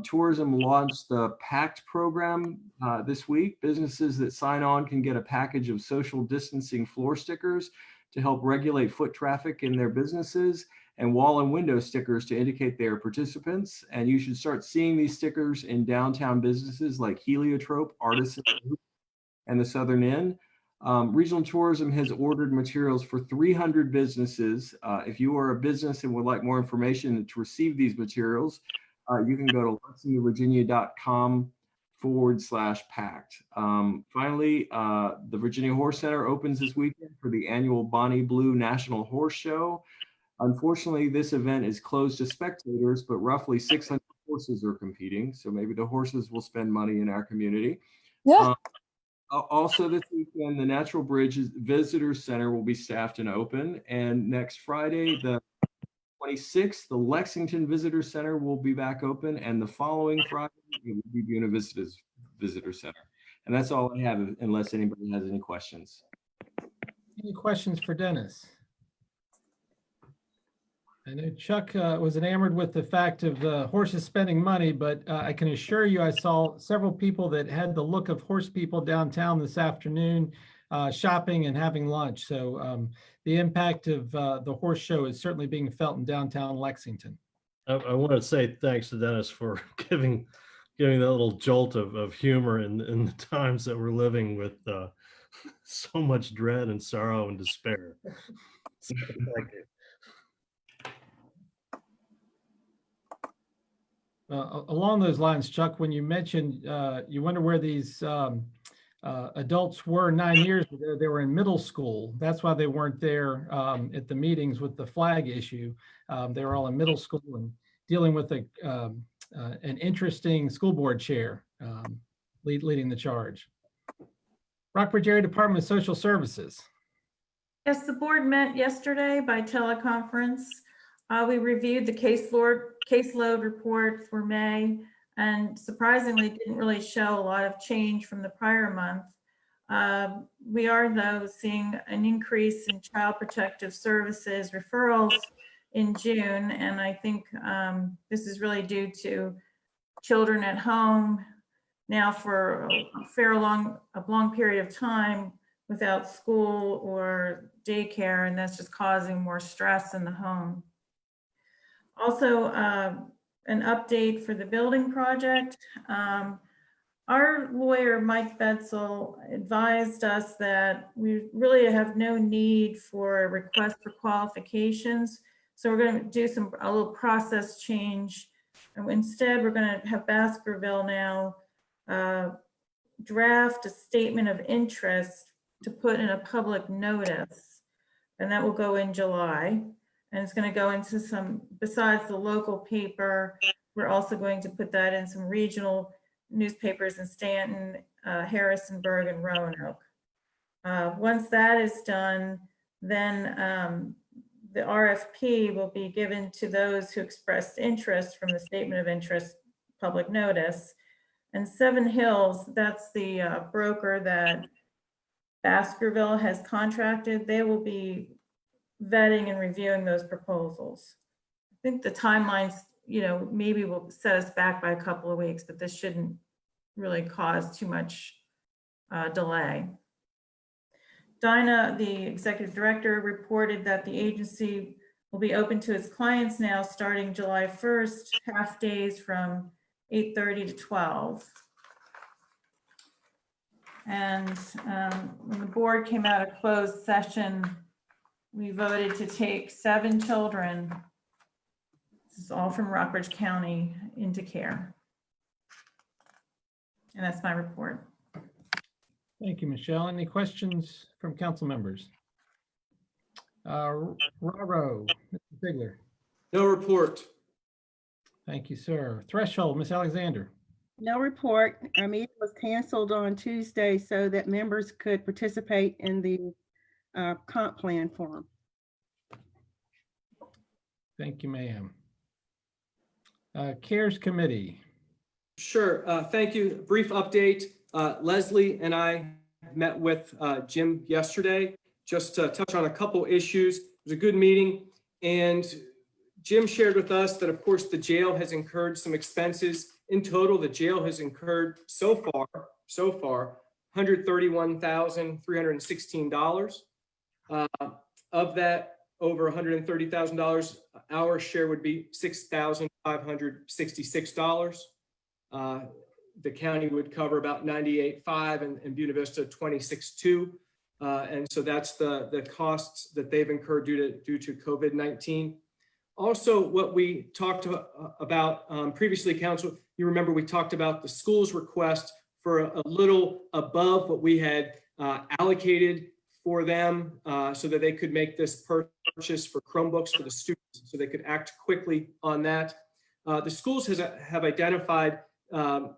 [SPEAKER 5] Tourism launched the PACT program this week. Businesses that sign on can get a package of social distancing floor stickers to help regulate foot traffic in their businesses, and wall and window stickers to indicate they are participants. And you should start seeing these stickers in downtown businesses like Heliotrope, Artisan, and the Southern Inn. Regional Tourism has ordered materials for 300 businesses. If you are a business and would like more information to receive these materials, you can go to lexingtonvirginia.com/pact. Finally, the Virginia Horse Center opens this weekend for the annual Bonnie Blue National Horse Show. Unfortunately, this event is closed to spectators, but roughly 600 horses are competing. So maybe the horses will spend money in our community. Yeah. Also this weekend, the Natural Bridge Visitors Center will be staffed and open. And next Friday, the 26th, the Lexington Visitor Center will be back open. And the following Friday, it will be Buena Vista's Visitor Center. And that's all I have, unless anybody has any questions.
[SPEAKER 1] Any questions for Dennis? I know Chuck was enamored with the fact of horses spending money, but I can assure you I saw several people that had the look of horse people downtown this afternoon shopping and having lunch. So the impact of the horse show is certainly being felt in downtown Lexington.
[SPEAKER 2] I want to say thanks to Dennis for giving that little jolt of humor in the times that we're living with so much dread and sorrow and despair. So, thank you.
[SPEAKER 1] Along those lines, Chuck, when you mentioned you wonder where these adults were 9 years ago, they were in middle school. That's why they weren't there at the meetings with the flag issue. They were all in middle school and dealing with an interesting school board chair leading the charge. Rockbridge Area Department of Social Services.
[SPEAKER 20] Yes, the board met yesterday by teleconference. We reviewed the caseload report for May, and surprisingly didn't really show a lot of change from the prior month. We are, though, seeing an increase in Child Protective Services referrals in June, and I think this is really due to children at home now for a long period of time without school or daycare, and that's just causing more stress in the home. Also, an update for the building project. Our lawyer, Mike Betzel, advised us that we really have no need for a request for qualifications. So we're going to do a little process change. And instead, we're going to have Baskerville now draft a statement of interest to put in a public notice. And that will go in July. And it's going to go into some, besides the local paper, we're also going to put that in some regional newspapers in Stanton, Harrisonburg, and Roanoke. Once that is done, then the RFP will be given to those who expressed interest from the statement of interest public notice. And Seven Hills, that's the broker that Baskerville has contracted. They will be vetting and reviewing those proposals. I think the timelines, maybe will set us back by a couple of weeks, but this shouldn't really cause too much delay. Dinah, the executive director, reported that the agency will be open to its clients now starting July 1st, half days from 8:30 to 12. And when the board came out of closed session, we voted to take 7 children, this is all from Rockbridge County, into care. And that's my report.
[SPEAKER 1] Thank you, Michelle. Any questions from council members? Raro, Mr. Ziegler.
[SPEAKER 7] No report.
[SPEAKER 1] Thank you, sir. Threshold, Ms. Alexander.
[SPEAKER 8] No report. Our meeting was canceled on Tuesday so that members could participate in the comp plan forum.
[SPEAKER 1] Thank you, ma'am. CARES Committee.
[SPEAKER 7] Sure. Thank you. Brief update. Leslie and I met with Jim yesterday just to touch on a couple issues. It was a good meeting, and Jim shared with us that, of course, the jail has incurred some expenses. In total, the jail has incurred so far $131,316. Of that, over $130,000, our share would be $6,566. The county would cover about 98.5 and Buena Vista 26.2. And so that's the costs that they've incurred due to COVID-19. Also, what we talked about previously, council, you remember we talked about the school's request for a little above what we had allocated for them so that they could make this purchase for Chromebooks for the students so they could act quickly on that. The schools have identified a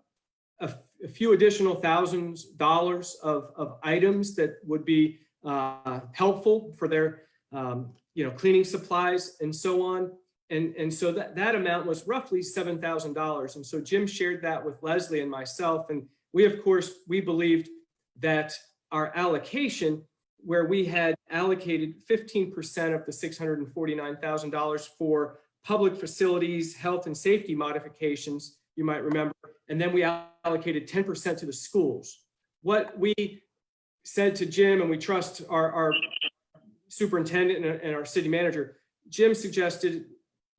[SPEAKER 7] few additional $1,000s of items that would be helpful for their cleaning supplies and so on. And so that amount was roughly $7,000. And so Jim shared that with Leslie and myself. And we, of course, we believed that our allocation, where we had allocated 15% of the $649,000 for public facilities, health and safety modifications, you might remember, and then we allocated 10% to the schools. What we said to Jim, and we trust our superintendent and our city manager, Jim suggested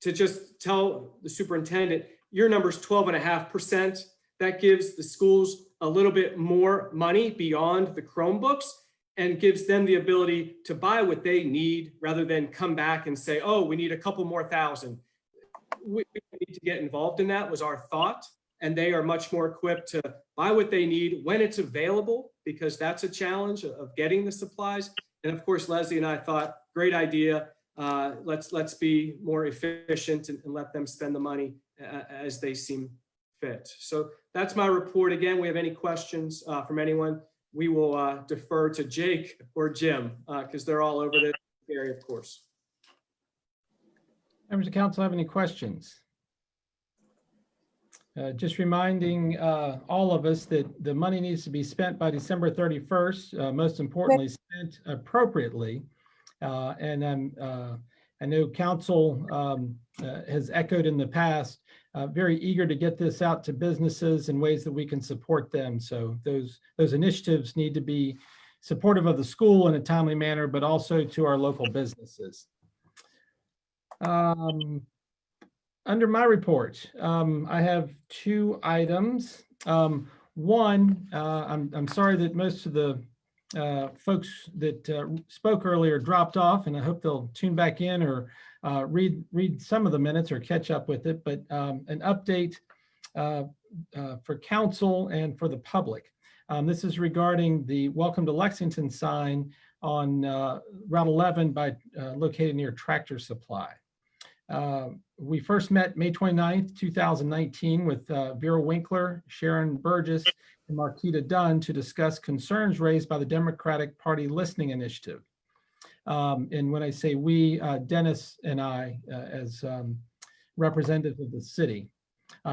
[SPEAKER 7] to just tell the superintendent, your number's 12.5%. That gives the schools a little bit more money beyond the Chromebooks and gives them the ability to buy what they need rather than come back and say, oh, we need a couple more thousand. We need to get involved in that was our thought. And they are much more equipped to buy what they need when it's available, because that's a challenge of getting the supplies. And of course, Leslie and I thought, great idea. Let's be more efficient and let them spend the money as they seem fit. So that's my report. Again, we have any questions from anyone, we will defer to Jake or Jim because they're all over the area, of course.
[SPEAKER 1] Members of council have any questions? Just reminding all of us that the money needs to be spent by December 31st, most importantly, spent appropriately. And I know council has echoed in the past, very eager to get this out to businesses in ways that we can support them. So those initiatives need to be supportive of the school in a timely manner, but also to our local businesses. Under my report, I have two items. One, I'm sorry that most of the folks that spoke earlier dropped off, and I hope they'll tune back in or read some of the minutes or catch up with it. But an update for council and for the public. This is regarding the Welcome to Lexington sign on Route 11 located near Tractor Supply. We first met May 29th, 2019 with Vera Winkler, Sharon Burgess, and Marquita Dunn to discuss concerns raised by the Democratic Party Listening Initiative. And when I say we, Dennis and I as representatives of the city.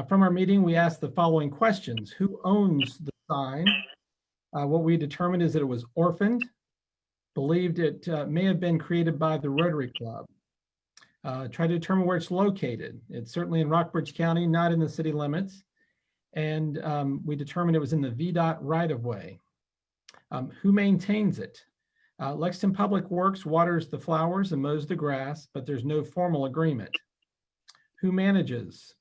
[SPEAKER 1] From our meeting, we asked the following questions. Who owns the sign? What we determined is that it was orphaned, believed it may have been created by the Rotary Club. Try to determine where it's located. It's certainly in Rockbridge County, not in the city limits. And we determined it was in the VDOT right-of-way. Who maintains it? Lexington Public Works waters the flowers and mows the grass, but there's no formal agreement. Who manages,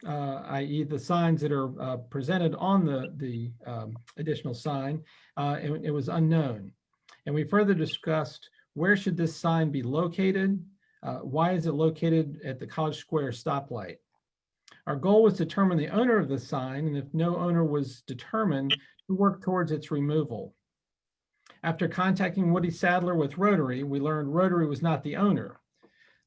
[SPEAKER 1] i.e. the signs that are presented on the additional sign? It was unknown. And we further discussed where should this sign be located? Why is it located at the College Square stoplight? Our goal was to determine the owner of the sign, and if no owner was determined, to work towards its removal. After contacting Woody Sadler with Rotary, we learned Rotary was not the owner.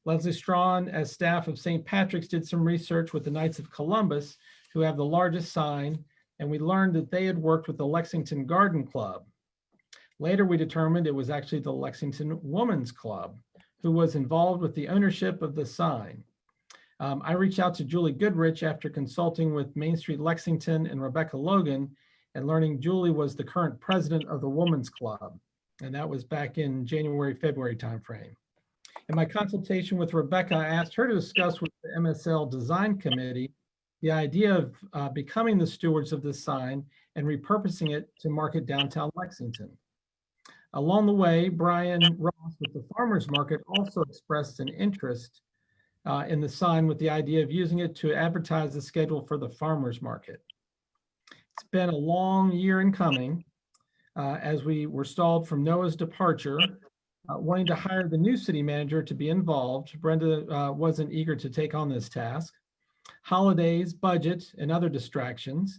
[SPEAKER 1] Leslie Strawn, as staff of St. Patrick's, did some research with the Knights of Columbus, who have the largest sign, and we learned that they had worked with the Lexington Garden Club. Later, we determined it was actually the Lexington Women's Club, who was involved with the ownership of the sign. I reached out to Julie Goodrich after consulting with Main Street Lexington and Rebecca Logan and learning Julie was the current president of the Women's Club. And that was back in January, February timeframe. In my consultation with Rebecca, I asked her to discuss with the MSL Design Committee the idea of becoming the stewards of this sign and repurposing it to market downtown Lexington. Along the way, Brian Ross with the Farmers Market also expressed an interest in the sign with the idea of using it to advertise the schedule for the Farmers Market. It's been a long year in coming as we were stalled from Noah's departure, wanting to hire the new city manager to be involved. Brenda wasn't eager to take on this task. Holidays, budget, and other distractions.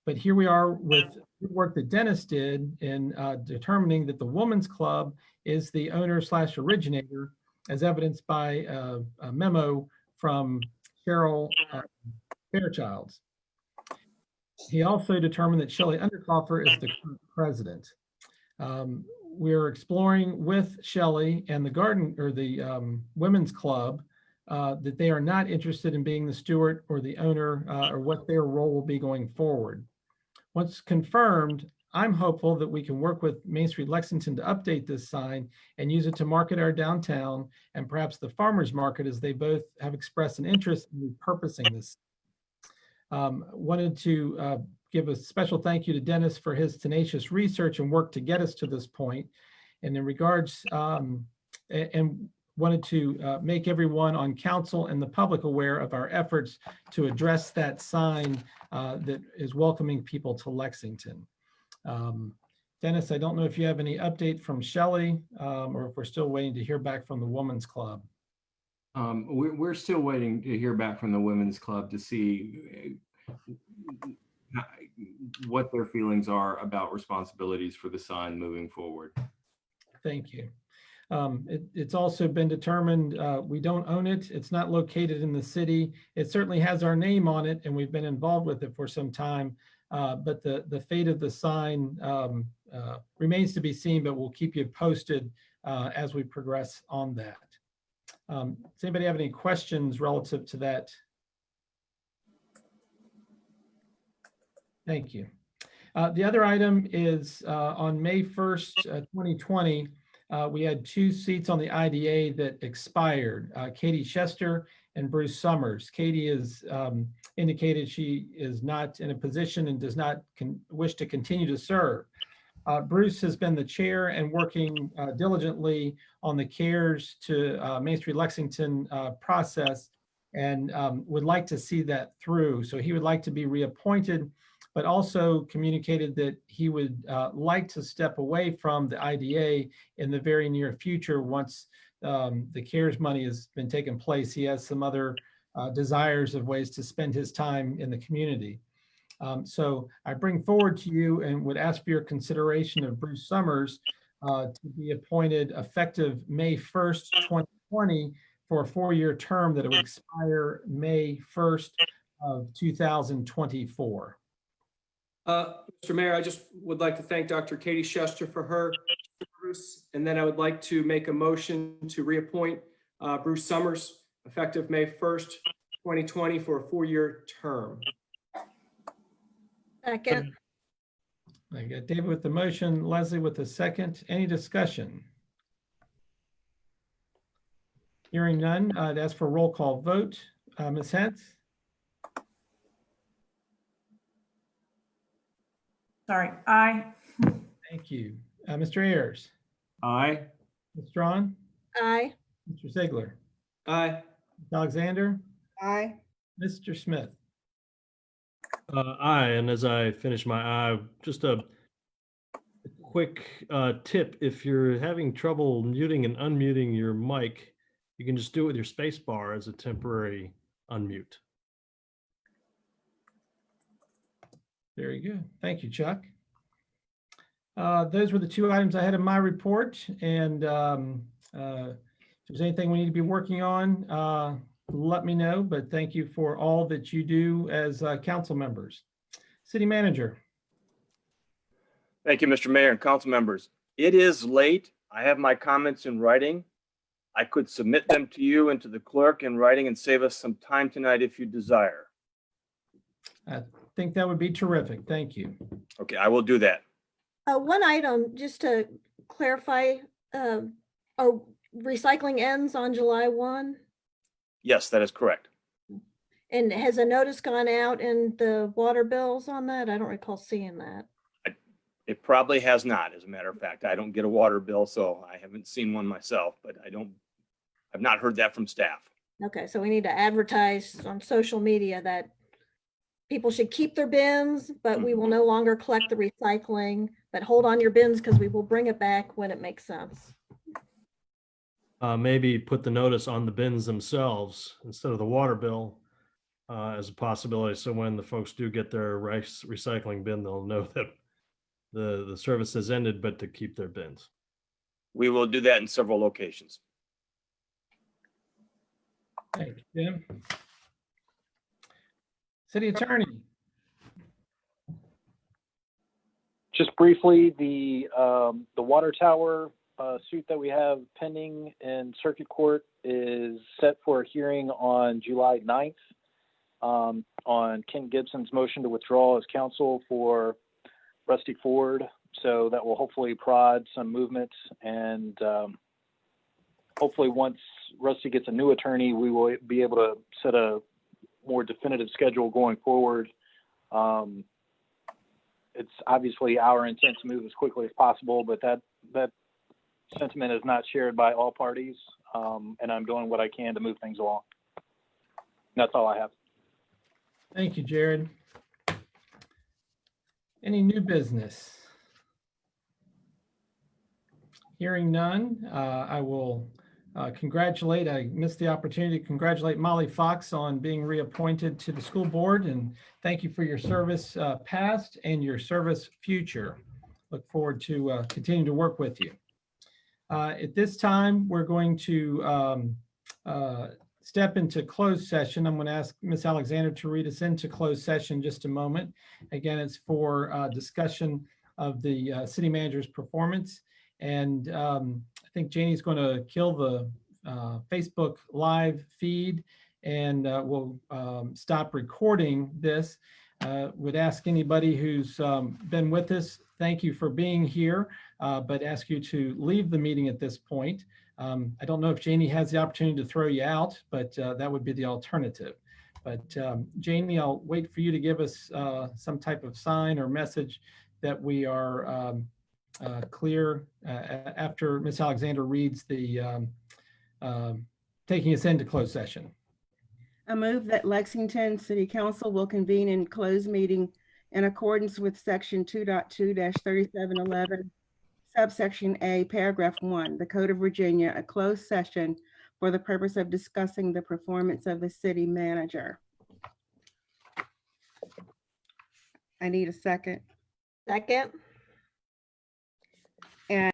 [SPEAKER 1] But here we are with the work that Dennis did in determining that the Women's Club is the owner/originator, as evidenced by a memo from Cheryl Fairchilds. He also determined that Shelley Undercoffer is the current president. We're exploring with Shelley and the Women's Club that they are not interested in being the steward or the owner or what their role will be going forward. Once confirmed, I'm hopeful that we can work with Main Street Lexington to update this sign and use it to market our downtown and perhaps the farmers market, as they both have expressed an interest in repurposing this. Wanted to give a special thank you to Dennis for his tenacious research and work to get us to this point. And in regards, and wanted to make everyone on council and the public aware of our efforts to address that sign that is welcoming people to Lexington. Dennis, I don't know if you have any update from Shelley or if we're still waiting to hear back from the Women's Club.
[SPEAKER 5] We're still waiting to hear back from the Women's Club to see what their feelings are about responsibilities for the sign moving forward.
[SPEAKER 1] Thank you. It's also been determined we don't own it. It's not located in the city. It certainly has our name on it, and we've been involved with it for some time. But the fate of the sign remains to be seen, but we'll keep you posted as we progress on that. Does anybody have any questions relative to that? Thank you. The other item is on May 1st, 2020, we had 2 seats on the IDA that expired, Katie Chester and Bruce Summers. Katie has indicated she is not in a position and does not wish to continue to serve. Bruce has been the chair and working diligently on the CARES to Main Street Lexington process, and would like to see that through. So he would like to be reappointed, but also communicated that he would like to step away from the IDA in the very near future once the CARES money has been taken place. He has some other desires of ways to spend his time in the community. So I bring forward to you and would ask for your consideration of Bruce Summers to be appointed effective May 1st, 2020 for a 4-year term that will expire May 1st of 2024.
[SPEAKER 7] Mr. Mayor, I just would like to thank Dr. Katie Chester for her service, and then I would like to make a motion to reappoint Bruce Summers effective May 1st, 2020 for a 4-year term.
[SPEAKER 3] Second.
[SPEAKER 1] I got David with the motion, Leslie with the second. Any discussion? Hearing none, I'd ask for a roll call vote. Ms. Hentz?
[SPEAKER 20] Sorry, aye.
[SPEAKER 1] Thank you. Mr. Ayers?
[SPEAKER 5] Aye.
[SPEAKER 1] Ms. Strawn?
[SPEAKER 3] Aye.
[SPEAKER 1] Mr. Ziegler?
[SPEAKER 7] Aye.
[SPEAKER 1] Ms. Alexander?
[SPEAKER 8] Aye.
[SPEAKER 1] Mr. Smith?
[SPEAKER 2] Aye, and as I finish my eye, just a quick tip. If you're having trouble muting and unmuting your mic, you can just do it with your space bar as a temporary unmute.
[SPEAKER 1] Very good. Thank you, Chuck. Those were the 2 items I had in my report. And if there's anything we need to be working on, let me know. But thank you for all that you do as council members. City Manager.
[SPEAKER 9] Thank you, Mr. Mayor and council members. It is late. I have my comments in writing. I could submit them to you and to the clerk in writing and save us some time tonight if you desire.
[SPEAKER 1] I think that would be terrific. Thank you.
[SPEAKER 9] Okay, I will do that.
[SPEAKER 3] One item, just to clarify, are recycling ends on July 1?
[SPEAKER 9] Yes, that is correct.
[SPEAKER 3] And has a notice gone out in the water bills on that? I don't recall seeing that.
[SPEAKER 9] It probably has not, as a matter of fact. I don't get a water bill, so I haven't seen one myself, but I've not heard that from staff.
[SPEAKER 3] Okay, so we need to advertise on social media that people should keep their bins, but we will no longer collect the recycling, but hold on your bins because we will bring it back when it makes sense.
[SPEAKER 2] Maybe put the notice on the bins themselves instead of the water bill as a possibility. So when the folks do get their recycling bin, they'll know that the service has ended, but to keep their bins.
[SPEAKER 9] We will do that in several locations.
[SPEAKER 1] Thanks, Jim. City Attorney.
[SPEAKER 18] Just briefly, the water tower suit that we have pending in Circuit Court is set for a hearing on July 9th on Ken Gibson's motion to withdraw as counsel for Rusty Ford. So that will hopefully prod some movement, and hopefully once Rusty gets a new attorney, we will be able to set a more definitive schedule going forward. It's obviously our intent to move as quickly as possible, but that sentiment is not shared by all parties, and I'm doing what I can to move things along. That's all I have.
[SPEAKER 1] Thank you, Jared. Any new business? Hearing none, I will congratulate, I missed the opportunity to congratulate Molly Fox on being reappointed to the school board, and thank you for your service past and your service future. Look forward to continuing to work with you. At this time, we're going to step into closed session. I'm going to ask Ms. Alexander to read us into closed session in just a moment. Again, it's for discussion of the city manager's performance. And I think Janie's going to kill the Facebook live feed, and we'll stop recording this. Would ask anybody who's been with us, thank you for being here, but ask you to leave the meeting at this point. I don't know if Janie has the opportunity to throw you out, but that would be the alternative. But Janie, I'll wait for you to give us some type of sign or message that we are clear after Ms. Alexander reads the taking us into closed session.
[SPEAKER 8] I move that Lexington City Council will convene in closed meeting in accordance with section 2.2-3711, subsection A, paragraph 1, the Code of Virginia, a closed session for the purpose of discussing the performance of the city manager. I need a second.
[SPEAKER 3] Second.